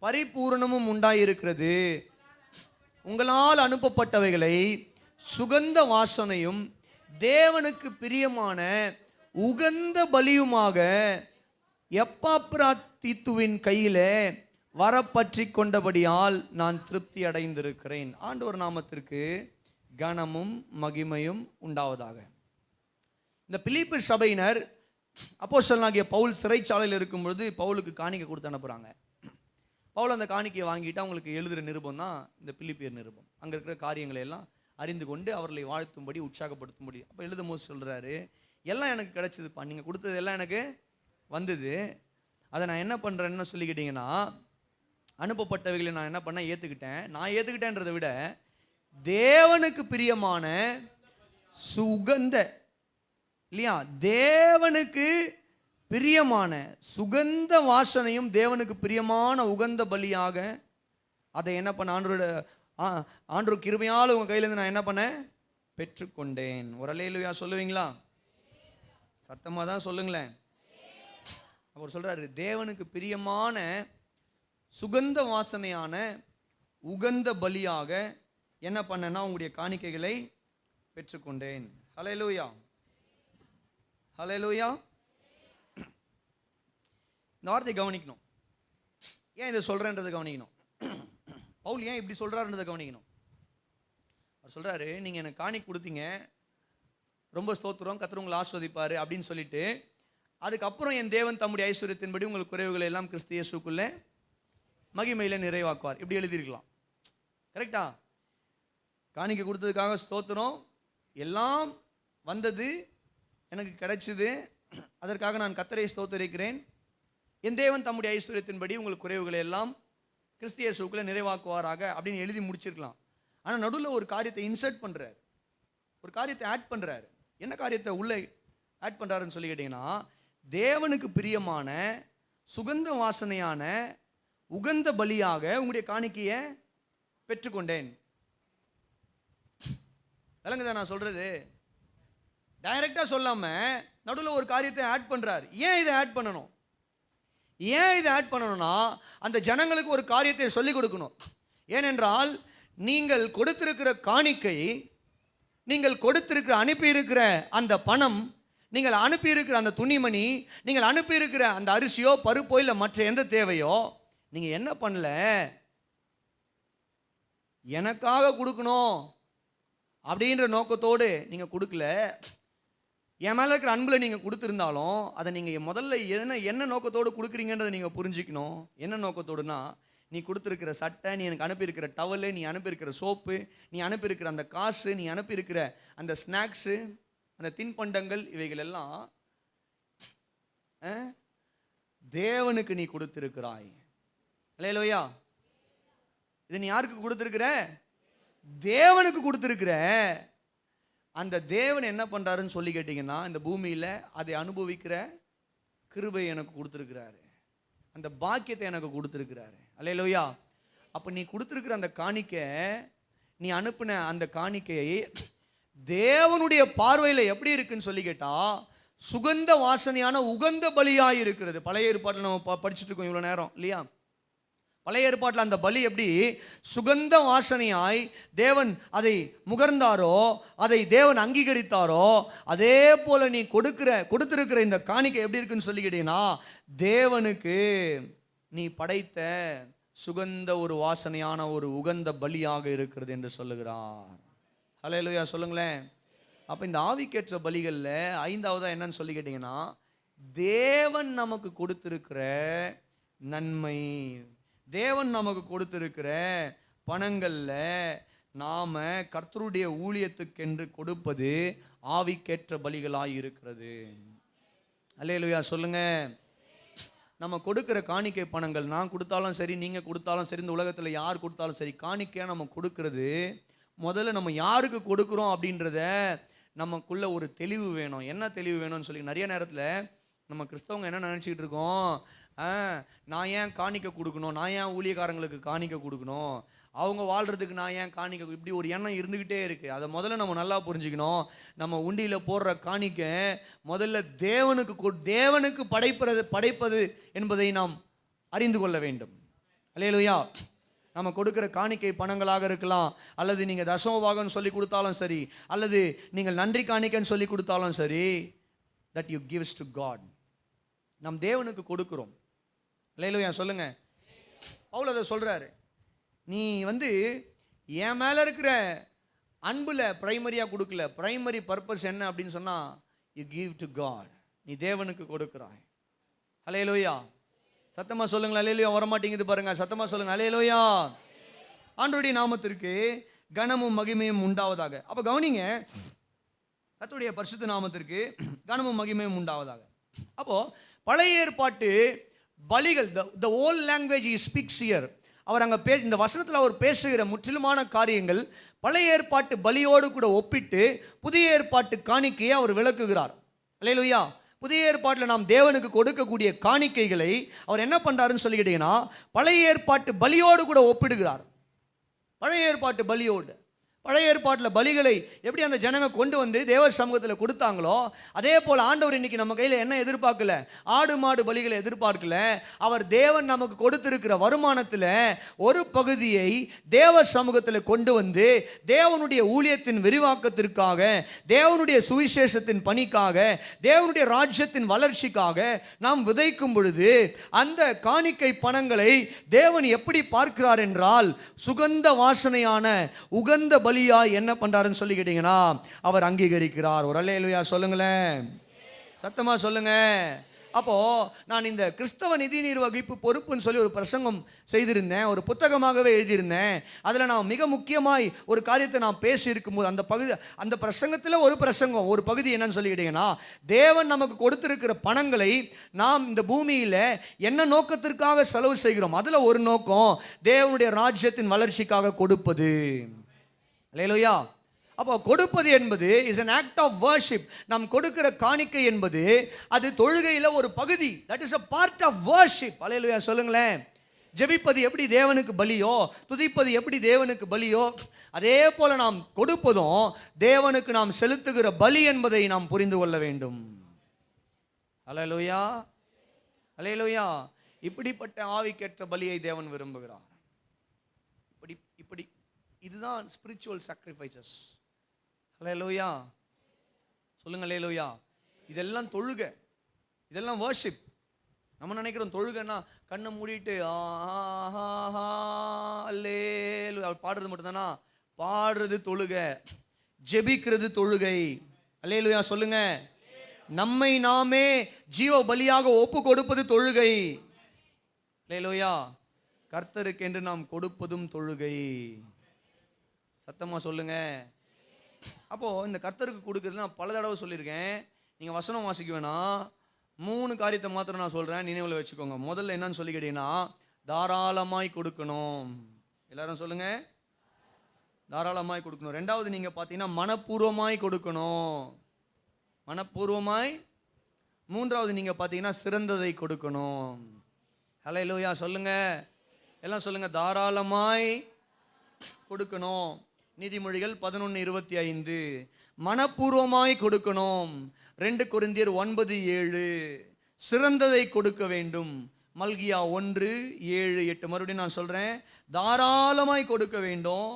பரிபூரணமும் உண்டாயிருக்கிறது. உங்களால் அனுப்பப்பட்டவைகளை சுகந்த வாசனையும் தேவனுக்கு பிரியமான உகந்த பலியுமாக எப்பாப்ராதீத்துவின் கையிலே வரப்பற்றி கொண்டபடியால் நான் திருப்தி அடைந்திருக்கிறேன். ஆண்டவர் நாமத்திற்கு கனமும் மகிமையும் உண்டாவதாக. இந்த பிலிப்பு சபையினர் அப்போஸ்தலனாகிய பவுல் சிறைச்சாலையில் இருக்கும் பொழுது பவுலுக்கு காணிக்கை கொடுத்து அனுப்புகிறாங்க. பவுல் அந்த காணிக்கையை வாங்கிட்டு அவங்களுக்கு எழுதுகிற நிருபம் தான் இந்த பிலிப்பியர் நிருபம். அங்கே இருக்கிற காரியங்களை எல்லாம் அறிந்து கொண்டு அவர்களை வாழ்த்தும்படி உற்சாகப்படுத்தும்படி. அப்போ எழுதும் போது சொல்கிறாரு, எல்லாம் எனக்கு கிடைச்சதுப்பா, நீங்கள் கொடுத்தது எல்லாம் எனக்கு வந்தது, அதை நான் என்ன பண்ணுறேன்னு சொல்லிக்கிட்டீங்கன்னா, அனுப்பப்பட்டவைகளை நான் என்ன பண்ணேன்? ஏற்றுக்கிட்டேன். நான் ஏற்றுக்கிட்டேன்றதை விட தேவனுக்கு பிரியமான சுகந்த, இல்லையா, தேவனுக்கு பிரியமான சுகந்த வாசனையும் தேவனுக்கு பிரியமான உகந்த பலியாக அதை என்ன பண்ண ஆண்டவர் கிருபையால் உங்கள் கையிலேருந்து நான் என்ன பண்ணேன்? பெற்றுக்கொண்டேன். ஒரு அல்லேலூயா சொல்லுவீங்களா? சத்தமாக தான் சொல்லுங்களேன். அவர் சொல்றாரு, தேவனுக்கு பிரியமான சுகந்த வாசனையான உகந்த பலியாக என்ன பண்ணேன்னா உங்களுடைய காணிக்கைகளை பெற்றுக்கொண்டேன். ஹல்லேலூயா, ஹல்லேலூயா. இந்த வார்த்தையை கவனிக்கணும். ஏன் இதை சொல்கிறேன்றதை கவனிக்கணும். பவுல் ஏன் இப்படி சொல்கிறாருன்றதை கவனிக்கணும். அவர் சொல்கிறாரு, நீங்கள் எனக்கு காணிக்கை கொடுத்தீங்க, ரொம்ப ஸ்தோத்திரம், கர்த்தர் உங்களை ஆஸ்வதிப்பார் அப்படின்னு சொல்லிட்டு, அதுக்கப்புறம் என் தேவன் தம்முடைய ஐஸ்வர்யத்தின்படி உங்கள் குறைவுகளை எல்லாம் கிறிஸ்து இயேசுக்குள்ளே மகிமையில் நிறைவாக்குவார். இப்படி எழுதியிருக்கலாம். கரெக்டா? காணிக்கை கொடுத்ததுக்காக ஸ்தோத்திரம், எல்லாம் வந்தது, எனக்கு கிடைச்சிது, அதற்காக நான் கர்த்தரை ஸ்தோத்தரிக்கிறேன். என் தேவன் தம்முடைய ஐஸ்வர்யத்தின்படி உங்கள் குறைவுகளை எல்லாம் கிறிஸ்து இயேசுக்குள்ளே நிறைவாக்குவாராக அப்படின்னு எழுதி முடிச்சிருக்கலாம். ஆனால் நடுவில் ஒரு காரியத்தை இன்சர்ட் பண்ணுறாரு, ஒரு காரியத்தை ஆட் பண்ணுறாரு. என்ன காரியத்தை உள்ளே ஆட் பண்ணுறாருன்னு சொல்லி கேட்டிங்கன்னா, தேவனுக்கு பிரியமான சுகந்த வாசனையான உகந்த பலியாக உங்களுடைய காணிக்கையை பெற்றுக்கொண்டேன். விளங்குதா நான் சொல்றது? டைரக்டா சொல்லாம நடுவில் ஒரு காரியத்தை ஆட் பண்றாரு. ஏன் இதை ஆட் பண்ணணும்? ஏன் இதை ஆட் பண்ணணும்னா, அந்த ஜனங்களுக்கு ஒரு காரியத்தை சொல்லிக் கொடுக்கணும். ஏனென்றால் நீங்கள் கொடுத்திருக்கிற காணிக்கை, நீங்கள் கொடுத்திருக்கிற அனுப்பியிருக்கிற அந்த பணம், நீங்கள் அனுப்பியிருக்கிற அந்த துணிமணி, நீங்கள் அனுப்பியிருக்கிற அந்த அரிசியோ பருப்போ இல்லை மற்ற எந்த தேவையோ நீங்கள் என்ன பண்ணல, எனக்காக கொடுக்கணும் அப்படின்ற நோக்கத்தோடு நீங்கள் கொடுக்கல. என் மேலே இருக்கிற அன்பில் நீங்கள் கொடுத்துருந்தாலும் அதை நீங்கள் முதல்ல என்ன நோக்கத்தோடு கொடுக்குறீங்கன்றதை நீங்கள் புரிஞ்சிக்கணும். என்ன நோக்கத்தோடுனா, நீ கொடுத்துருக்கிற சட்டை, நீ எனக்கு அனுப்பியிருக்கிற டவலு, நீ அனுப்பியிருக்கிற சோப்பு, நீ அனுப்பியிருக்கிற அந்த காசு, நீ அனுப்பியிருக்கிற அந்த ஸ்நாக்ஸு, அந்த தின்பண்டங்கள், இவைகள் எல்லாம் தேவனுக்கு நீ கொடுத்திருக்கிறாய். அல்லேலூயா. இது நீ யாருக்கு கொடுத்திருக்கிற? தேவனுக்கு கொடுத்திருக்கிற. அந்த தேவன் என்ன பண்றாருன்னு சொல்லி கேட்டீங்கன்னா, இந்த பூமியில அதை அனுபவிக்கிற கிருபை எனக்கு கொடுத்திருக்கிறாரு, அந்த பாக்கியத்தை எனக்கு கொடுத்திருக்கிறாரு. அல்லேலூயா. அப்ப நீ கொடுத்திருக்கிற அந்த காணிக்கை, நீ அனுப்பின அந்த காணிக்கையை தேவனுடைய பார்வையில் எப்படி இருக்குன்னு சொல்லி கேட்டா, சுகந்த வாசனையான உகந்த பலியாய் இருக்கிறது. பழைய ஏற்பாட்டில் நம்ம படிச்சுட்டு இருக்கோம் இவ்வளோ நேரம் இல்லையா? பழைய ஏற்பாட்டில் அந்த பலி எப்படி சுகந்த வாசனையாய் தேவன் அதை முகர்ந்தாரோ, அதை தேவன் அங்கீகரித்தாரோ, அதே போல நீ கொடுத்திருக்கிற இந்த காணிக்கை எப்படி இருக்குன்னு சொல்லி கேட்டீங்கன்னா, தேவனுக்கு நீ படைத்த சுகந்த ஒரு வாசனையான ஒரு உகந்த பலியாக இருக்கிறது என்று சொல்லுகிறார். ஹல்லேலூயா சொல்லுங்களேன். அப்போ இந்த ஆவிக்கேற்ற பலிகளில் ஐந்தாவதா என்னன்னு சொல்லி கேட்டிங்கன்னா, தேவன் நமக்கு கொடுத்திருக்கிற நன்மை, தேவன் நமக்கு கொடுத்திருக்கிற பணங்களில் நாம் கர்த்தருடைய ஊழியத்துக்கென்று கொடுப்பது ஆவிக்கேற்ற பலிகளாய் இருக்கிறது. அல்லேலூயா சொல்லுங்க. நம்ம கொடுக்கிற காணிக்கை பணங்கள், நான் கொடுத்தாலும் சரி, நீங்கள் கொடுத்தாலும் சரி, இந்த உலகத்தில் யார் கொடுத்தாலும் சரி, காணிக்கையாக நம்ம கொடுக்கறது, முதல்ல நம்ம யாருக்கு கொடுக்குறோம் அப்படின்றத நமக்குள்ள ஒரு தெளிவு வேணும். என்ன தெளிவு வேணும்னு சொல்லி நிறைய நேரத்தில் நம்ம கிறிஸ்தவங்க என்ன நினச்சிக்கிட்டு இருக்கோம், நான் ஏன் காணிக்கை கொடுக்கணும், நான் ஏன் ஊழியக்காரங்களுக்கு காணிக்கை கொடுக்கணும், அவங்க வாழ்கிறதுக்கு நான் ஏன் காணிக்கை, இப்படி ஒரு எண்ணம் இருந்துக்கிட்டே இருக்குது. அதை முதல்ல நம்ம நல்லா புரிஞ்சுக்கணும். நம்ம உண்டியில் போடுற காணிக்கை முதல்ல தேவனுக்கு படைப்பது என்பதை நாம் அறிந்து கொள்ள வேண்டும். அல்லேலூயா. நம்ம கொடுக்குற காணிக்கை பணங்களாக இருக்கலாம், அல்லது நீங்கள் தசமபாகம்னு சொல்லி கொடுத்தாலும் சரி, அல்லது நீங்கள் நன்றி காணிக்கைன்னு சொல்லி கொடுத்தாலும் சரி, that you gives to God. நம் தேவனுக்கு கொடுக்குறோம். அல்லேலூயா சொல்லுங்க. பவுல் அதை சொல்றாரு, நீ என் மேலே இருக்கிற அன்புல பிரைமரியாக கொடுக்கல. பிரைமரி பர்பஸ் என்ன அப்படின்னு சொன்னால், யூ கிவ் டு காட். நீ தேவனுக்கு கொடுக்குறாய். அல்லேலூயா. சத்தமா சொல்லுங்களேன். அல்லேலூயா வரமாட்டேங்குது பாருங்க. சத்தமா சொல்லுங்க. அல்லேலூயா. ஆண்டவருடைய நாமத்திற்கு கனமும் மகிமையும் உண்டாவதாக. அப்போ கவனிங்க, கர்த்தருடைய பரிசுத்த நாமத்திற்கு கனமும் மகிமையும் உண்டாவதாக. அப்போ பழைய ஏற்பாட்டு பலிகள், the old language he speaks here, அவர் அங்கே இந்த வசனத்தில் அவர் பேசுகிற முற்றிலுமான காரியங்கள் பழைய ஏற்பாட்டு பலியோடு கூட ஒப்பிட்டு புதிய ஏற்பாட்டு காணிக்கையை அவர் விளக்குகிறார். அல்லேலூயா. புதிய ஏற்பாட்டில் நாம் தேவனுக்கு கொடுக்கக்கூடிய காணிக்கைகளை அவர் என்ன பண்ணுறாருன்னு சொல்லிக்கிட்டீங்கன்னா, பழைய ஏற்பாட்டு பலியோடு கூட ஒப்பிடுகிறார். பழைய ஏற்பாட்டு பலியோடு பழைய ஏற்பாட்டில் பலிகளை எப்படி அந்த ஜனங்க கொண்டு வந்து தேவ சமூகத்தில் கொடுத்தாங்களோ, அதே போல் ஆண்டவர் இன்னைக்கு நம்ம கையில் என்ன எதிர்பார்க்கல, ஆடு மாடு பலிகளை எதிர்பார்க்கல. அவர் தேவன் நமக்கு கொடுத்திருக்கிற வருமானத்தில் ஒரு பகுதியை தேவ சமூகத்தில் கொண்டு வந்து தேவனுடைய ஊழியத்தின் விரிவாக்கத்திற்காக, தேவனுடைய சுவிசேஷத்தின் பணிக்காக, தேவனுடைய ராஜ்யத்தின் வளர்ச்சிக்காக நாம் விதைக்கும் பொழுது அந்த காணிக்கை பணங்களை தேவன் எப்படி பார்க்கிறார் என்றால், சுகந்த வாசனையான உகந்த பலியா என்ன பண்றாருன்னு சொல்லி கேட்டீங்கன்னா அவர் அங்கீகரிக்கிறார். ஒரு அல்லேலூயா சொல்லுங்களேன், சத்தமா சொல்லுங்க. அப்போ நான் இந்த கிறிஸ்தவ நிதி நிர்வகிப்பு பொறுப்புன்னு சொல்லி ஒரு பிரசங்கம் செய்திருந்தேன், ஒரு புத்தகமாகவே எழுதியிருந்தேன். அதில் நான் மிக முக்கியமாய் ஒரு காரியத்தை நான் பேசி இருக்கும்போது அந்த பிரசங்கத்தில் ஒரு பகுதி என்னன்னு சொல்லி கேட்டீங்கன்னா, தேவன் நமக்கு கொடுத்திருக்கிற பணங்களை நாம் இந்த பூமியில் என்ன நோக்கத்திற்காக செலவு செய்கிறோம், அதில் ஒரு நோக்கம் தேவனுடைய ராஜ்யத்தின் வளர்ச்சிக்காக கொடுப்பது. அல்லேலூயா. அப்போ கொடுப்பது என்பது is an act of worship. நாம் கொடுக்கிற காணிக்கை என்பது அது தொழுகையில் ஒரு பகுதி. that is a part of worship. அல்லேலூயா சொல்லுங்களேன். ஜெபிப்பது எப்படி தேவனுக்கு பலியோ, துதிப்பது எப்படி தேவனுக்கு பலியோ, அதே போல நாம் கொடுப்பதும் தேவனுக்கு நாம் செலுத்துகிற பலி என்பதை நாம் புரிந்து கொள்ள வேண்டும். அல்லேலூயா, அல்லேலூயா. இப்படிப்பட்ட ஆவிக்கேற்ற பலியை தேவன் விரும்புகிறார். இப்படி இதுதான் ஸ்பிரிச்சுவல் சாக்ரிஃபைசஸ். அல்லேலூயா சொல்லுங்க, அல்லேலூயா. இதெல்லாம் தொழுகை, இதெல்லாம் வர்ஷிப். நம்ம நினைக்கிறோம் தொழுகைன்னா கண்ணை மூடிட்டு அல்லேலூயா பாடுறது மட்டும்தானா? பாடுறது தொழுகை, ஜெபிக்கிறது தொழுகை. அல்லேலூயா சொல்லுங்க. நம்மை நாமே ஜீவ பலியாக ஒப்பு கொடுப்பது தொழுகை. அல்லேலூயா. கர்த்தருக்கு என்று நாம் கொடுப்பதும் தொழுகை. சத்தமா சொல்லுங்க. அப்போ இந்த கர்த்தருக்கு கொடுக்கிறது நான் பல தடவை சொல்லியிருக்கேன். நீங்க வசனம் வாசிக்க வேணாம், 3 காரியத்தை மாத்திரம் நான் சொல்றேன், நினைவில் வச்சுக்கோங்க. முதல்ல என்னன்னு சொல்லி கேட்டீங்கன்னா, தாராளமாய் கொடுக்கணும். எல்லாரும் சொல்லுங்க, தாராளமாய் கொடுக்கணும். ரெண்டாவது நீங்க பார்த்தீங்கன்னா மனப்பூர்வமாய் கொடுக்கணும், மனப்பூர்வமாய். மூன்றாவது நீங்க பார்த்தீங்கன்னா சிறந்ததை கொடுக்கணும். அல்லேலூயா சொல்லுங்க, எல்லாம் சொல்லுங்க. தாராளமாய் கொடுக்கணும். நீதிமொழிகள் 11:25. மனப்பூர்வமாய் கொடுக்கணும். 2 கொரிந்தியர் 9:7. சிறந்ததை கொடுக்க வேண்டும். மல்கியா 1:7-8. மறுபடியும் நான் சொல்றேன், தாராளமாய் கொடுக்க வேண்டும்.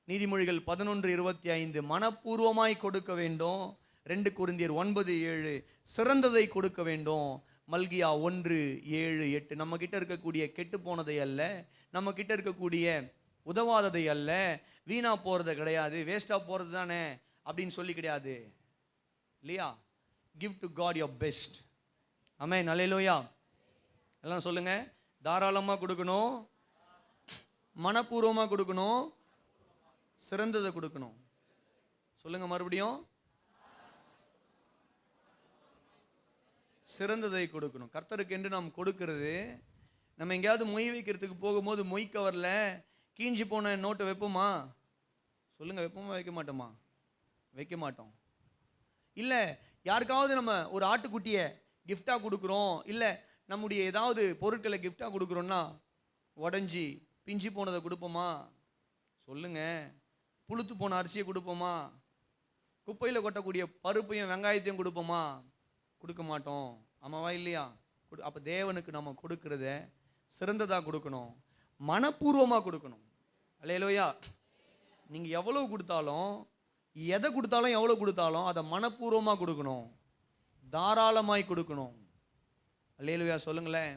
நீதிமொழிகள் 11:25. மனப்பூர்வமாய் கொடுக்க வேண்டும். 2 கொரிந்தியர் 9:7. சிறந்ததை கொடுக்க வேண்டும். மல்கியா 1:7-8. நம்ம கிட்ட இருக்கக்கூடிய கெட்டு போனதை அல்ல, நம்ம கிட்ட இருக்கக்கூடிய உதவாததை அல்ல, வீணா போறது கிடையாது, வேஸ்டா போறது தானே அப்படின்னு சொல்லி கிடையாது, இல்லையா? Give to God your best. ஆமென், அல்லேலூயா. எல்லாம் சொல்லுங்க. தாராளமா கொடுக்கணும், மனப்பூர்வமா கொடுக்கணும், சிறந்ததை கொடுக்கணும். சொல்லுங்க மறுபடியும், சிறந்ததை கொடுக்கணும். கர்த்தருக்கு என்று நாம் கொடுக்கிறது, நம்ம எங்கேயாவது மொய் வைக்கிறதுக்கு போகும்போது மொய் கவரில் கீஞ்சி போன நோட்டை வைப்போமா? சொல்லுங்க, வைப்போமா? வைக்க மாட்டோமா? வைக்க மாட்டோம். இல்லை யாருக்காவது நம்ம ஒரு ஆட்டுக்குட்டியை கிஃப்டாக கொடுக்குறோம், இல்லை நம்முடைய ஏதாவது பொருட்களை கிஃப்டாக கொடுக்குறோன்னா உடஞ்சி பிஞ்சு போனதை கொடுப்போமா? சொல்லுங்க. புழுத்து போன அரிசியை கொடுப்போமா? குப்பையில் கொட்டக்கூடிய பருப்பையும் வெங்காயத்தையும் கொடுப்போமா? கொடுக்க மாட்டோம். ஆமாவா இல்லையா? அப்போ தேவனுக்கு நம்ம கொடுக்கறத சிறந்ததாக கொடுக்கணும், மனப்பூர்வமாக கொடுக்கணும். அல்லேலூயா. நீங்கள் எவ்வளோ கொடுத்தாலும், எதை கொடுத்தாலும், எவ்வளோ கொடுத்தாலும் அதை மனப்பூர்வமாக கொடுக்கணும், தாராளமாய் கொடுக்கணும். அல்லேலூயா சொல்லுங்களேன்.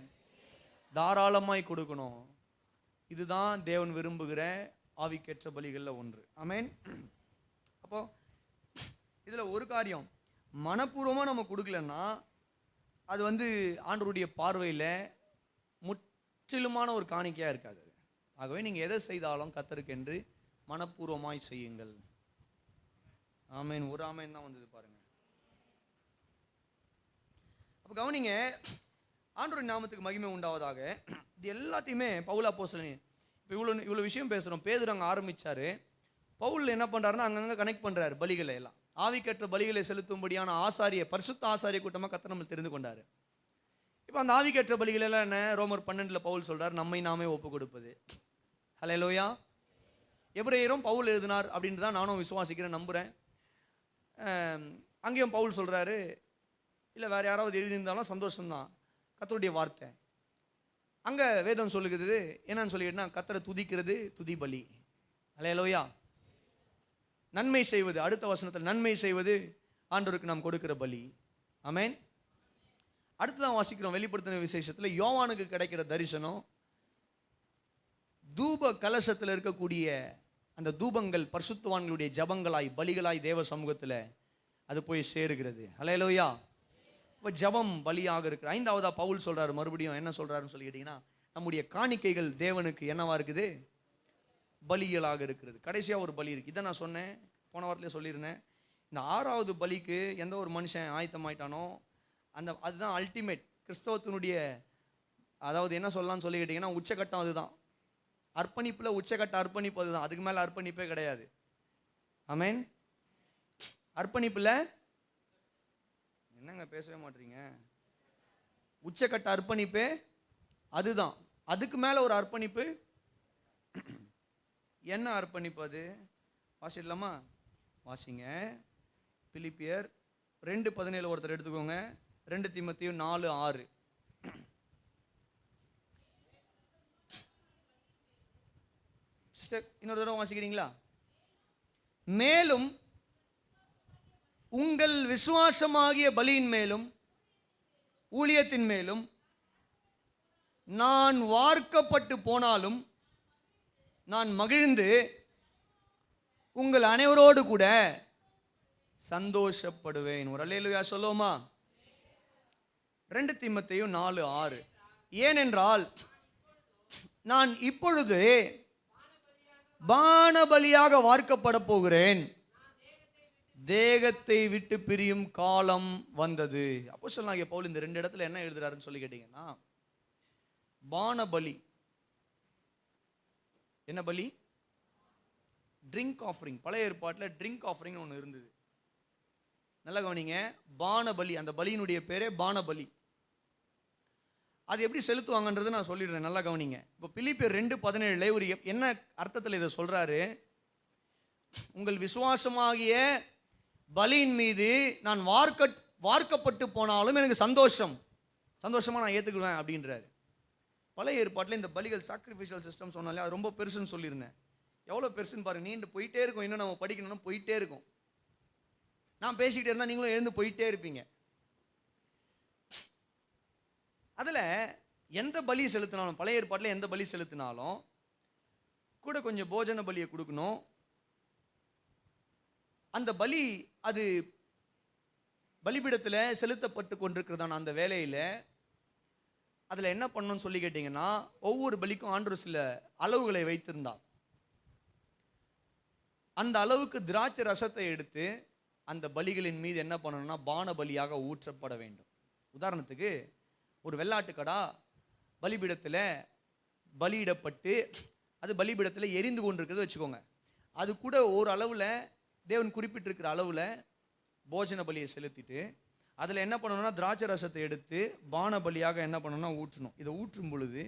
தாராளமாய் கொடுக்கணும். இதுதான் தேவன் விரும்புகிற ஆவிக்கேற்ற பலிகளில் ஒன்று. ஆமென். அப்போ இதில் ஒரு காரியம், மனப்பூர்வமாக நம்ம கொடுக்கலன்னா அது ஆண்டவருடைய பார்வையில் முற்றிலுமான ஒரு காணிக்கையாக இருக்காது. ஆகவே நீங்கள் எதை செய்தாலும் கர்த்தருக்கு என்று மனப்பூர்வமாய் செய்யுங்கள். ஆமென். ஒரு ஆமென் தான் வந்தது பாருங்க. அப்போ கவனிங்க, ஆண்டவரின் நாமத்துக்கு மகிமை உண்டாவதாக. இது எல்லாத்தையுமே பவுல் அப்போஸ்தலன் இப்போ இவ்வளோ விஷயம் பேசுகிறோம். பேதுரு அங்கே ஆரம்பித்தார். பவுல் என்ன பண்ணுறாருன்னா அங்கங்கே கனெக்ட் பண்ணுறாரு பலிகளை எல்லாம். ஆவிக்கற்ற பலிகளை செலுத்தும்படியான ஆசாரிய, பரிசுத்த ஆசாரிய கூட்டமாக கர்த்தர் நம்ம தெரிந்து கொண்டார். இப்போ அந்த ஆவிக்கற்ற பலிகள் எல்லாம் என்ன? ரோமர் 12 பவுல் சொல்றார், நம்மை நாமே ஒப்பு கொடுப்பது. ஹல்லேலூயா. எபிரேயரும் பவுல் எழுதினார் அப்படின்னு தான் நானும் விசுவாசிக்கிறேன், நம்புகிறேன். அங்கேயும் பவுல் சொல்கிறாரு, இல்லை வேறு யாராவது எழுதியிருந்தாலும் சந்தோஷம்தான், கர்த்தருடைய வார்த்தை. அங்கே வேதம் சொல்லுகிறது என்னன்னு சொல்லிக்கிட்டா, கர்த்தரை துதிக்கிறது துதி பலி. அல்லேலூயா. நன்மை செய்வது, அடுத்த வசனத்தில் நன்மை செய்வது ஆண்டவருக்கு நாம் கொடுக்கிற பலி. ஆமென். அடுத்துதான் வாசிக்கிறோம் வெளிப்படுத்தின விசேஷத்தில் யோவானுக்கு கிடைக்கிற தரிசனம், தூப கலசத்தில் இருக்கக்கூடிய அந்த தூபங்கள் பரிசுத்தவான்களுடைய ஜபங்களாய் பலிகளாய் தேவ சமூகத்தில் அது போய் சேருகிறது. அல்லேலூயா. இப்போ ஜபம் பலியாக இருக்கிற. ஐந்தாவதா பவுல் சொல்றாரு, மறுபடியும் என்ன சொல்றாருன்னு சொல்லி கேட்டீங்கன்னா, நம்முடைய காணிக்கைகள் தேவனுக்கு என்னவா இருக்குது? பலிகளாக இருக்கிறது. கடைசியாக ஒரு பலி இருக்கு. இதை நான் சொன்னேன், போன வாரத்திலே சொல்லியிருந்தேன். இந்த 6வது பலிக்கு எந்த ஒரு மனுஷன் ஆயத்தமாயிட்டானோ அதுதான் அல்டிமேட் கிறிஸ்தவத்தினுடைய, அதாவது என்ன சொல்லலாம்னு சொல்லி கேட்டிங்கன்னா, உச்சகட்டம் அதுதான். அர்ப்பணிப்பில் உச்சகட்ட அர்ப்பணிப்பு அதுதான், அதுக்கு மேலே அர்ப்பணிப்பே கிடையாது. ஆமென். அர்ப்பணிப்பில் என்னங்க பேசவே மாட்டீங்க, உச்சகட்ட அர்ப்பணிப்பே அதுதான். அதுக்கு மேலே ஒரு அர்ப்பணிப்பு. என்ன அர்ப்பணிப்பு அது? வாசிடலாமா? வாசிங்க. பிலிப்பியர் 2:17 ஒருத்தர் எடுத்துக்கோங்க. 2 தீமோத்தேயு 4:6. சிஸ்டர் இன்னொரு தடவை வாசிக்கிறீங்களா? மேலும் உங்கள் விசுவாசமாகிய பலியின் மேலும் ஊழியத்தின் மேலும் நான் வார்க்கப்பட்டு போனாலும் நான் மகிழ்ந்து உங்கள் அனைவரோடு கூட சந்தோஷப்படுவேன். ஒரு அல்லேலூயா சொல்லுவோமா? 2 தீமோத்தேயு 4:6. ஏனென்றால் நான் இப்பொழுது பானபலியாக வார்க்கப்பட போகிறேன், தேகத்தை விட்டு பிரியும் காலம் வந்தது. அப்போஸ்தலனாகிய பவுல் இந்த 2 இடத்துல என்ன எழுதுறாருன்னு சொல்லி கேட்டீங்கன்னா, பானபலி என்ன பலி? Drink offering. பழைய ஏற்பாட்டில் ட்ரிங்க் ஆஃபரிங் ஒன்று இருந்தது. நல்லா கவனிங்க. பானபலி, அந்த பலியினுடைய பேரே பானபலி. அது எப்படி செலுத்துவாங்கன்றது நான் சொல்லிடுறேன், நல்லா கவனிங்க. இப்போ பிலிப்பியர் 2:17 ஒரு என்ன அர்த்தத்தில் இதை சொல்றாரு? உங்கள் விசுவாசமாகிய பலியின் மீது நான் வார்க்கப்பட்டு போனாலும் எனக்கு சந்தோஷமா நான் ஏற்றுக்குவேன் அப்படின்றாரு. பழைய ஏற்பாட்டில் இந்த பலிகள் சாக்ரிஃபிஷியல் சிஸ்டம் சொன்னாலே அது ரொம்ப பெருசுன்னு சொல்லியிருந்தேன். எவ்வளோ பெருசுன்னு பாருங்க. நீண்டு போயிட்டே இருக்கும், இன்னும் நம்ம படிக்கணும்னா போயிட்டே இருக்கும். நான் பேசிக்கிட்டே இருந்தால் நீங்களும் எழுந்து போயிட்டே இருப்பீங்க. அதில் எந்த பலி செலுத்தினாலும், பழைய ஏற்பாட்டில் எந்த பலி செலுத்தினாலும் கூட கொஞ்சம் போஜன பலியை கொடுக்கணும். அந்த பலி அது பலிபீடத்தில் செலுத்தப்பட்டு கொண்டிருக்கிறதான அந்த வேலையில் அதில் என்ன பண்ணணும்னு சொல்லி கேட்டிங்கன்னா, ஒவ்வொரு பலிக்கும் ஆண்டவர் சில அளவுகளை வைத்திருந்தார். அந்த அளவுக்கு திராட்சை ரசத்தை எடுத்து அந்த பலிகளின் மீது என்ன பண்ணணும்னா பான பலியாக ஊற்றப்பட வேண்டும். உதாரணத்துக்கு ஒரு வெள்ளாட்டுக்கடா பலிபீடத்தில் பலியிடப்பட்டு அது பலிபீடத்தில் எரிந்து கொண்டிருக்கிறது வச்சுக்கோங்க. அது கூட ஒரு அளவில் தேவன் குறிப்பிட்டிருக்கிற அளவில் போஜன பலியை செலுத்திட்டு அதில் என்ன பண்ணணும்னா திராட்சை ரசத்தை எடுத்து பான பலியாக என்ன பண்ணணும்னா ஊற்றணும். இதை ஊற்றும் பொழுது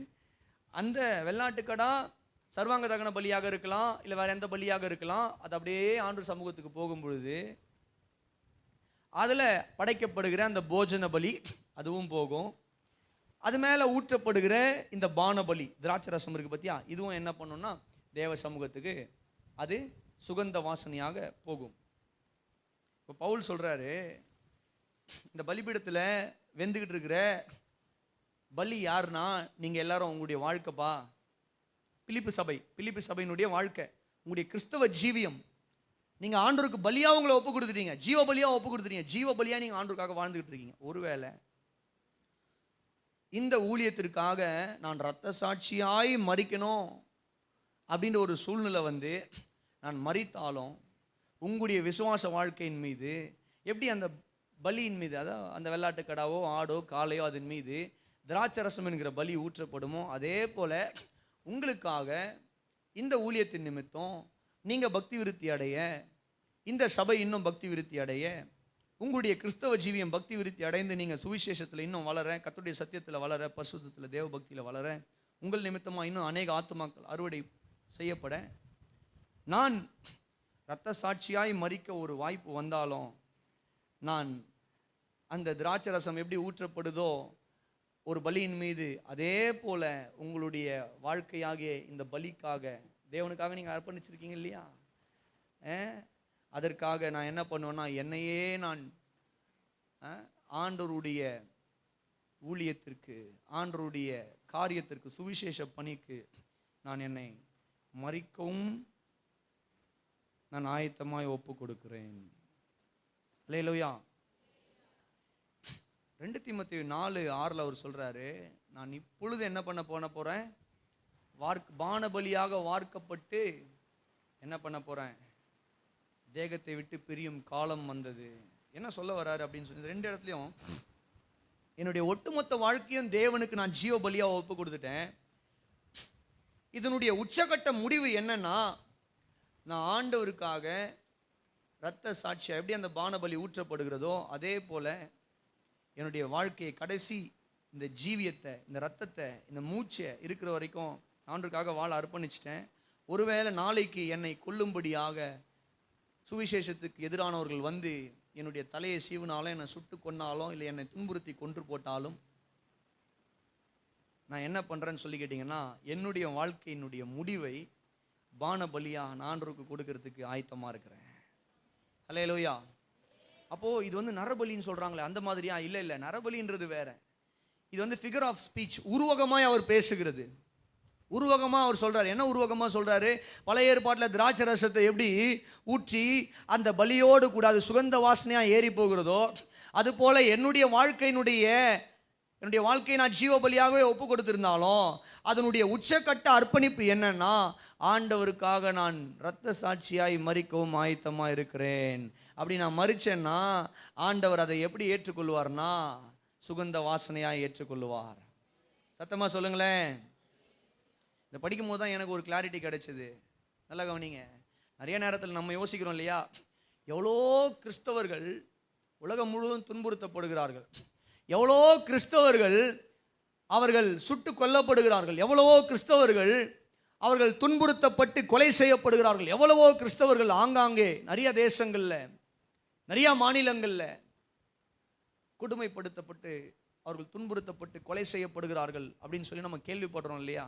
அந்த வெள்ளாட்டுக்கடா சர்வாங்க தகன பலியாக இருக்கலாம், இல்லை வேற எந்த பலியாக இருக்கலாம், அது அப்படியே ஆண்டவர் சமூகத்துக்கு போகும் பொழுது அதில் படைக்கப்படுகிற அந்த போஜன பலி அதுவும் போகும். அது மேலே ஊற்றப்படுகிற இந்த பான பலி திராட்சை ரசம் இருக்குது பார்த்தியா, இதுவும் என்ன பண்ணணும்னா தேவ சமூகத்துக்கு அது சுகந்த வாசனையாக போகும். இப்போ பவுல் சொல்கிறாரு, இந்த பலிபீடத்தில் வெந்துக்கிட்டு இருக்கிற பலி யாருன்னா நீங்கள் எல்லாரும் உங்களுடைய வாழ்க்கைப்பா. பிலிப்பு சபையினுடைய வாழ்க்கை, உங்களுடைய கிறிஸ்தவ ஜீவியம். நீங்கள் ஆண்டவருக்கு பலியாக உங்களை ஒப்பு கொடுத்துட்டீங்க, ஜீவ பலியாக ஒப்பு கொடுத்துட்டீங்க, ஜீவ பலியாக நீங்கள் ஆண்டவருக்காக வாழ்ந்துகிட்டு இருக்கீங்க. ஒருவேளை இந்த ஊழியத்திற்காக நான் இரத்த சாட்சியாய் மரிக்கணும் அப்படின்ற ஒரு சூழ்நிலை வந்து நான் மரித்தாலும் உங்களுடைய விசுவாச வாழ்க்கையின் மீது எப்படி அந்த பலியின் மீது, அதாவது அந்த வெள்ளாட்டுக்கடாவோ ஆடோ காளையோ அதன் மீது திராட்சை ரசம் என்கிற பலி ஊற்றப்படுமோ, அதே போல் உங்களுக்காக இந்த ஊழியத்தின் நிமித்தம் நீங்கள் பக்தி விருத்தி அடைய, இந்த சபை இன்னும் பக்தி விருத்தி அடைய, உங்களுடைய கிறிஸ்தவ ஜீவியம் பக்தி விருத்தி அடைந்து நீங்கள் சுவிசேஷத்தில் இன்னும் வளர, கர்த்தருடைய சத்தியத்தில் வளர, பரிசுத்தத்தில் தேவ பக்தியில் வளர, உங்கள் நிமித்தமாக இன்னும் அநேக ஆத்துமாக்கள் அறுவடை செய்யப்பட நான் இரத்த சாட்சியாய் மரிக்க ஒரு வாய்ப்பு வந்தாலும், நான் அந்த திராட்சை ரசம் எப்படி ஊற்றப்படுதோ ஒரு பலியின் மீது, அதே போல உங்களுடைய வாழ்க்கையாகிய இந்த பலிக்காக, தேவனுக்காக நீங்கள் அர்ப்பணிச்சிருக்கீங்க இல்லையா, அதற்காக நான் என்ன பண்ணுவேன்னா, என்னையே நான் ஆண்டவருடைய ஊழியத்திற்கு, ஆண்டவருடைய காரியத்திற்கு, சுவிசேஷ பணிக்கு நான் என்னை மரிக்கவும் நான் ஆயத்தமாய் ஒப்பு கொடுக்கிறேன். அல்லேலூயா. 2 தீமோத்தேயு 4:6 அவர் சொல்றாரு, நான் இப்பொழுது என்ன பண்ண போறேன், பானபலியாக வார்க்கப்பட்டு என்ன பண்ண போறேன், தேகத்தை விட்டு பிரியும் காலம் வந்தது. என்ன சொல்ல வர்றாரு அப்படின்னு சொல்லி 2 இடத்துலையும், என்னுடைய ஒட்டுமொத்த வாழ்க்கையும் தேவனுக்கு நான் ஜீவ பலியா ஒப்பு கொடுத்துட்டேன். இதனுடைய உச்சகட்ட முடிவு என்னன்னா, நான் ஆண்டவருக்காக இரத்த சாட்சியா எப்படி அந்த பானபலி ஊற்றப்படுகிறதோ அதே போல என்னுடைய வாழ்க்கையை, கடைசி இந்த ஜீவியத்தை, இந்த ரத்தத்தை, இந்த மூச்சை இருக்கிற வரைக்கும் ஆண்டவருக்காக வாழ அர்ப்பணிச்சிட்டேன். ஒருவேளை நாளைக்கு என்னை கொல்லும்படியாக சுவிசேஷத்துக்கு எதிரானவர்கள் வந்து என்னுடைய தலையை சீவினாலும், என்னை சுட்டு கொன்னாலும், இல்லை என்னை துன்புறுத்தி கொன்று போட்டாலும், நான் என்ன பண்ணுறேன்னு சொல்லி கேட்டிங்கன்னா, என்னுடைய வாழ்க்கையினுடைய முடிவை பானபலியா நான் ஆண்டவருக்கு கொடுக்கறதுக்கு ஆயத்தமாக இருக்கிறேன். அல்லேலூயா. அப்போது இது வந்து நரபலின்னு சொல்கிறாங்களே, அந்த மாதிரியா? இல்லை, நரபலின்றது வேற. இது வந்து ஃபிகர் ஆஃப் ஸ்பீச், உருவகமாய் அவர் பேசுகிறது. உருவகமாக அவர் சொல்கிறார். என்ன உருவகமாக சொல்கிறாரு? பழைய ஏற்பாட்டில் திராட்சை ரசத்தை எப்படி ஊற்றி அந்த பலியோடு கூட அது சுகந்த வாசனையாக ஏறி போகிறதோ, அதுபோல் என்னுடைய வாழ்க்கையை நான் ஜீவ பலியாகவே ஒப்பு கொடுத்திருந்தாலும், அதனுடைய உச்சக்கட்ட அர்ப்பணிப்பு என்னன்னா, ஆண்டவருக்காக நான் இரத்த சாட்சியாய் மரிக்கவும் ஆயத்தமாக இருக்கிறேன். அப்படி நான் மரிச்சேன்னா ஆண்டவர் அதை எப்படி ஏற்றுக்கொள்வார்னா, சுகந்த வாசனையாய் ஏற்றுக்கொள்வார். சத்தமாக சொல்லுங்களேன். இதை படிக்கும் போது தான் எனக்கு ஒரு கிளாரிட்டி கிடைச்சது. நல்லா கவனிங்க. நிறைய நேரத்தில் நம்ம யோசிக்கிறோம் இல்லையா, எவ்வளோ கிறிஸ்தவர்கள் உலகம் முழுவதும் துன்புறுத்தப்படுகிறார்கள், எவ்வளோ கிறிஸ்தவர்கள் அவர்கள் சுட்டு கொல்லப்படுகிறார்கள், எவ்வளவோ கிறிஸ்தவர்கள் அவர்கள் துன்புறுத்தப்பட்டு கொலை செய்யப்படுகிறார்கள், எவ்வளவோ கிறிஸ்தவர்கள் ஆங்காங்கே நிறைய தேசங்களில், நிறைய மாநிலங்களில் கொடுமைப்படுத்தப்பட்டு அவர்கள் துன்புறுத்தப்பட்டு கொலை செய்யப்படுகிறார்கள் அப்படின்னு சொல்லி நம்ம கேள்விப்படுறோம் இல்லையா?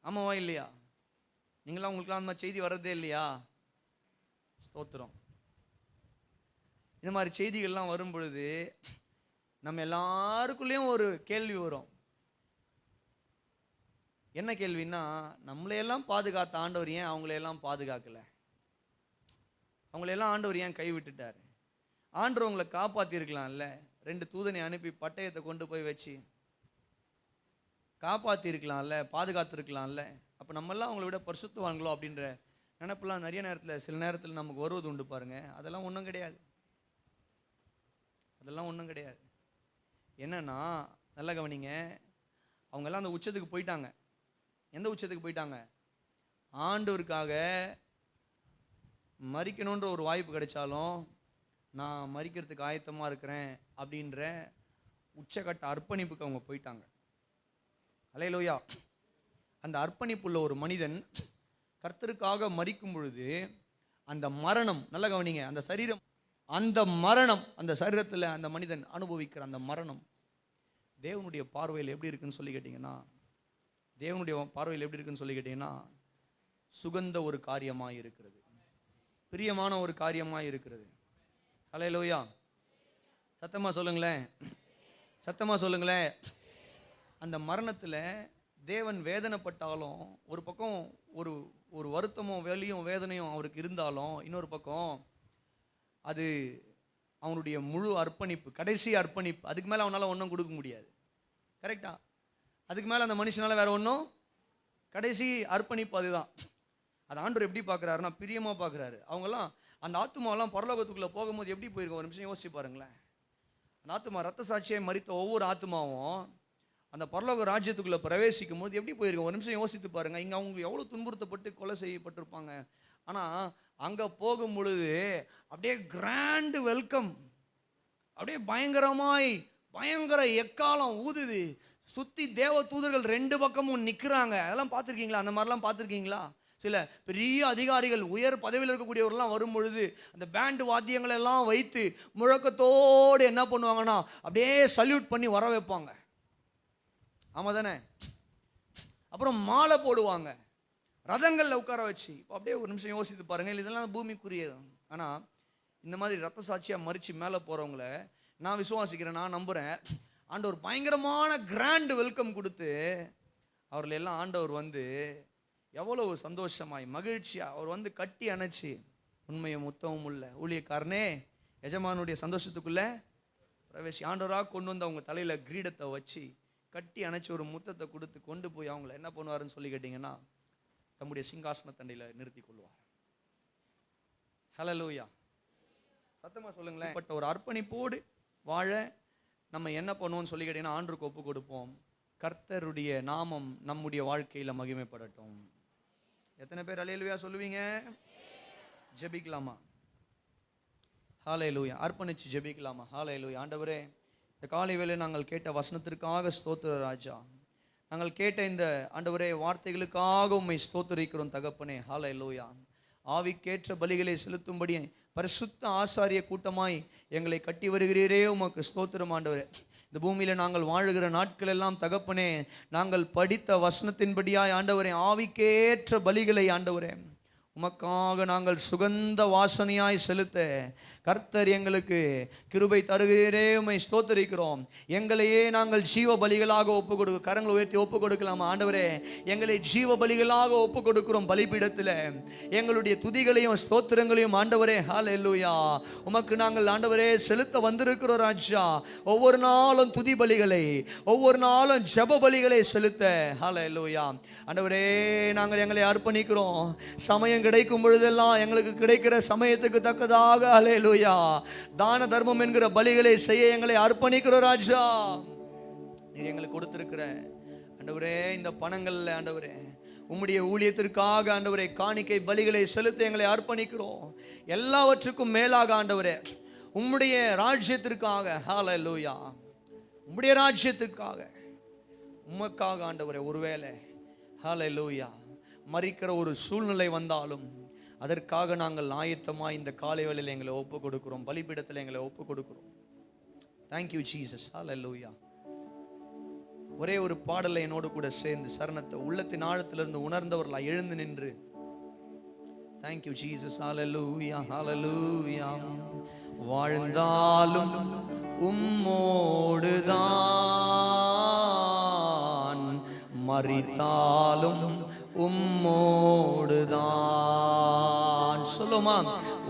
ஆமாவா இல்லையா? நீங்களாம் உங்களுக்குலாம் அந்த மாதிரி செய்தி வர்றதே இல்லையா? ஸ்தோத்திரம். இந்த மாதிரி செய்திகள்லாம் வரும் பொழுது நம்ம எல்லாருக்குள்ளேயும் ஒரு கேள்வி வரும். என்ன கேள்வின்னா, நம்மளையெல்லாம் பாதுகாத்த ஆண்டவர் ஏன் அவங்களையெல்லாம் பாதுகாக்கல? அவங்களையெல்லாம் ஆண்டவர் ஏன் கைவிட்டுட்டார்? ஆண்டவர் உங்களை காப்பாற்றிருக்கலாம்ல. 2 தூதனை அனுப்பி பட்டயத்தை கொண்டு போய் வச்சு காப்பாற்றிருக்கலாம்ல, பாதுகாத்துருக்கலாம்ல. அப்போ நம்மெல்லாம் அவங்கள விட பரிசுத்தவான்களோ அப்படின்ற நினைப்பெல்லாம் நிறைய நேரத்தில், சில நேரத்தில் நமக்கு வருவது உண்டு பாருங்க. அதெல்லாம் ஒன்றும் கிடையாது. அதெல்லாம் ஒன்றும் கிடையாது. என்னன்னா, நல்லா கவனிங்க, அவங்கெல்லாம் அந்த உச்சத்துக்கு போயிட்டாங்க. எந்த உச்சத்துக்கு போயிட்டாங்க? ஆண்டவருக்காக மரிக்கணுன்ற ஒரு வாய்ப்பு கிடைச்சாலும் நான் மரிக்கிறதுக்கு ஆயத்தமாக இருக்கிறேன் அப்படின்ற உச்சக்கட்ட அர்ப்பணிப்புக்கு அவங்க போயிட்டாங்க. அல்லேலூயா. அந்த அர்ப்பணிப்புள்ள ஒரு மனிதன் கர்த்தருக்காக மரிக்கும் பொழுது அந்த மரணம், நல்லா கவனிங்க, அந்த சரீரம், அந்த மரணம், அந்த சரீரத்தில் அந்த மனிதன் அனுபவிக்கிற அந்த மரணம் தேவனுடைய பார்வையில் எப்படி இருக்குன்னு சொல்லி கேட்டிங்கன்னா, சுகந்த ஒரு காரியமாக இருக்கிறது, பிரியமான ஒரு காரியமாக இருக்கிறது. அல்லேலூயா. சத்தமாக சொல்லுங்களேன். அந்த மரணத்தில் தேவன் வேதனைப்பட்டாலும், ஒரு பக்கம் ஒரு வருத்தமும் வெளியும் வேதனையும் அவருக்கு இருந்தாலும், இன்னொரு பக்கம் அது அவனுடைய முழு அர்ப்பணிப்பு, கடைசி அர்ப்பணிப்பு. அதுக்கு மேலே அவனால் ஒன்றும் கொடுக்க முடியாது. கரெக்டா? அதுக்கு மேலே அந்த மனுஷனால் வேற ஒன்றும், கடைசி அர்ப்பணிப்பு அதுதான். அது ஆண்டவர் எப்படி பார்க்குறாருன்னா, பிரியமாக பார்க்குறாரு. அவங்கெல்லாம் அந்த ஆத்துமாவெல்லாம் பரலோகத்துக்குள்ளே போகும்போது எப்படி போயிருக்கோம்? ஒரு நிமிஷம் யோசிச்சு பாருங்களேன். அந்த ஆத்துமா, ரத்த சாட்சியை மரித்த ஒவ்வொரு ஆத்துமாவும் அந்த பரலோக ராஜ்யத்துக்குள்ளே பிரவேசிக்கும் போது எப்படி போயிருக்கோம்? ஒரு நிமிஷம் யோசித்து பாருங்கள். இங்கே அவங்க எவ்வளோ துன்புறுத்தப்பட்டு கொலை செய்யப்பட்டிருப்பாங்க. ஆனால் அங்கே போகும் பொழுது அப்படியே கிராண்டு வெல்கம், அப்படியே பயங்கர எக்காலம் ஊதுது, சுற்றி தேவ தூதர்கள் 2 பக்கமும் நிற்கிறாங்க. அதெல்லாம் பார்த்துருக்கீங்களா? அந்த மாதிரிலாம் பார்த்துருக்கீங்களா? சில பெரிய அதிகாரிகள் உயர் பதவியில் இருக்கக்கூடியவர்கள்லாம் வரும் பொழுது அந்த பேண்டு வாத்தியங்களை எல்லாம் வைத்து முழக்கத்தோடு என்ன பண்ணுவாங்கன்னா அப்படியே சல்யூட் பண்ணி வர வைப்பாங்க. ஆமாம் தானே? அப்புறம் மாலை போடுவாங்க, ரதங்களில் உட்கார வச்சு. இப்போ அப்படியே ஒரு நிமிஷம் யோசித்து பாருங்கள், இதெல்லாம் பூமிக்குரியது. ஆனால் இந்த மாதிரி ரத்த சாட்சியாக மறித்து மேலே போகிறவங்கள நான் விசுவாசிக்கிறேன், நான் நம்புகிறேன். ஆண்டவர் பயங்கரமான கிராண்ட் வெல்கம் கொடுத்து அவர்கள் எல்லாம் ஆண்டவர் வந்து எவ்வளவு சந்தோஷமாய் மகிழ்ச்சியாக அவர் வந்து கட்டி அணைச்சி, உண்மையும் உத்தமும் உள்ள ஊழியக்காரனே எஜமானுடைய சந்தோஷத்துக்குள்ள பிரவேசி, ஆண்டவராக கொண்டு வந்து அவங்க தலையில் கிரீடத்தை வச்சு கட்டி அணைச்சி ஒரு முத்தத்தை கொடுத்து கொண்டு போய் அவங்கள என்ன பண்ணுவாருன்னு சொல்லி கேட்டிங்கன்னா தம்முடைய சிங்காசன தண்டையில் நிறுத்தி கொள்வார். ஹல்லேலூயா, சத்தமாக சொல்லுங்களேன். பட் ஒரு அர்ப்பணிப்போடு வாழ நம்ம என்ன பண்ணுவோம்னு சொல்லி கேட்டிங்கன்னா ஆண்டவருக்கு ஒப்பு கொடுப்போம். கர்த்தருடைய நாமம் நம்முடைய வாழ்க்கையில் மகிமைப்படட்டும். எத்தனை பேர் ஹல்லேலூயா சொல்லுவீங்க? ஜெபிக்கலாமா? ஹல்லேலூயா. அர்ப்பணிச்சு ஜெபிக்கலாமா? ஹல்லேலூயா. ஆண்டவரே, இந்த காலை வேளை நாங்கள் கேட்ட வசனத்திற்காக ஸ்தோத்திர ராஜா. நாங்கள் கேட்ட இந்த ஆண்டவரே வார்த்தைகளுக்காக உம்மை ஸ்தோத்திரிக்கிறோம் தகப்பனே. ஹல்லேலூயா. ஆவிக்கேற்ற பலிகளை செலுத்தும்படி பரிசுத்த ஆசாரிய கூட்டமாய் எங்களை கட்டி வருகிறீரே, உமக்கு ஸ்தோத்திரம் ஆண்டவரே. இந்த பூமியில் நாங்கள் வாழுகிற நாட்கள் எல்லாம் தகப்பனே, நாங்கள் படித்த வசனத்தின்படியாய் ஆண்டவரே ஆவிக்கேற்ற பலிகளை ஆண்டவரே உமக்காக நாங்கள் சுகந்த வாசனையாய் செலுத்த கர்த்தர் எங்களுக்கு கிருபை தருகிறே, உம்மை ஸ்தோத்திரிக்கிறோம். எங்களையே நாங்கள் ஜீவ பலிகளாக ஒப்பு கொடுக்க, கரங்களை உயர்த்தி ஒப்பு கொடுக்கலாமா? ஆண்டவரே, எங்களை ஜீவ பலிகளாக ஒப்பு கொடுக்கிறோம். பலிபீடத்தில் எங்களுடைய துதிகளையும் ஸ்தோத்திரங்களையும் ஆண்டவரே ஹல்லேலூயா உமக்கு நாங்கள் ஆண்டவரே செலுத்த வந்திருக்கிறோம் ராஜா. ஒவ்வொரு நாளும் துதி பலிகளை, ஒவ்வொரு நாளும் ஜெப பலிகளை செலுத்த ஹல்லேலூயா ஆண்டவரே நாங்கள் எங்களை அர்ப்பணிக்கிறோம். சமயம் கிடைக்கும் பொழுதெல்லாம் எங்களுக்கு கிடைக்கிற சமயத்துக்கு தக்கதாக ஹல்லேலூயா தான தர்மம் என்கிற பலிகளை செய்ய எங்களை அர்ப்பணிக்கிறோம் ராஜா. நீர் எங்களுக்கு கொடுத்திருக்கிற ஆண்டவரே இந்த பணங்கள்ல ஆண்டவரே உம்முடைய ஊழியத்திற்காக ஆண்டவரே காணிக்கை பலிகளை செலுத்த எங்களை அர்ப்பணிக்கிறோம். எல்லாவற்றுக்கும் மேலாக ஆண்டவரே உம்முடைய ராஜ்யத்திற்காக ஹல்லேலூயா உம்முடைய ராஜ்யத்திற்காக உமக்காக ஆண்டவரே ஒருவேளை ஹல்லேலூயா மரிக்கிற ஒரு சூழ்நிலை வந்தாலும் அதற்காக நாங்கள் ஆயத்தமாக இந்த காலை வேளையில் எங்களை ஒப்பு கொடுக்கிறோம். பலிபீடத்தில் எங்களை ஒப்பு கொடுக்கிறோம். Thank you Jesus. ஹல்லேலூயா. ஒரே ஒரு பாடலை என்னோடு கூட சேர்ந்து சரணத்தை உள்ளத்தின் ஆழத்திலிருந்து உணர்ந்தவர்களா எழுந்து நின்று தேங்க்யூ ஜீசஸ். ஹல்லேலூயா ஹல்லேலூயா. வாழ்ந்தாலும் உம்மோடுதான், மரித்தாலும் உம்மோடுதான். சொல்லுமா?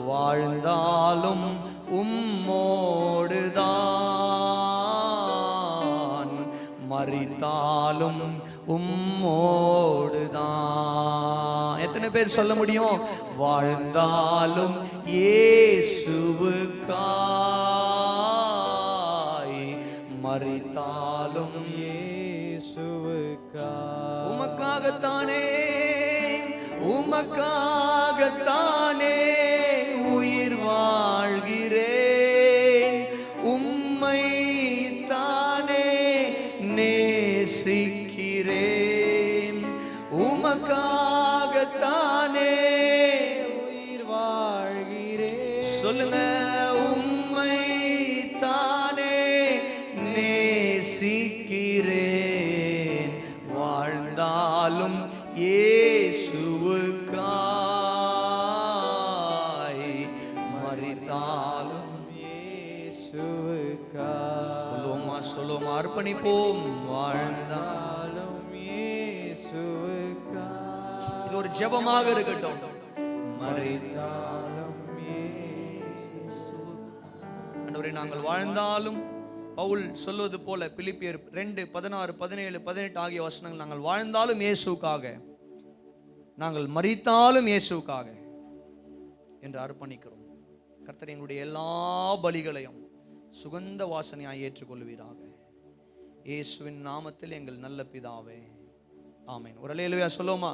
வாழ்ந்தாலும் உம்மோடுதான், மரித்தாலும் உம்மோடுதான். எத்தனை பேர் சொல்ல முடியும்? வாழ்ந்தாலும் இயேசுவுக்காய், மரித்தாலும் இயேசுவுக்காய். உமக்காகத்தானே உமக்காகத்தானே உயிர் வாழ்கிறேன், உம்மை தானே நேசிக்கிறேன். உமக்காகத்தானே உயிர் வாழ்கிறேன். சொல்லுங்க, உம்மை தானே நேசிக்கிறேன். வாழ்ந்தாலும் இயேசுவுக்காய், மரித்தாலும் இயேசுவுக்காய். சொல்லுவோமா சொல்லுவோமா? அர்ப்பணிப்போம். வாழ்ந்தாலும் இயேசுவுக்காய். இது ஒரு ஜெபமாக இருக்கட்டும். மரித்தாலும் இயேசுவுக்காய். ஆண்டவரே, நாங்கள் வாழ்ந்தாலும் பவுல் சொல்வது போல பிலிப்பியர் 2:16-17-18 ஆகிய வசனங்கள், நாங்கள் வாழ்ந்தாலும் இயேசுவுக்காக, நாங்கள் மரித்தாலும் இயேசுவுக்காக என்று அர்ப்பணிக்கிறோம். கர்த்தர் எங்களுடைய எல்லா பலிகளையும் சுகந்த வாசனையாய் ஏற்றுக்கொள்வீராக. இயேசுவின் நாமத்தில் எங்கள் நல்ல பிதாவே, ஆமென். ஒரு அல்லேலூயா சொல்லுவோமா?